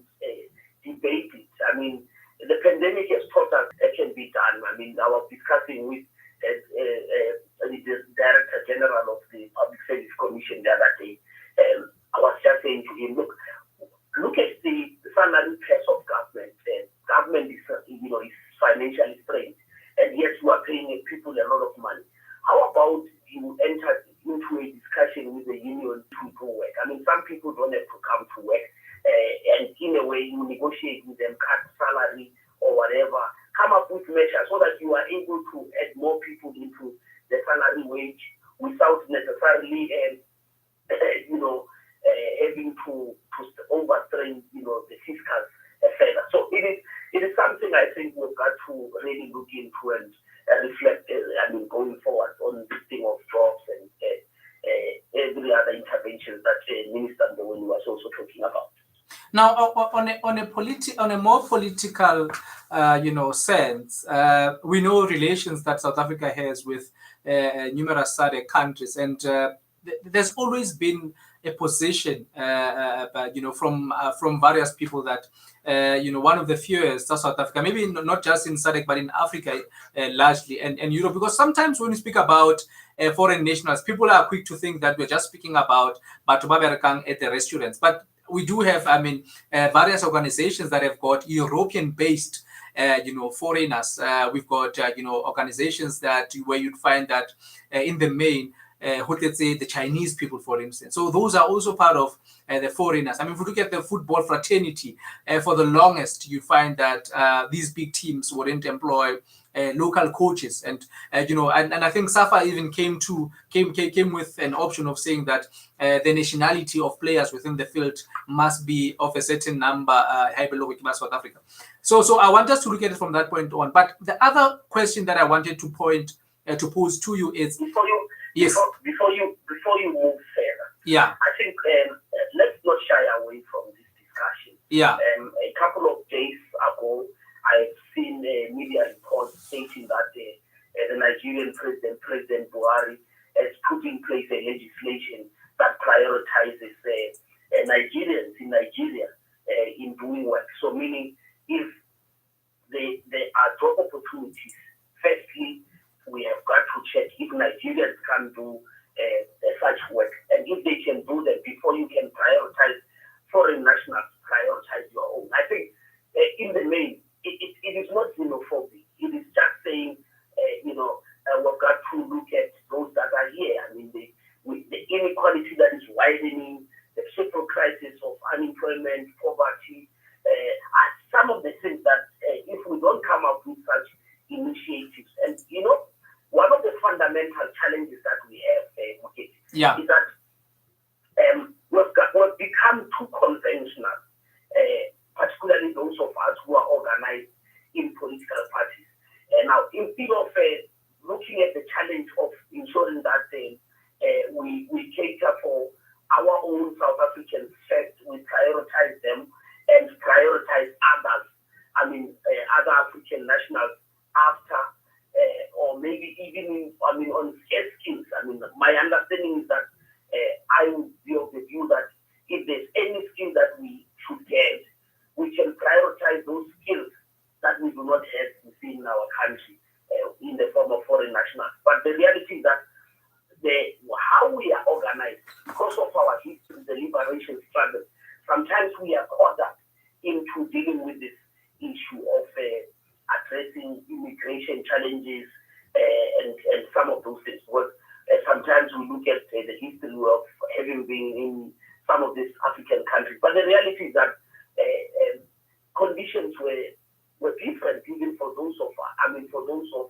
debate it. I mean, the pandemic has taught us that can be done. I mean, I was discussing with the Director General of the Public Service Commission the other day. I was just saying to him, look at the salary press of government. Government is, is financially strained, and yet you are paying people a lot of money. How about you enter into a discussion with the union to do work? I mean, some people don't have to come to work, and in a way you negotiate with them, cut salary or whatever, come up with measures so that you are able to add more people into the salary wage without necessarily, having to overstrain, the fiscal further. So it is something I think we've got to really look into and reflect, going forward on this thing of jobs and every other intervention that Minister Mboweni was also talking about. Now, on a more political, sense, we know relations that South Africa has with numerous other countries, and there's always been a position, from various people that, one of the fears that South Africa, maybe not just in SADC, but in Africa largely, and Europe, because sometimes when we speak about foreign nationals, people are quick to think that we're just speaking about Batho ba berekang at the restaurants, but we do have, various organizations that have got European-based, foreigners. We've got, organizations that where you'd find that in the main, let's say the Chinese people, for instance. So those are also part of the foreigners. I mean, if you look at the football fraternity, for the longest, you find that these big teams wouldn't employ local coaches, and I think SAFA even came with an option of saying that the nationality of players within the field must be of a certain number, South Africa. So I want us to look at it from that point on. But the other question that I wanted to pose to you is before you move further. Yeah. I think let's not shy away from this discussion. Yeah. A couple of days ago, I've seen media reports stating that the Nigerian President Buhari, has put in place a legislation that prioritizes Nigerians in Nigeria in doing work. So meaning if there are job opportunities, firstly, we have got to check if Nigerians can do such work. And if they can do that, before you can prioritize foreign nationals, prioritize your own. I think in the main, it is not xenophobic. It is just saying, we've got to look at those that are here. I mean, the inequality that is widening, the social crisis of unemployment, poverty, are some of the things that if we don't come up with such initiatives, and one of the fundamental challenges that we have, Mokete, is that we've become too conventional, particularly those of us who are organized in political parties. And now, instead of looking at the challenge of ensuring that we cater for our own South Africans first, we prioritize them and prioritize others. I mean, other African nationals after, or maybe even on scarce skills. I mean, my understanding is that I would be of the view that if there's any skill that we should get, we can prioritize those skills that we do not have within our country in the form of foreign nationals. But the reality is that how we are organized, because of our history, the liberation struggle, sometimes we are caught up into dealing with this issue of addressing immigration challenges and some of those things. Because sometimes we look at the history of having been in some of these African countries. But the reality is that conditions were different even for those of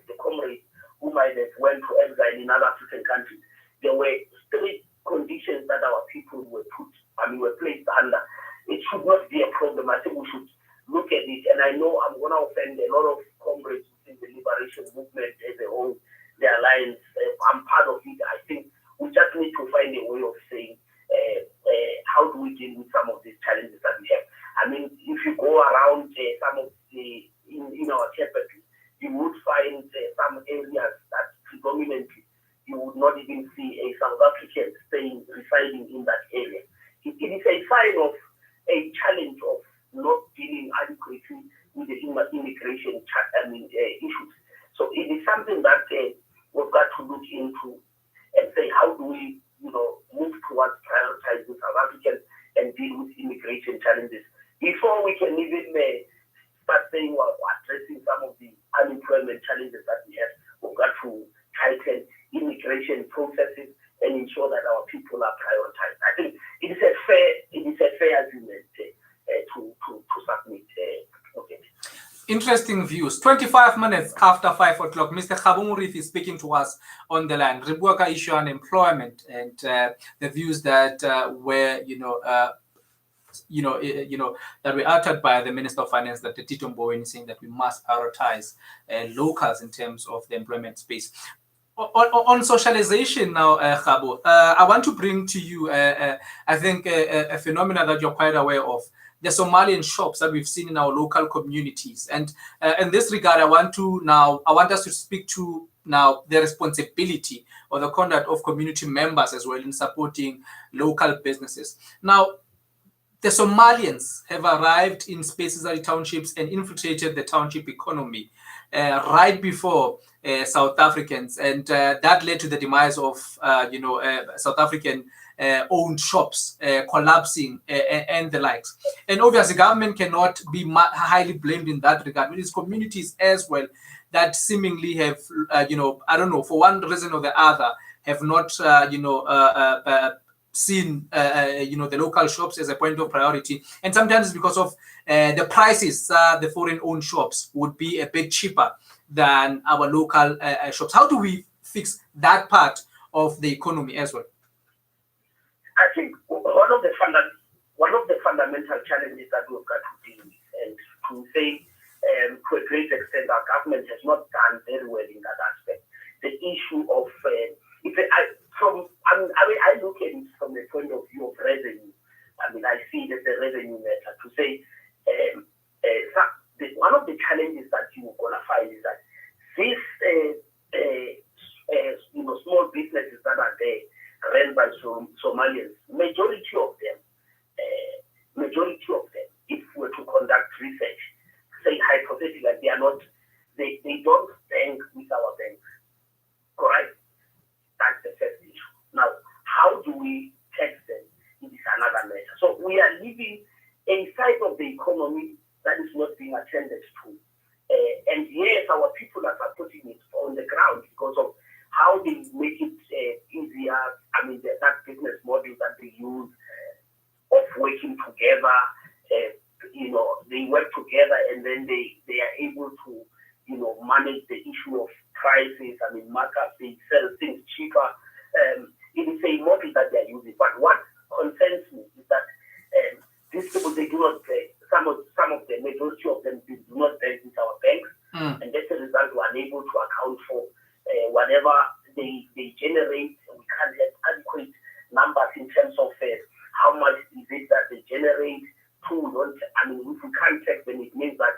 the comrades who might have went to exile in other African countries. There were strict conditions that our people were placed under. It should not be a problem. I think we should look at it. And I know I'm going to offend a lot of comrades in the liberation movement as a whole, the alliance. I'm part of it. I think we even see a South African residing in that area. It is a sign of a challenge of not dealing adequately with the immigration issues. So it is something that we've got to look into and say, how do we, move towards prioritizing South Africans and deal with immigration challenges before we can even start saying, well, addressing some of the unemployment challenges that we have. We've got to tighten immigration processes and ensure that our people are prioritized. I think it is a fair argument to submit. Okay. Interesting views. 25 minutes after 5 o'clock, Mr. Khabumurith is speaking to us on the line. Ribuaka issue on employment and the views that were, that were uttered by the Minister of Finance, that the Tito Mboweni, saying that we must prioritize locals in terms of the employment space. On socialization now, Khabo, I want to bring to you, I think, a phenomenon that you're quite aware of, the Somalian shops that we've seen in our local communities. And in this regard, I want us to speak to now the responsibility or the conduct of community members as well in supporting local businesses. Now, the Somalians have arrived in spaces like townships and infiltrated the township economy right before South Africans, and that led to the demise of South African owned shops collapsing and the likes. And obviously, government cannot be highly blamed in that regard. It is communities as well that seemingly have, I don't know, for one reason or the other, have not, seen, the local shops as a point of priority. And sometimes because of the prices, the foreign-owned shops would be a bit cheaper than our local shops. How do we fix that part of the economy as well? I think one of the fundamental challenges that we've got to deal with, and to say to a great extent, our government has not done very well in that aspect. The issue of I look at it from the point of view of revenue. I mean, I see that the revenue matter. To say one of the challenges that you will qualify is that these small businesses that are there run by Somalians, majority of them, if we were to conduct research, say hypothetically, they don't bank with our banks, correct? That's the first issue. Now, how do we tax them? It is another matter. So we are living a side of the economy that is not being attended to. And yes, our people are supporting it on the ground because of how they make it easier. I mean, that business model that they use of working together, they work together and then they are able to, manage the issue of prices. I mean, markups, they sell things cheaper. It is a model that they are using. But what concerns me is that these people, they do not pay. Some of the majority of them do not pay with our banks. And as a result, we're unable to account for whatever they generate. We can't have adequate numbers in terms of how much is it that they generate. If we can't check, then it means that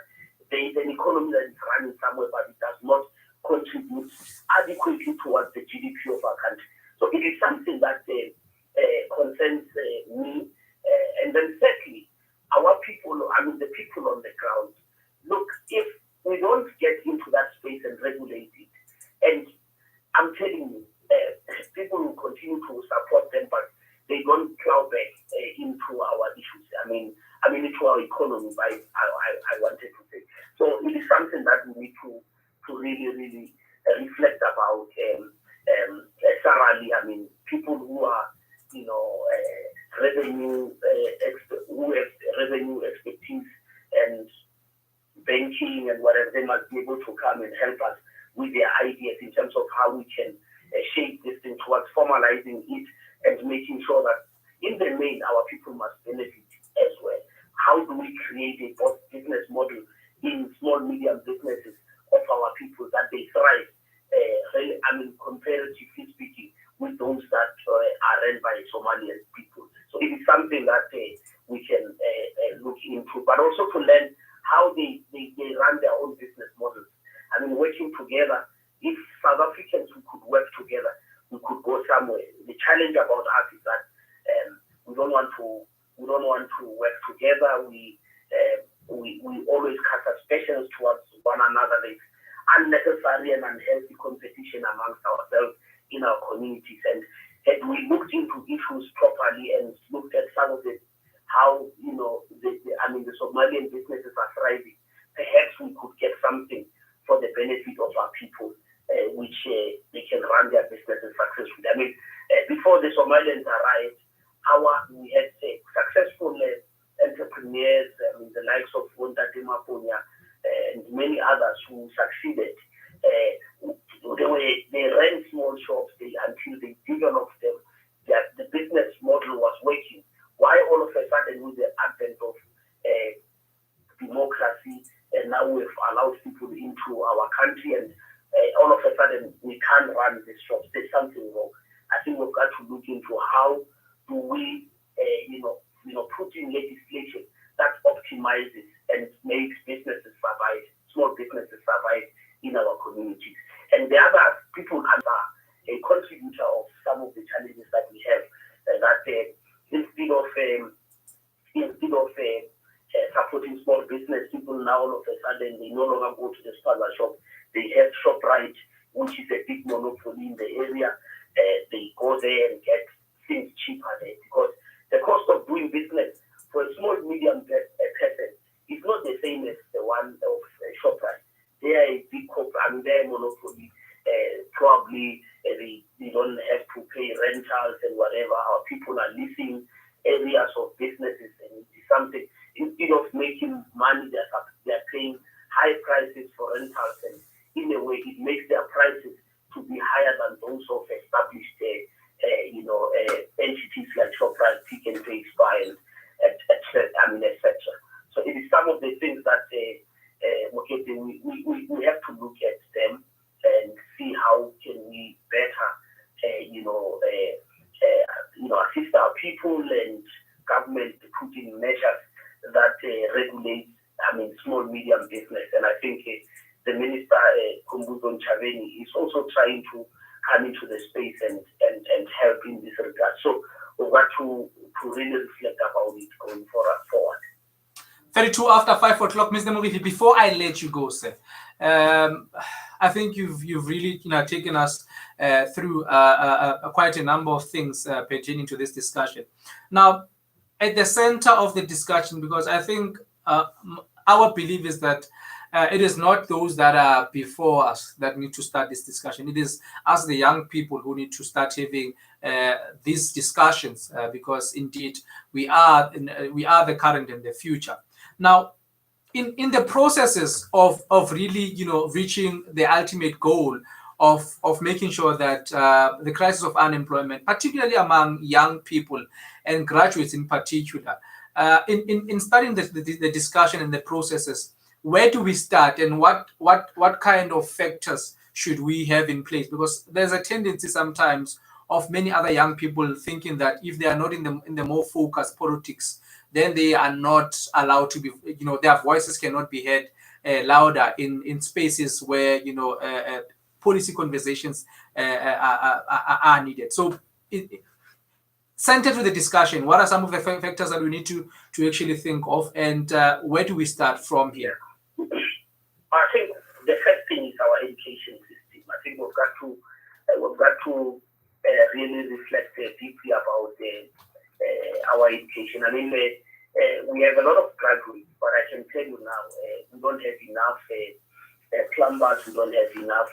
there is an economy that is running somewhere, but it does not contribute adequately towards the GDP of our country. So it is something that concerns me. And then thirdly, our people, the people on the ground, look, if we don't get into that space and regulate it, and I'm telling you, people will continue to support them, but they don't plow back into our issues. Into our economy, I wanted to say. So it is something that we need to really, really reflect about thoroughly. People who are, who have revenue expertise and banking and whatever, they must be able to come and help us with their ideas in terms of how we can shape this thing towards formalizing it and making sure that in the main, our people must benefit as well. How do we create a business model in small, medium businesses of our people that they thrive, comparatively speaking, with those that are run by Somalian people? So it is something that we can look into, but also to learn how they run their own business models. Working together, if South Africans we could work together, we could go somewhere. The challenge about us is that we don't want to work together. We always cast aspersions towards one another. There's unnecessary and unhealthy competition amongst ourselves in our communities. And had we looked into issues properly and looked at some of how the Somalian businesses are thriving, perhaps we could get something for the benefit of our people, which they can run their businesses successfully. I mean, before the Somalians arrived, we had successful entrepreneurs, the likes of Tito Mboweni and many others who succeeded. They ran small shops until they developed them. The business model was working. Why all of a sudden, with the advent of democracy, and now we've allowed people into our country, and all of a sudden we can't run these shops? There's something wrong. I think we've got to look into how do we, put in legislation that optimizes and makes businesses survive, small businesses survive in our communities. And the other people are a contributor of some of the challenges that we have. Instead of supporting small business, people now all of a sudden they no longer go to the spaza shop. They have ShopRite, which is a big monopoly in the area. They go there and get things cheaper there because the cost of doing business for a small, medium person is not the same as the one of ShopRite. They are a big corporate, they're a monopoly. Probably they don't have to pay rentals and whatever. Our people are leasing areas of businesses, and it's something, instead of making money, they're paying high prices for rentals, and in a way it makes their prices to be higher than those of established entities like ShopRite, Pick and Pay, Spy, and etc. So it is some of the things that Mokete, we have to look at them and see how can we better assist our people and government putting measures that regulate small medium business. And I think the minister Tshwane is also trying to come into the space and help in this regard. So we've got to really reflect about it going forward. 32 after 5 o'clock, Mr. Mokete. Before I let you go, sir, I think you've really taken us through quite a number of things pertaining to this discussion. Now, at the center of the discussion, because I think our belief is that it is not those that are before us that need to start this discussion. It is us, the young people, who need to start having these discussions because indeed we are the current and the future. Now, in the processes of really reaching the ultimate goal of making sure that the crisis of unemployment, particularly among young people and graduates in particular, in starting the discussion and the processes, where do we start, and what kind of factors should we have in place? Because there's a tendency sometimes of many other young people thinking that if they are not in the more focused politics, then they are not allowed to be, their voices cannot be heard louder in spaces where policy conversations are needed. So centered to the discussion, what are some of the factors that we need to actually think of, and where do we start from here? I think the first thing is our education system. I think we've got to really reflect deeply about our education. I mean, we have a lot of graduates, but I can tell you now, we don't have enough plumbers, we don't have enough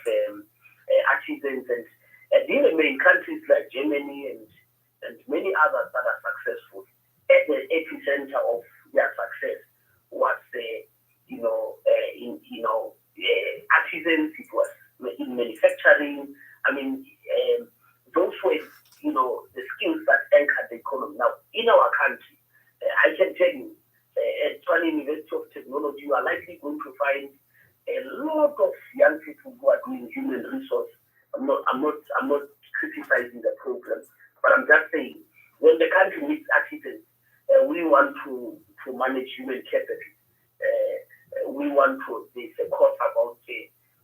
artisans, and even in countries like Germany and many others that are successful, at the epicenter of their success was artisans, it was in manufacturing. I mean, those were the skills that anchored the economy. Now, in our country, I can tell you, at Tshwane University of Technology, you are likely going to find a lot of young people who are doing human resource. I'm not criticizing the program, but I'm just saying, when the country needs artisans, we want to manage human capital. We want to, there's a course about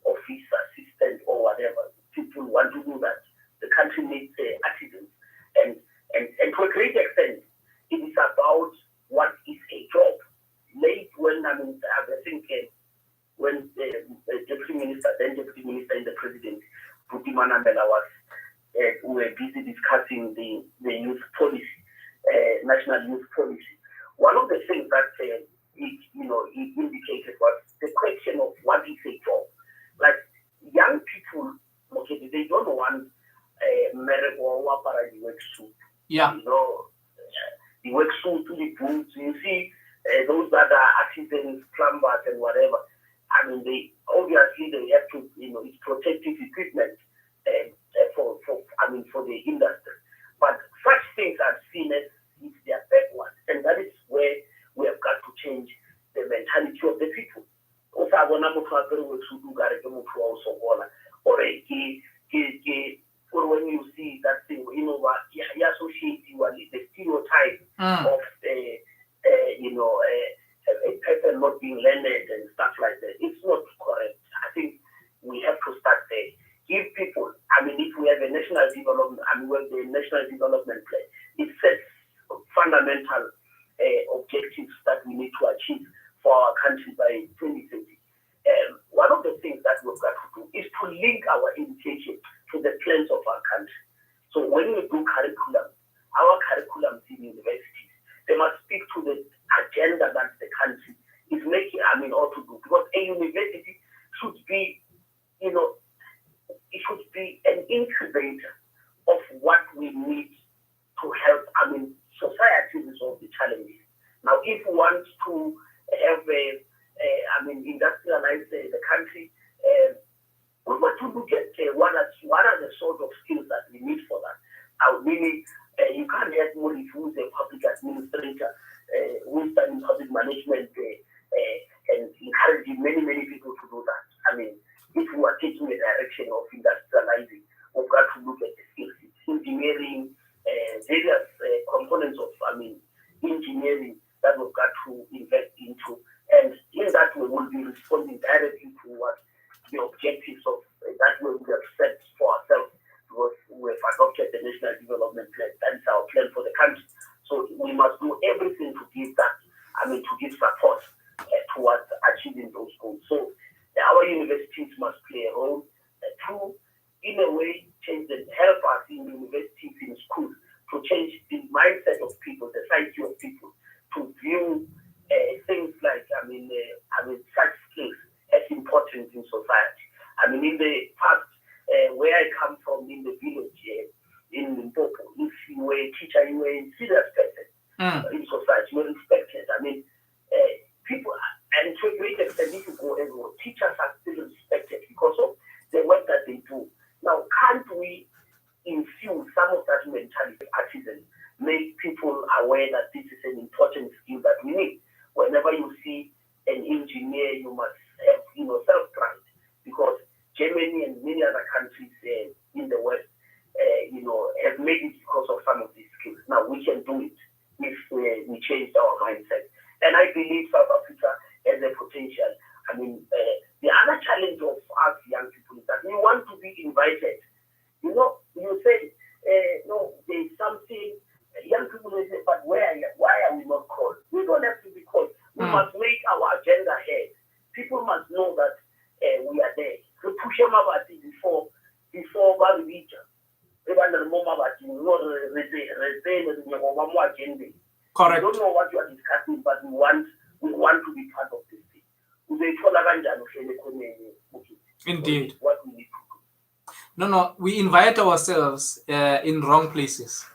office assistant or whatever. People want to do that. The country needs artisans Manamela was, we were busy discussing the youth policy, national youth policy. One of the things that it indicated was the question of what is a job. Like young people, okay, they don't want merego para the work suit. Yeah. The work suit to the boots. You see, those that are artisans, plumbers, and whatever. I mean, they have to, it's protective equipment for the industry. But such things are seen as if they are backward, and that is where we have got to change the mentality of the people. Also, I want to work suit or when you see that thing, you associate the stereotype of a person not being learned and stuff like that. It's not correct. I think we have to start there. Give people, if we have a national development, we have the national development plan, it sets fundamental objectives that we need to achieve for our country by 2030. One of the things that we've got to do is to link our education to the plans of our country. So when we do curriculum, our curriculums in universities, they must speak to the agenda that the country is making, or to do. Because a university should be, it should be an incubator of what we need to help, society resolve the challenges. Now, if we want to have industrialize the country, we want to look at what are the sort of skills that we need for that. You can't have Mori who's a public administrator, who's done public management, and encouraging many people to do that. If we are taking a direction of industrializing, we've got to look at the skills, engineering, various components of engineering that we've got to invest into. And in that way, we'll be responding directly to what the objectives of that way we have set for ourselves, because we have adopted the National Development Plan. That is our plan for the country. So we must do everything to give that, to give support towards achieving those goals. So our universities must play a role to, in a way, change and help us in universities, in schools, to change the mindset of people, the psyche of people, to view things like, such skills as important in society. In the past, where I come from, in the village, in Limpopo, if you were a teacher, you were a serious person in society, you were respected. People, and to a great extent, if you go everywhere, teachers are still respected because of the work that they do. Now, can't we infuse some of that mentality, artisan, make people aware that this is an important skill that we need? Whenever you see an engineer, you must have, self-pride, because Germany and many other countries in the West, have made it because of some of these skills. Now, we can do it if we change our mindset. And I believe South Africa has a potential. The other challenge of us young people is that we want to be invited. You say, no, there's something, young people will say, but why are we not called? We don't have to be called. We must make our agenda head. People must know that we are there. We push them about it before Baruija. Correct. We don't know what you are discussing, but we want to be part of this thing. Indeed. What we need to do. No, we invite ourselves in wrong places.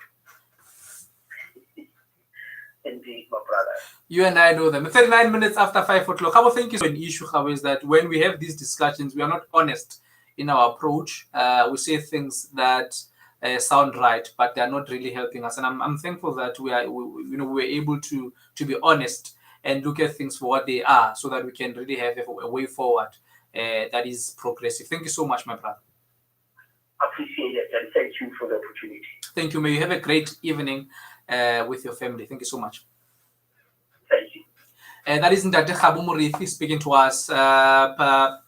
Indeed, my brother. You and I know them. 39 minutes after 5 o'clock. How think is an issue, how is that when we have these discussions, we are not honest in our approach. We say things that sound right, but they are not really helping us. And I'm thankful that we're able to be honest and look at things for what they are, so that we can really have a way forward that is progressive. Thank you so much, my brother. Appreciate it, and thank you for the opportunity. Thank you. May you have a great evening with your family. Thank you so much. Thank you. That is Ndate Khabu Murithi speaking to us. The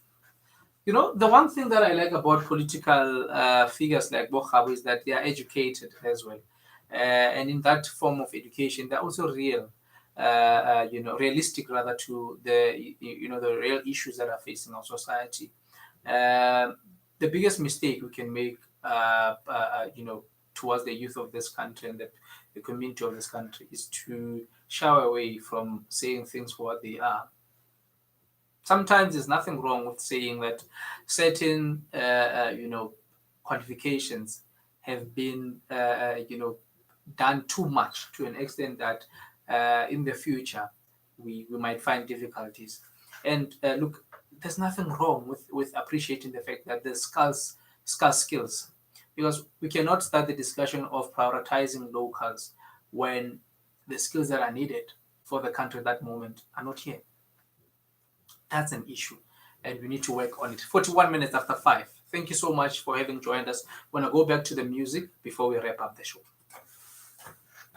one thing that I like about political figures like Bokhabu is that they are educated as well. And in that form of education, they're also real, realistic rather to the real issues that are facing our society. the biggest mistake we can make, towards the youth of this country and the community of this country is to shy away from saying things for what they are. Sometimes there's nothing wrong with saying that certain, qualifications have been, done too much to an extent that in the future we might find difficulties. And look, there's nothing wrong with appreciating the fact that there's scarce skills, because we cannot start the discussion of prioritizing locals when the skills that are needed for the country at that moment are not here. That's an issue, and we need to work on it. 41 minutes after 5. Thank you so much for having joined us. We're going to go back to the music before we wrap up the show.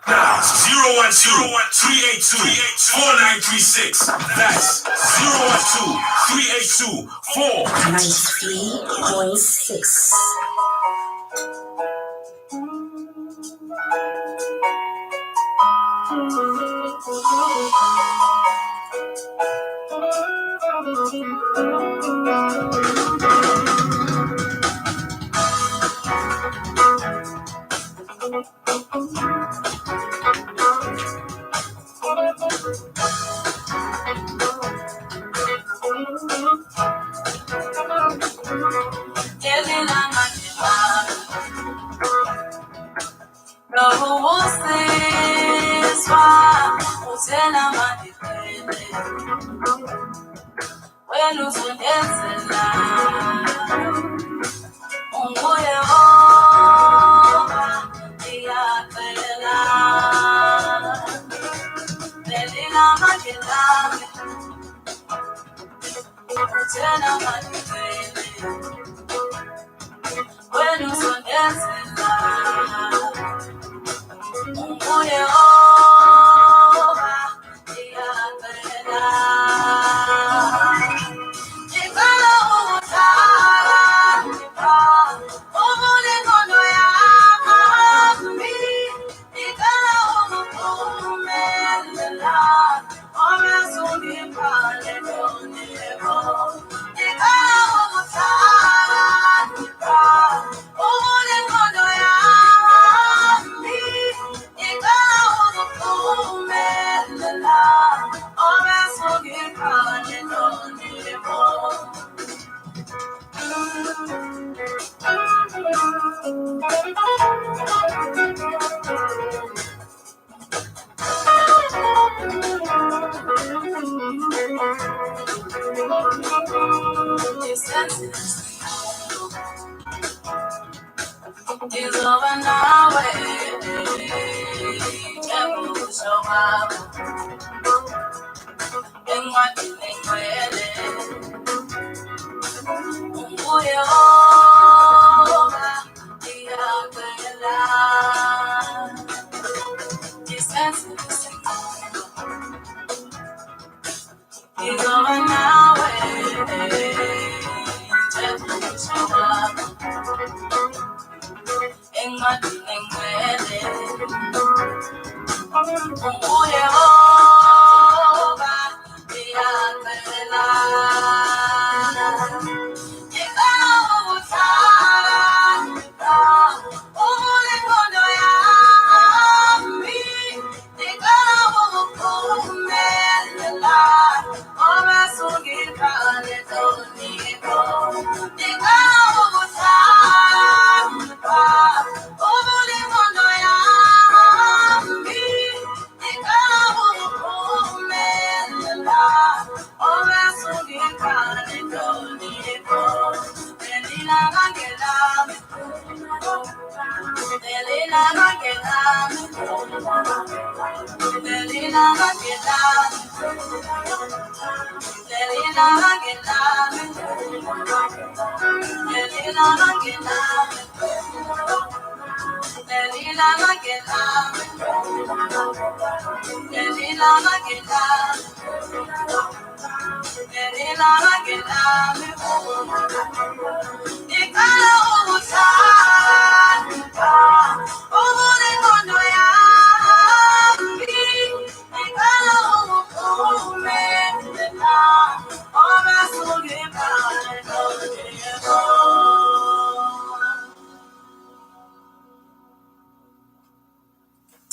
Now, 012-382-4936. That's 012-382-493.6.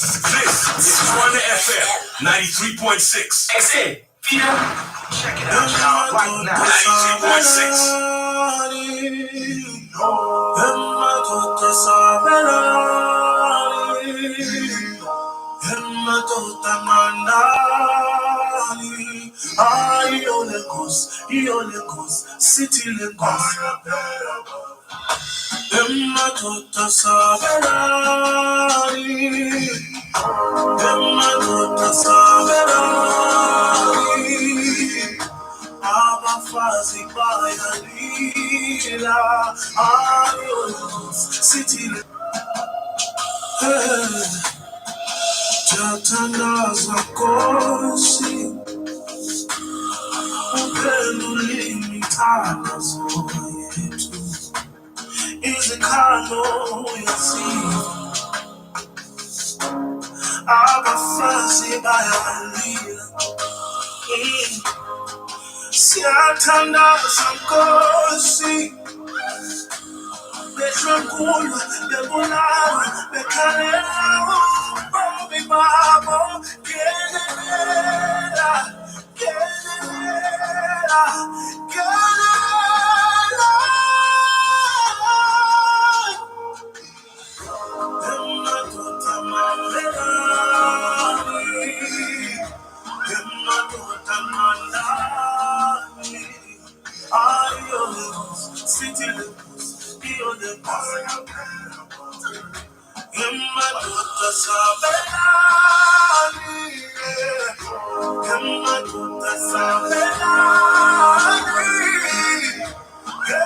This is Tshwane FM 93.6. Hey, Peter, check it out, y'all. Right now. 93.6. City Lagos, Emma Sabelani, Emma Sabelani, Abafazi Bayalila, City Jatangaza Kosi, Upenulimitada Zoyetu, Izikano Yasi, Abafazi Bayalila, Siatangaza Kosi, Betrangulo, Bebularo, Becanero, Bobby Babo, Genera, Genera, Genera. Emma Mamelani, Emma Manani, Ayos, City Lagos, Emma Sabelani, Emma Sabelani, Emma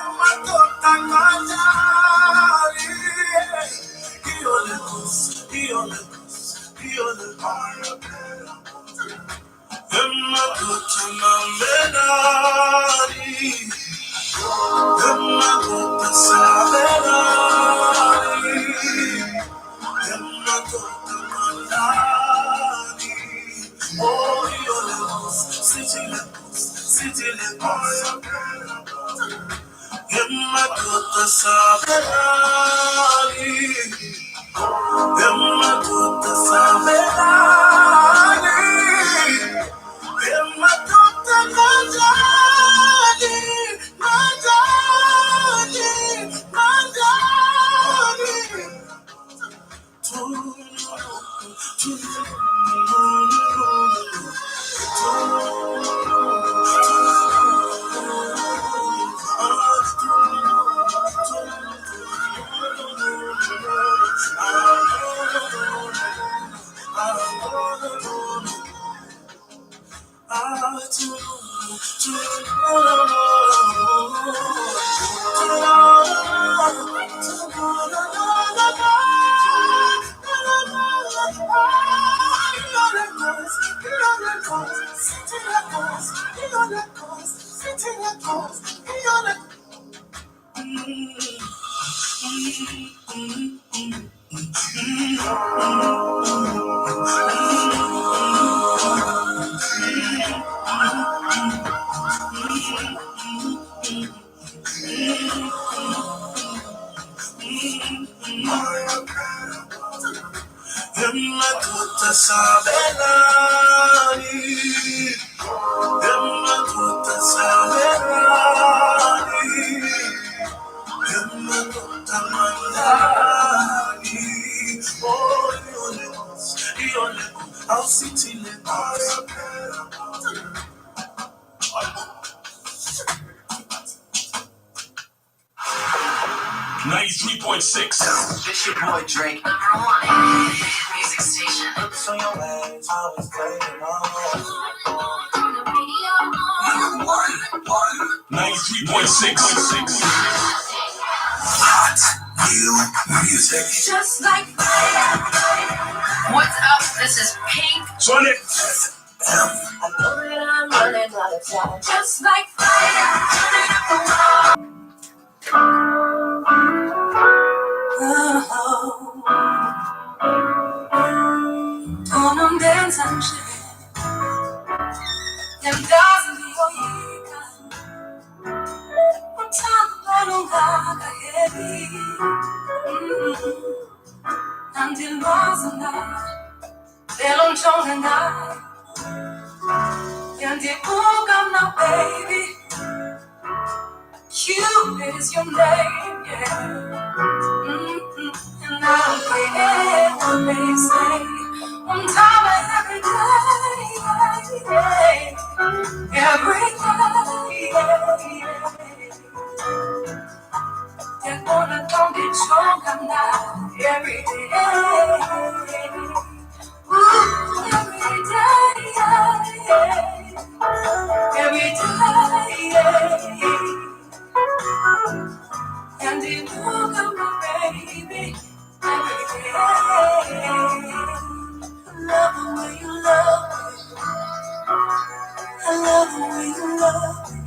City This your boy Drake. #1 music station. Looks on your ways, always playing on. 93.6. Hot new music. Just like fire. What's up? This is Pink. Tshwane. I know that I'm running out of time. Just like fire. Don't dance and shake. Them doesn't be your I'm tired of heavy. Until was enough. I'm talking now. And you come now, baby. Cupid is your name, yeah. And I don't care what they say. I'm tired every day, every day. They're gonna don't get drunk now, every day. Ooh, every day. And you look at my baby every day. I love the way you love me. I love the way you love me.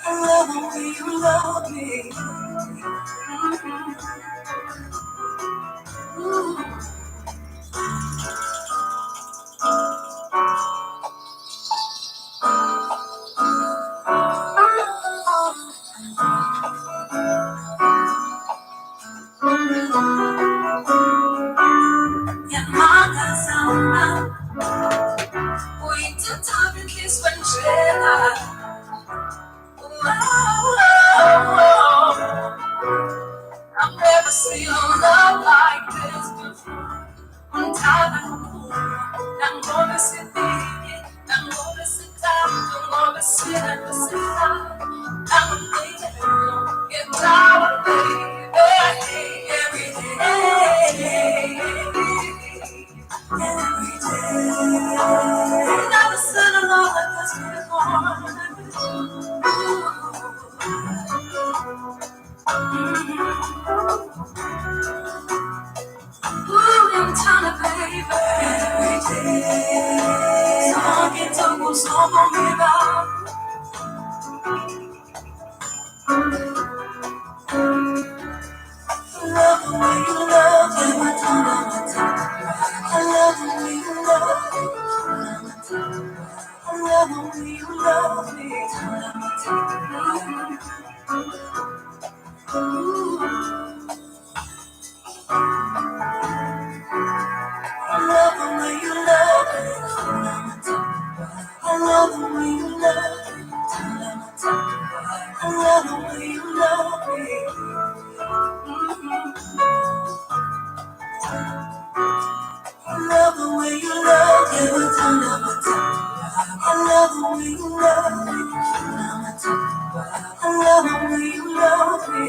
I love the way you love me. Ooh. Yeah, my casana. We took time and kiss when I've never seen a love like this before. I'm tired of cool. I'm gonna sit there. I'm gonna sit down. I'm gonna sit and sit down. I'm gonna get down, baby. Every day. Every day. Never seen a love like this before. Ooh, I'm tired, baby. Every day. So get to go so long about. I love the way you love me. I love the way you love me. I love the way you love me. I love the way you love me. I love the way you love me. I love the way you love me. I love the way you love me. I love the way you love me. I love the way you love me.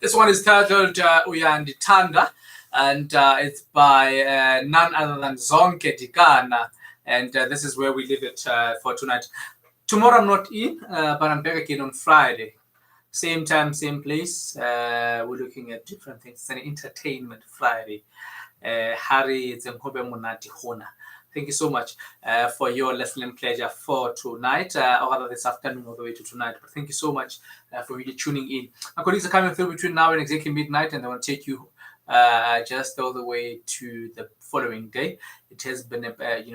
This one is titled Uyandithanda, and it's by none other than Zonke Dikana. And this is where we leave it for tonight. Tomorrow I'm not in, but I'm back again on Friday. Same time, same place. We're looking at different things. It's an entertainment Friday. Harry, it's Munati Hona. Thank you so much for your listening pleasure for tonight, or rather this afternoon all the way to tonight. But thank you so much for really tuning in. My colleagues are coming through between now and exactly midnight, and they want to take you just all the way to the following day. It has been a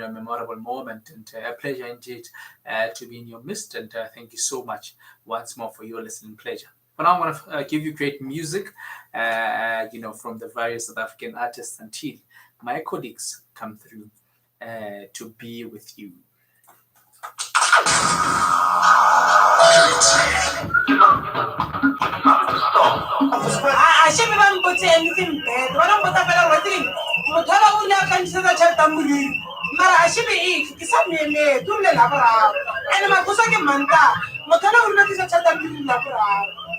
memorable moment and a pleasure indeed to be in your midst. And thank you so much once more for your listening pleasure. For now, I want to give you great music, from the various South African artists until my colleagues come through to be with you. I should be put anything bad. What I'm put up a thing. Motala will not consider Chatamuri. Mara should be something to the Labra. And my Kusaki Manta. Motala will not is a Chatamuri Labra.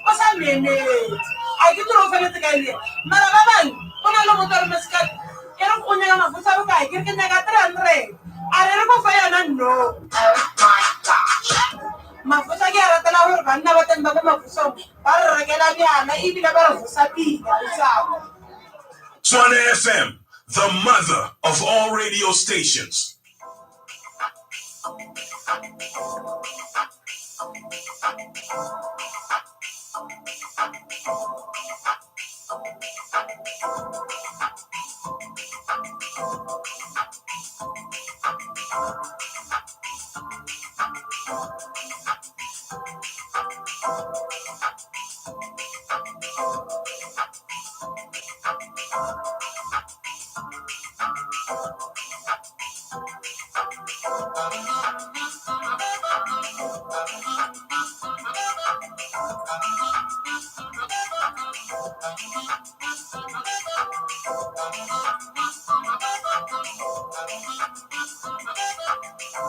What's I mean? I get to open it again. Maraban, when I look at Muscat, Eropunya Fusakai, you can get a I don't know if I know. Oh my gosh. mafuta ke a ratela gore banna ba teng ba mo mafusong ba re rekela bjana ebile ba re fosa pila isao. Tshwane FM, the mother of all radio stations.